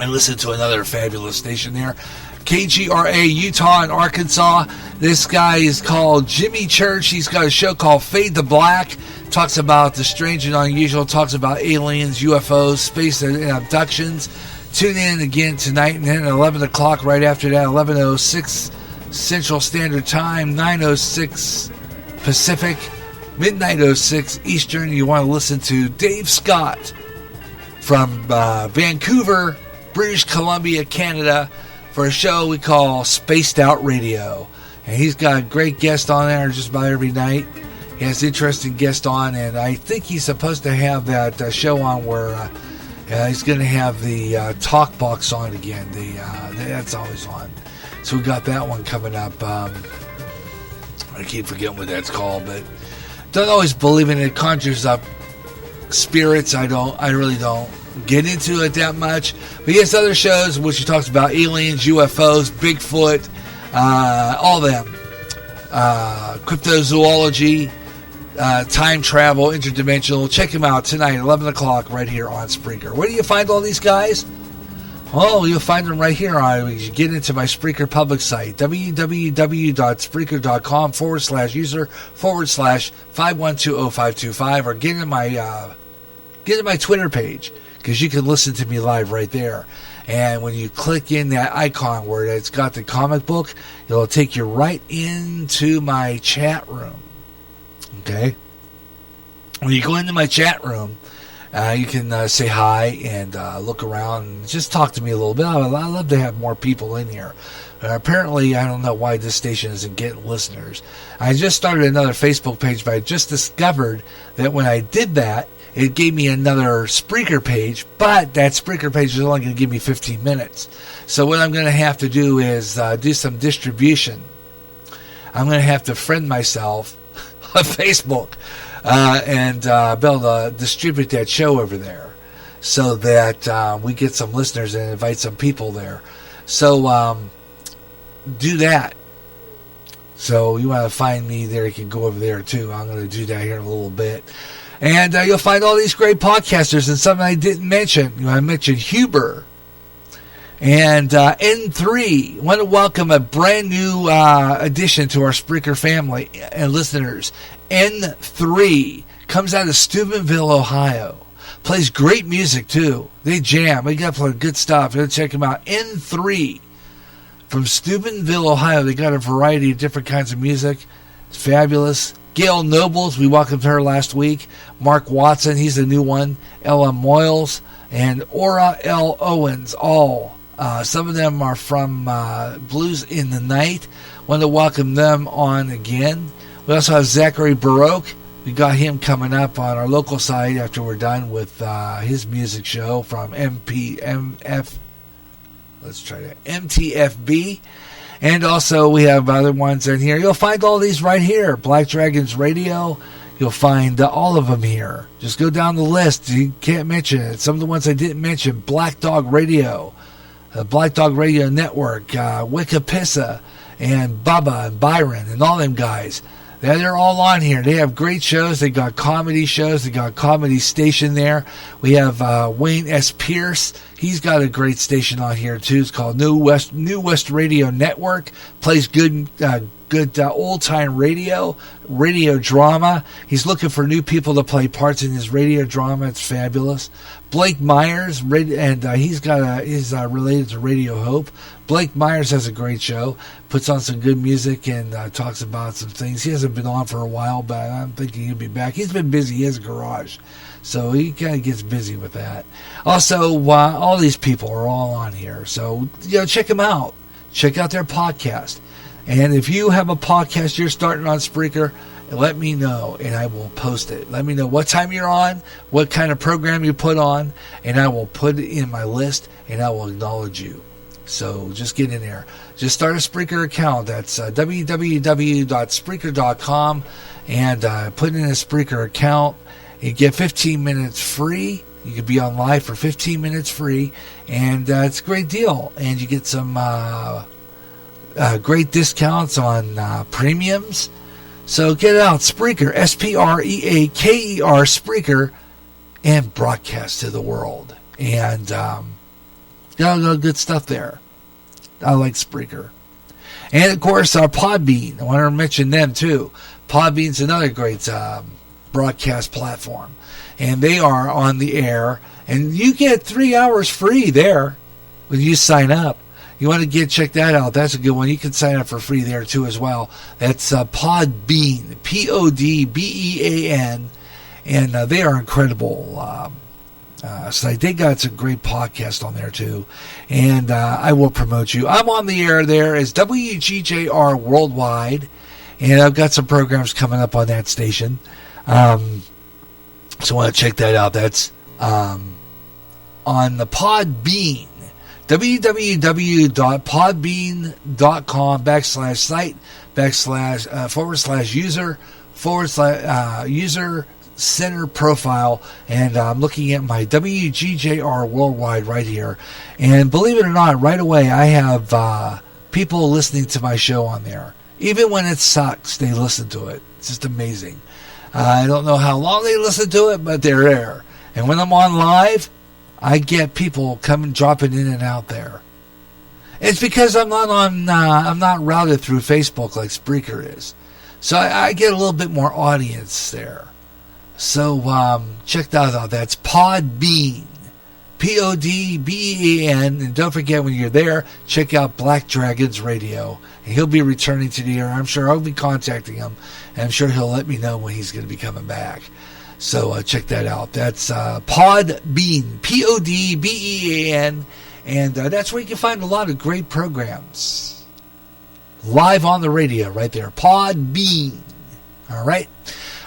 and listen to another fabulous station there. KGRA, Utah and Arkansas. This guy is called Jimmy Church. He's got a show called Fade to Black. Talks about the strange and unusual. Talks about aliens, UFOs, space and abductions. Tune in again tonight and then at 11 o'clock right after that, 11:06 Central Standard Time, 9:06 Pacific, midnight 06 Eastern. You want to listen to Dave Scott from Vancouver, British Columbia, Canada, for a show we call Spaced Out Radio. And he's got a great guest on there just about every night. He has interesting guests on, and I think he's supposed to have that show on where he's going to have the talk box on again. That's always on. So we got that one coming up. I keep forgetting what that's called, but don't always believe in it. It conjures up spirits. I really don't get into it that much. But he has other shows which he talks about aliens, UFOs, Bigfoot, all them. Cryptozoology, time travel, interdimensional. Check him out tonight, 11 o'clock, right here on Spreaker. Where do you find all these guys? Oh, you'll find them right here. You get into my Spreaker public site, www.spreaker.com/user/5120525, or get in my Twitter page, because you can listen to me live right there. And when you click in that icon where it's got the comic book, it'll take you right into my chat room. Okay? When you go into my chat room, you can say hi and look around and just talk to me a little bit. I love to have more people in here. Apparently, I don't know why this station isn't getting listeners. I just started another Facebook page, but I just discovered that when I did that, it gave me another Spreaker page, but that Spreaker page is only going to give me 15 minutes. So what I'm going to have to do is do some distribution. I'm going to have to friend myself on Facebook and be able to distribute that show over there so that we get some listeners and invite some people there. So do that. So you want to find me there, you can go over there too. I'm going to do that here in a little bit. And you'll find all these great podcasters, and something I didn't mention. I mentioned Huber and N3. I want to welcome a brand new addition to our Spreaker family and listeners. N3 comes out of Steubenville, Ohio. Plays great music too. They jam. They got good stuff. Go check them out. N3 from Steubenville, Ohio. They got a variety of different kinds of music. It's fabulous. Gail Nobles, we welcomed her last week. Mark Watson, he's a new one. Ella Moyles and Aura L. Owens, all. Some of them are from Blues in the Night. Want to welcome them on again. We also have Zachary Baroque. We got him coming up on our local site after we're done with his music show from MTFB. And also we have other ones in here. You'll find all these right here. Black Dragons Radio. You'll find all of them here. Just go down the list. You can't mention it. Some of the ones I didn't mention. Black Dog Radio. Black Dog Radio Network. Wikipissa. And Bubba and Byron and all them guys. They're all on here. They have great shows. They got comedy shows. They got a comedy station there. We have Wayne S. Pierce. He's got a great station on here too. It's called New West Radio Network. Plays good old time radio drama. He's looking for new people to play parts in his radio drama. It's fabulous. Blake Myers, and he's related to Radio Hope. Blake Myers has a great show, puts on some good music and talks about some things. He hasn't been on for a while, but I'm thinking he'll be back. He's been busy. He has a garage, so he kind of gets busy with that. Also, all these people are all on here, so check them out. Check out their podcast. And if you have a podcast you're starting on Spreaker, let me know, and I will post it. Let me know what time you're on, what kind of program you put on, and I will put it in my list, and I will acknowledge you. So just get in there. Just start a Spreaker account. That's www.spreaker.com, and put in a Spreaker account. You get 15 minutes free. You can be on live for 15 minutes free, and it's a great deal. And you get some great discounts on premiums. So get it out, Spreaker, Spreaker, Spreaker, and broadcast to the world. And got a lot of good stuff there. I like Spreaker. And of course, our Podbean. I want to mention them too. Podbean's another great broadcast platform. And they are on the air. And you get 3 hours free there when you sign up. You want to check that out. That's a good one. You can sign up for free there too as well. That's Podbean, Podbean, and they are incredible site. They got some great podcasts on there too, and I will promote you. I'm on the air there as WGJR Worldwide, and I've got some programs coming up on that station. So I want to check that out. That's on the Podbean. www.podbean.com/site//user center profile, and I'm looking at my WGJR Worldwide right here, and believe it or not, right away I have people listening to my show on there. Even when it sucks, they listen to it. It's just amazing. I don't know how long they listen to it, but they're there. And when I'm on live, I get people dropping in and out there. It's because I'm not routed through Facebook like Spreaker is. So I get a little bit more audience there. So check that out. That's Podbean. Podbean. And don't forget, when you're there, check out Black Dragons Radio. And he'll be returning to the air. I'm sure I'll be contacting him. And I'm sure he'll let me know when he's going to be coming back. So check that out. That's Podbean. Podbean. And that's where you can find a lot of great programs. Live on the radio right there. Podbean. All right.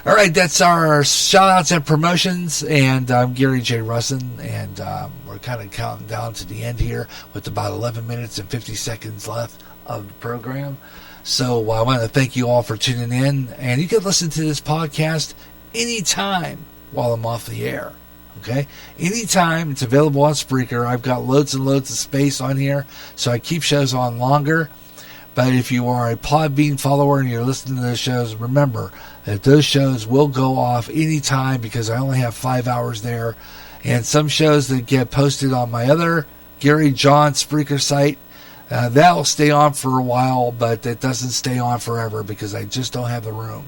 All right, that's our shout-outs and promotions. And I'm Gary J. Russin. And we're kind of counting down to the end here with about 11 minutes and 50 seconds left of the program. So I want to thank you all for tuning in. And you can listen to this podcast anytime while I'm off the air. Okay, anytime. It's available on Spreaker. I've got loads and loads of space on here, so I keep shows on longer. But if you are a Podbean follower and you're listening to those shows, remember that those shows will go off anytime because I only have 5 hours there. And some shows that get posted on my other Gary John Spreaker site, that will stay on for a while, but it doesn't stay on forever because I just don't have the room.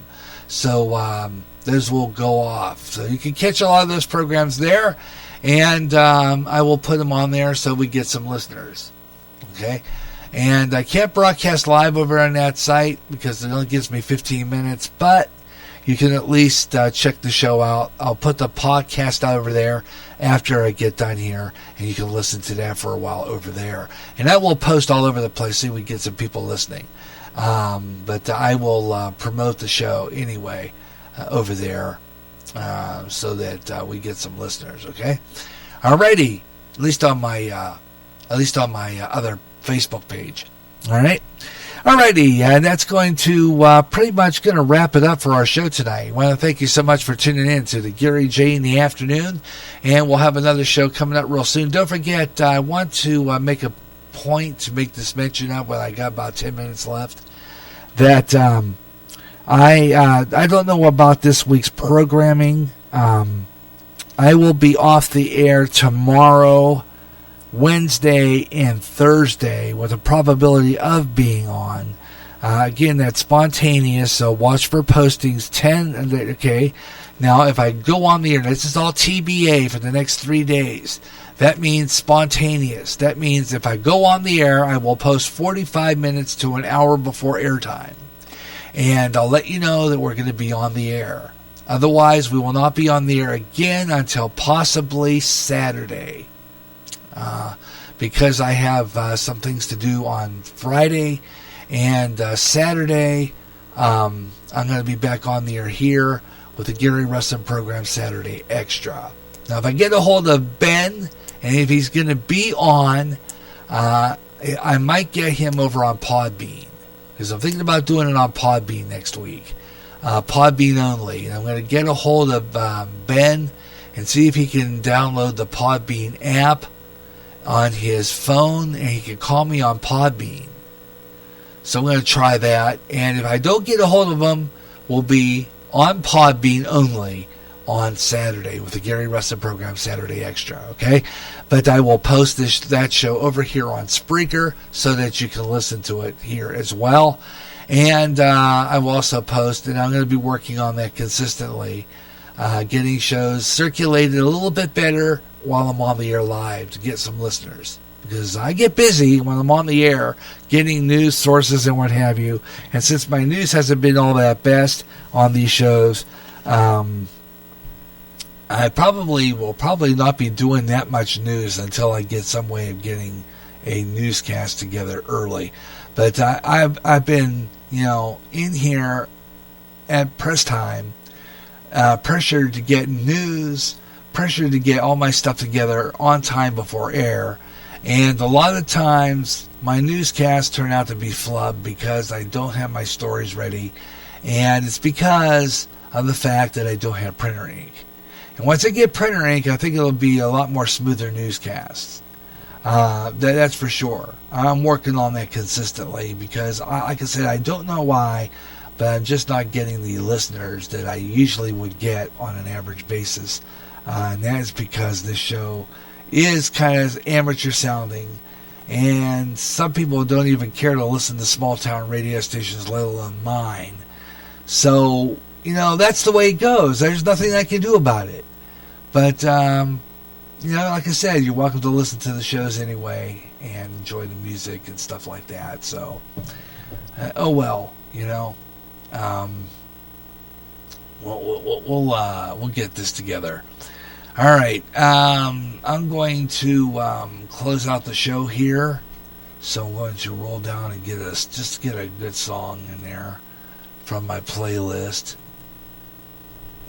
So those will go off. So you can catch a lot of those programs there, and I will put them on there so we get some listeners. Okay? And I can't broadcast live over on that site because it only gives me 15 minutes, but you can at least check the show out. I'll put the podcast out over there after I get done here, and you can listen to that for a while over there. And I will post all over the place so we get some people listening. But I will promote the show anyway over there so that we get some listeners. Okay, alrighty. At least on my other Facebook page. All right, alrighty, and that's going to pretty much going to wrap it up for our show tonight. I want to thank you so much for tuning in to the Gary J in the afternoon, and we'll have another show coming up real soon. Don't forget, I want to make a point to make this mention of when I got about 10 minutes left that I don't know about this week's programming. I will be off the air tomorrow, Wednesday, and Thursday with a probability of being on. Again, that's spontaneous, so watch for postings 10. Okay, now if I go on the air, this is all TBA for the next 3 days. That means spontaneous. That means if I go on the air, I will post 45 minutes to an hour before airtime. And I'll let you know that we're going to be on the air. Otherwise, we will not be on the air again until possibly Saturday. Because I have some things to do on Friday and Saturday. I'm going to be back on the air here with the Gary Russin program Saturday Extra. Now, if I get a hold of Ben, and if he's going to be on, I might get him over on Podbean. Because I'm thinking about doing it on Podbean next week. Podbean only. And I'm going to get a hold of Ben and see if he can download the Podbean app on his phone, and he can call me on Podbean. So I'm going to try that. And if I don't get a hold of him, we'll be on Podbean only on Saturday with the Gary Russin program Saturday Extra, okay? But I will post that show over here on Spreaker so that you can listen to it here as well. And I will also post, and I'm going to be working on that consistently, getting shows circulated a little bit better while I'm on the air live to get some listeners. Because I get busy when I'm on the air getting news sources and what have you. And since my news hasn't been all that best on these shows, I will probably not be doing that much news until I get some way of getting a newscast together early. But I've been, in here at press time, pressured to get news, pressured to get all my stuff together on time before air. And a lot of times my newscasts turn out to be flub because I don't have my stories ready. And it's because of the fact that I don't have printer ink. And once I get printer ink, I think it'll be a lot more smoother newscasts. That's for sure. I'm working on that consistently because, like I said, I don't know why, but I'm just not getting the listeners that I usually would get on an average basis. And that is because this show is kind of amateur sounding, and some people don't even care to listen to small town radio stations, let alone mine. So, that's the way it goes. There's nothing I can do about it. But, like I said, you're welcome to listen to the shows anyway and enjoy the music and stuff like that. So, we'll get this together. All right, I'm going to close out the show here. So I'm going to roll down and get a good song in there from my playlist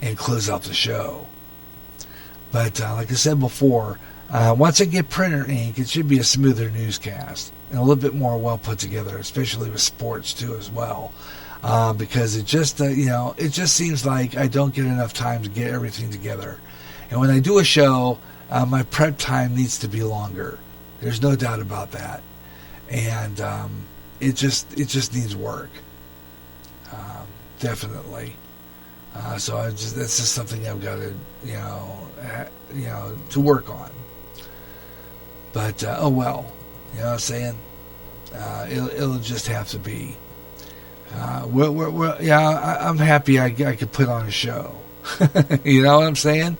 and close out the show. But like I said before, once I get printer ink, it should be a smoother newscast and a little bit more well put together, especially with sports too as well. Because it just seems like I don't get enough time to get everything together. And when I do a show, my prep time needs to be longer. There's no doubt about that. And it just needs work. Definitely. So that's just something I've got to, to work on. But, oh well. You know what I'm saying? It'll just have to be. I'm happy I could put on a show. You know what I'm saying?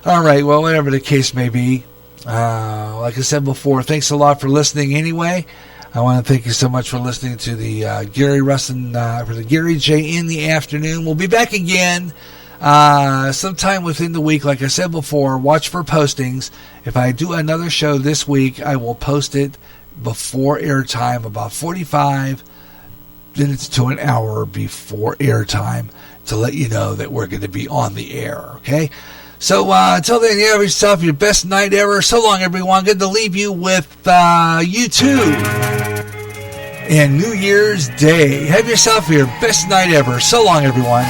All right, well, whatever the case may be. Like I said before, thanks a lot for listening anyway. I want to thank you so much for listening to the Gary Rustin, for the Gary J in the Afternoon. We'll be back again sometime within the week. Like I said before, watch for postings. If I do another show this week, I will post it before airtime, about 45 minutes to an hour before airtime, to let you know that we're going to be on the air, okay? So until then, you have yourself your best night ever. So long, everyone. Good to leave you with U2 and New Year's Day. Have yourself your best night ever. So long, everyone.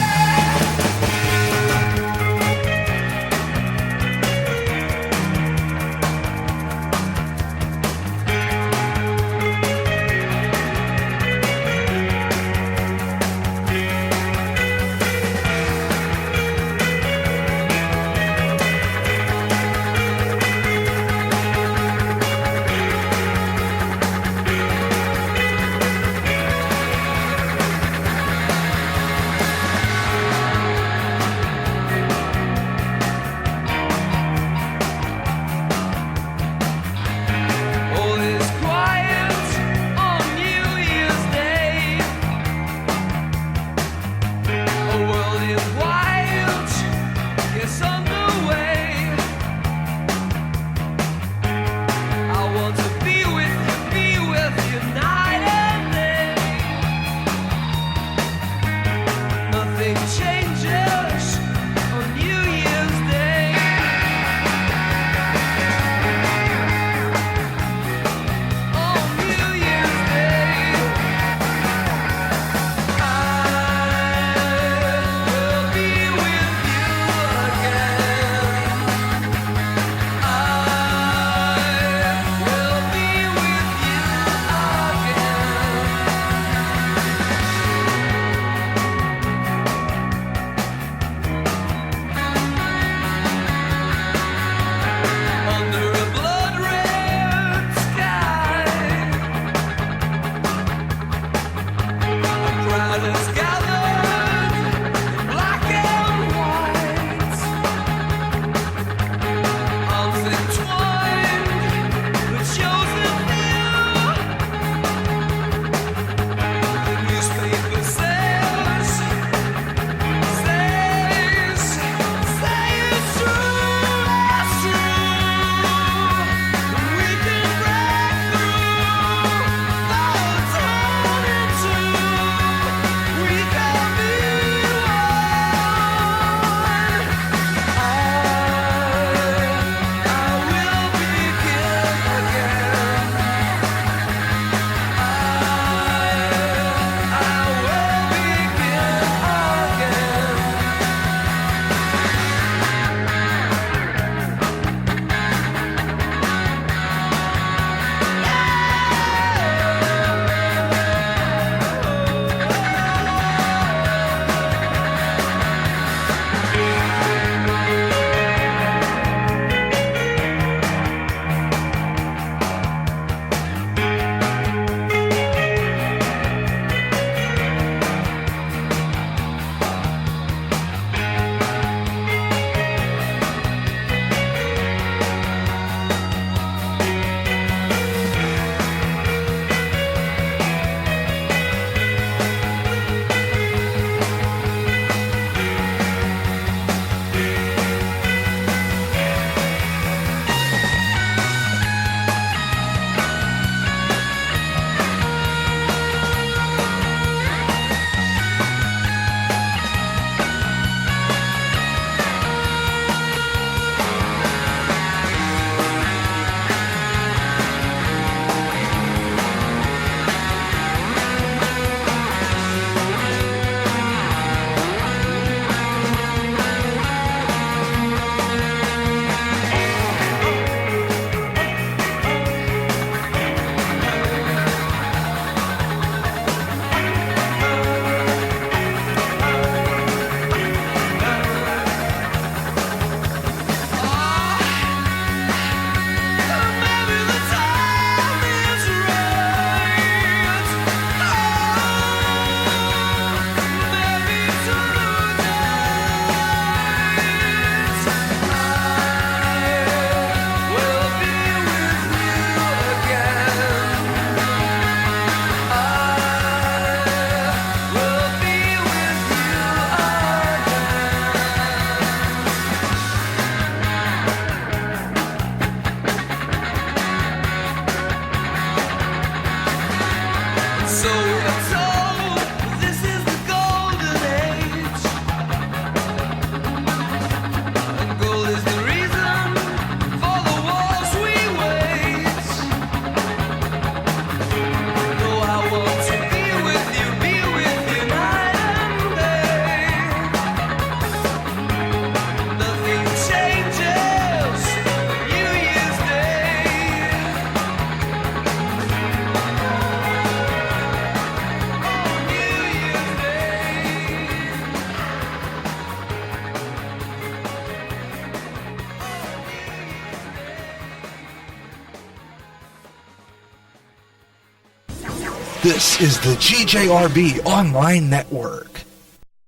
This is the GJRB Online Network.